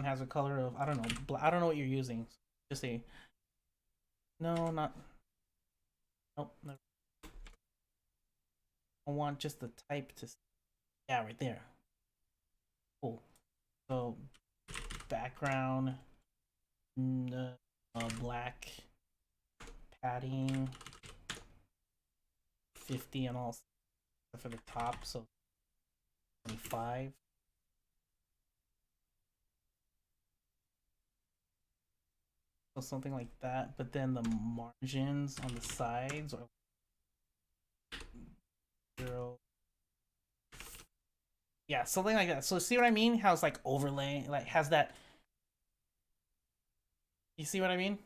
has a color of, I don't know, I don't know what you're using. Just say no, not nope. No. I want just the type to, yeah, right there. Cool. So background, black padding 50 and all for the top, so 25. So something like that, but then the margins on the sides are 0. Yeah, something like that. So see what I mean? How it's like overlay, like has that. You see what I mean?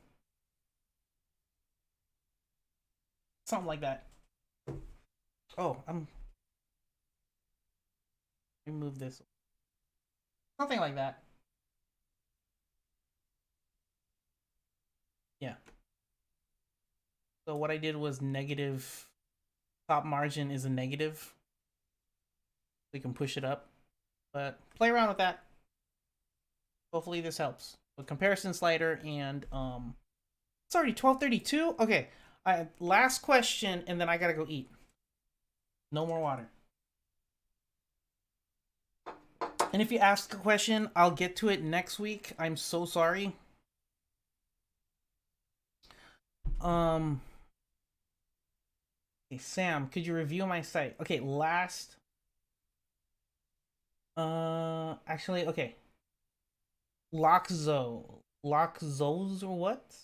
Something like that. Oh, let me move this. Something like that. Yeah. So what I did was negative. Top margin is a negative. We can push it up, but play around with that. Hopefully this helps. So comparison slider and it's already 12:32. Okay, last question, and then I gotta go eat. No more water. And if you ask a question, I'll get to it next week. I'm so sorry. Okay, Sam, could you review my site? Okay, last. Actually, okay. Lockzos or what?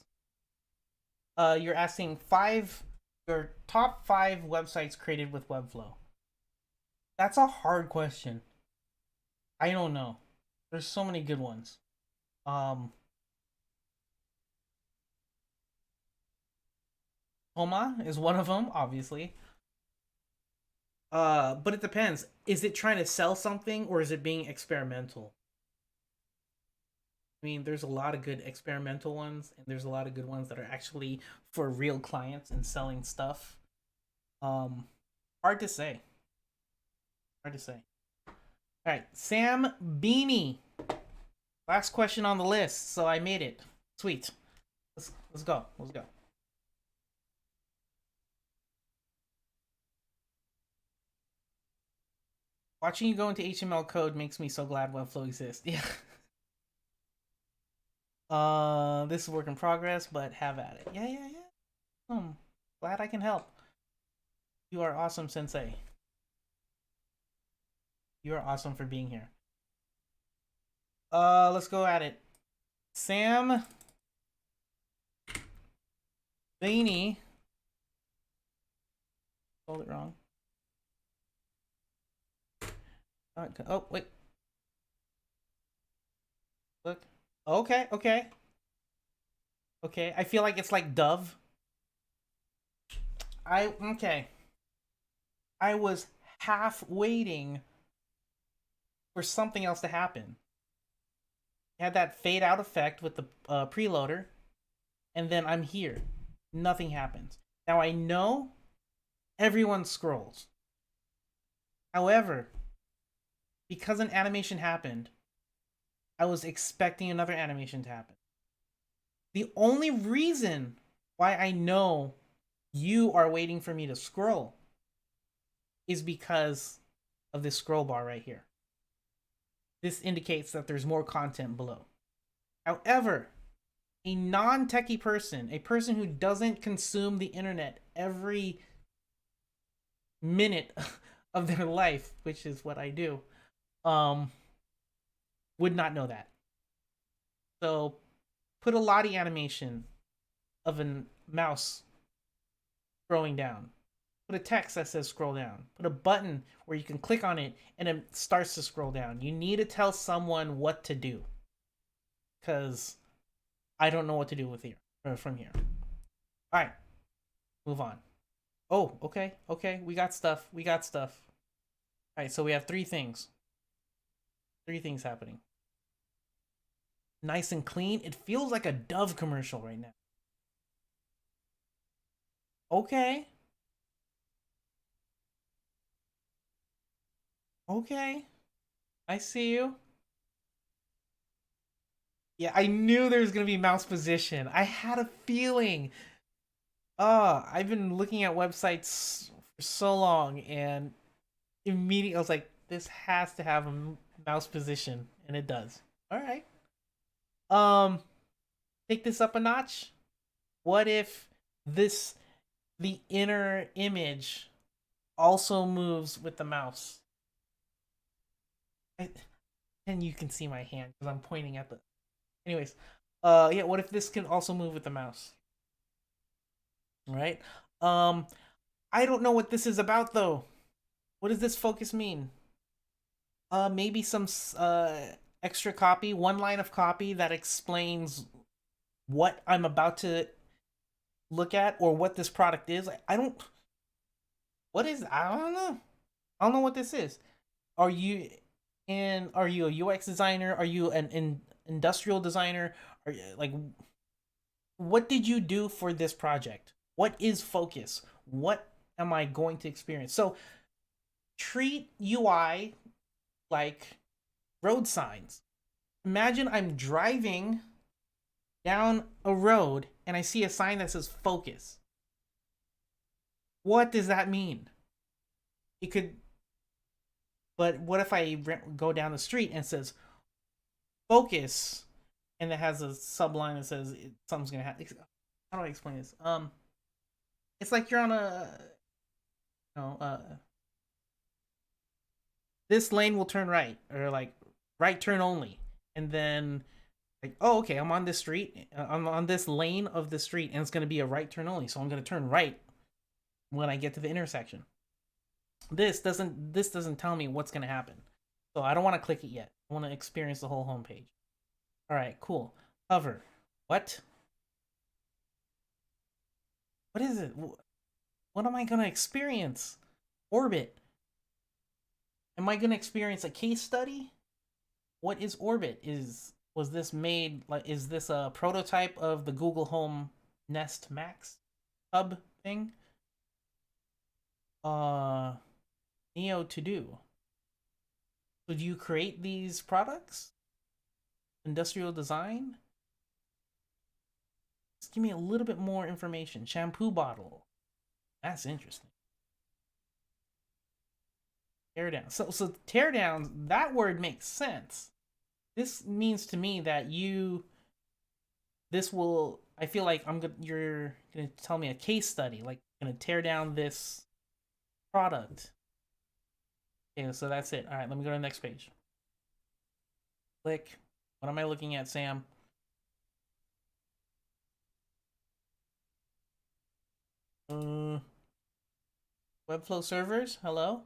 You're asking your top 5 websites created with Webflow. That's a hard question. I don't know. There's so many good ones. Homa is one of them, obviously. But it depends. Is it trying to sell something or is it being experimental? I mean, there's a lot of good experimental ones, and there's a lot of good ones that are actually for real clients and selling stuff. Hard to say. Hard to say. All right, Sam Beanie. Last question on the list, so I made it. Sweet. Let's go. Let's go. Watching you go into HTML code makes me so glad Webflow exists. Yeah. This is work in progress, but have at it. Yeah. Glad I can help. You are awesome, Sensei. You are awesome for being here. Let's go at it. Sam Beanie. Hold it wrong. Oh, wait. Look. Okay. Okay, I feel like it's like Dove. Okay. I was half waiting for something else to happen. You had that fade out effect with the preloader, and then I'm here. Nothing happens. Now I know everyone scrolls. However, because an animation happened, I was expecting another animation to happen. The only reason why I know you are waiting for me to scroll is because of this scroll bar right here. This indicates that there's more content below. However, a non-techie person, a person who doesn't consume the internet every minute of their life, which is what I do, would not know that. So put a Lottie animation of a mouse scrolling down. Put a text that says scroll down. Put a button where you can click on it and it starts to scroll down. You need to tell someone what to do, because I don't know what to do with here from here. All right, move on. Oh, okay. We got stuff. All right, so we have 3 things. 3 things happening. Nice and clean. It feels like a Dove commercial right now. Okay. I see you. Yeah, I knew there was gonna be mouse position. I had a feeling. I've been looking at websites for so long, and immediately I was like, this has to have a mouse position, and it does. All right. Take this up a notch. What if the inner image also moves with the mouse? And you can see my hand because I'm pointing at the. Anyways, yeah. What if this can also move with the mouse? Right. I don't know what this is about though. What does this focus mean? Maybe some extra copy, 1 line of copy that explains what I'm about to look at, or what this product is. I don't. What is? I don't know. I don't know what this is. Are you Are you a UX designer? Are you an industrial designer? Are you like what did you do for this project? What is focus? What am I going to experience? So treat UI like road signs. Imagine I'm driving down a road and I see a sign that says focus. What does that mean? It could, but what if I go down the street and it says focus and it has a subline that says something's gonna happen? How do I explain this? It's like you're on a, you know, this lane will turn right, or like right turn only, and then like, oh, okay, I'm on this street, I'm on this lane of the street, and it's gonna be a right turn only, so I'm gonna turn right when I get to the intersection. This doesn't tell me what's gonna happen, so I don't want to click it yet. I want to experience the whole homepage. All right, cool. Hover. What is it? What am I gonna experience? Orbit. Am I gonna experience a case study? What is Orbit? Was this made like, is this a prototype of the Google Home Nest Max hub thing? Neo To Do. Would you create these products? Industrial design? Just give me a little bit more information. Shampoo bottle. That's interesting. Teardown. So teardown, that word makes sense. This means to me that this will, I feel like you're gonna tell me a case study, like gonna tear down this product. Okay, so that's it. All right, let me go to the next page. Click. What am I looking at, Sam? Webflow servers. Hello.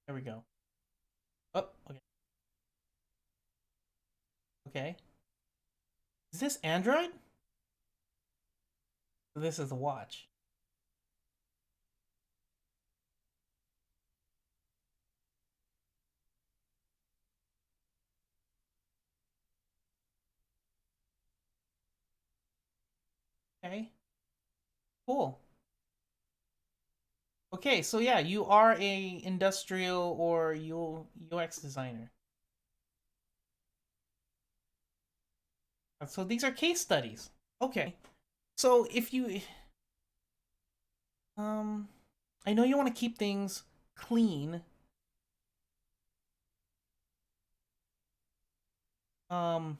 There we go. Oh, okay. Okay. Is this Android? This is the watch. Okay. Cool. Okay, so yeah, you are a industrial or UX designer. So these are case studies. Okay. So if you I know you want to keep things clean. Um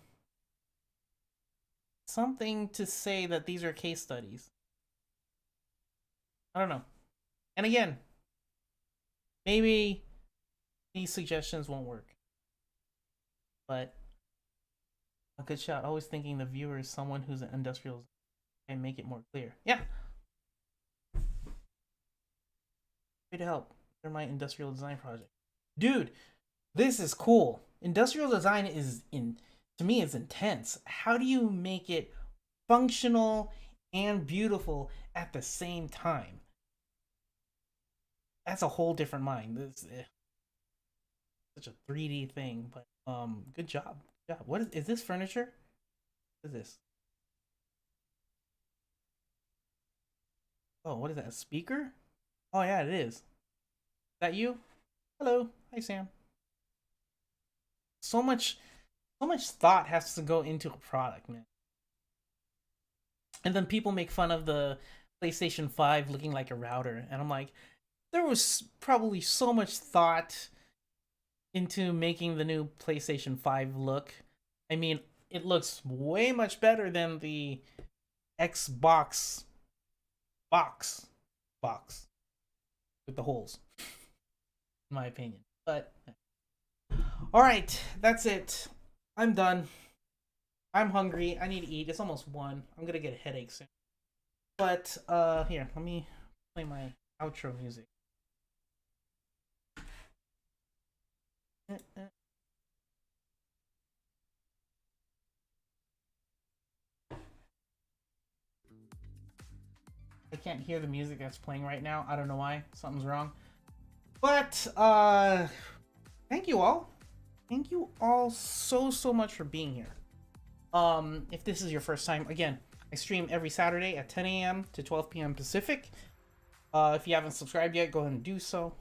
Something to say that these are case studies. I don't know. And again, maybe these suggestions won't work. But a good shot. Always thinking the viewer is someone who's an industrial and make it more clear. Yeah. Way to help. They're my industrial design project. Dude, this is cool. Industrial design to me is intense. How do you make it functional and beautiful at the same time? That's a whole different mind. This such a 3D thing, but good job. Good job. What is this furniture? What is this? Oh, what is that? A speaker? Oh yeah, it is. Is that you? Hello. Hi, Sam. So much so much thought has to go into a product, man. And then people make fun of the PlayStation 5 looking like a router, and I'm like, there was probably so much thought into making the new PlayStation 5 look. I mean, it looks way much better than the Xbox box with the holes, in my opinion. But all right, that's it. I'm done. I'm hungry. I need to eat. It's almost 1. I'm gonna get a headache soon. But here, let me play my outro music. I can't hear the music that's playing right now. I don't know why. Something's wrong. But thank you all. Thank you all so much for being here. If this is your first time, again, I stream every Saturday at 10 a.m. to 12 p.m. Pacific. If you haven't subscribed yet, go ahead and do so.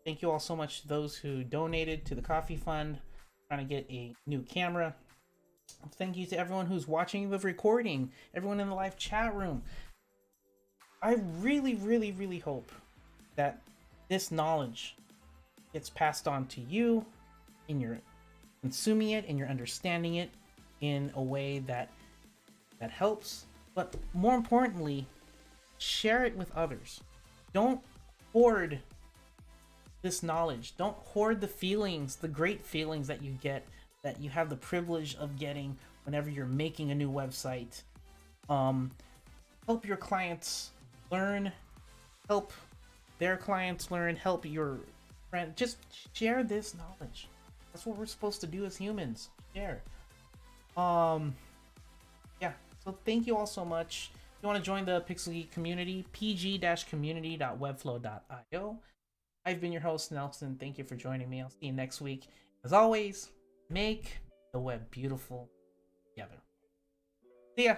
Thank you all so much to those who donated to the coffee fund, trying to get a new camera. Thank you to everyone who's watching the recording, everyone in the live chat room. I really hope that this knowledge gets passed on to you, and you're consuming it and you're understanding it in a way that helps. But more importantly, share it with others. Don't hoard this knowledge. Don't hoard the feelings, the great feelings that you get, that you have the privilege of getting whenever you're making a new website. Help your clients learn, help their clients learn, help your friend. Just share this knowledge. That's what we're supposed to do as humans. Share. Yeah. So thank you all so much. If you want to join the Pixel Geek community, pg-community.webflow.io. I've been your host, Nelson. Thank you for joining me. I'll see you next week. As always, make the web beautiful together. See ya.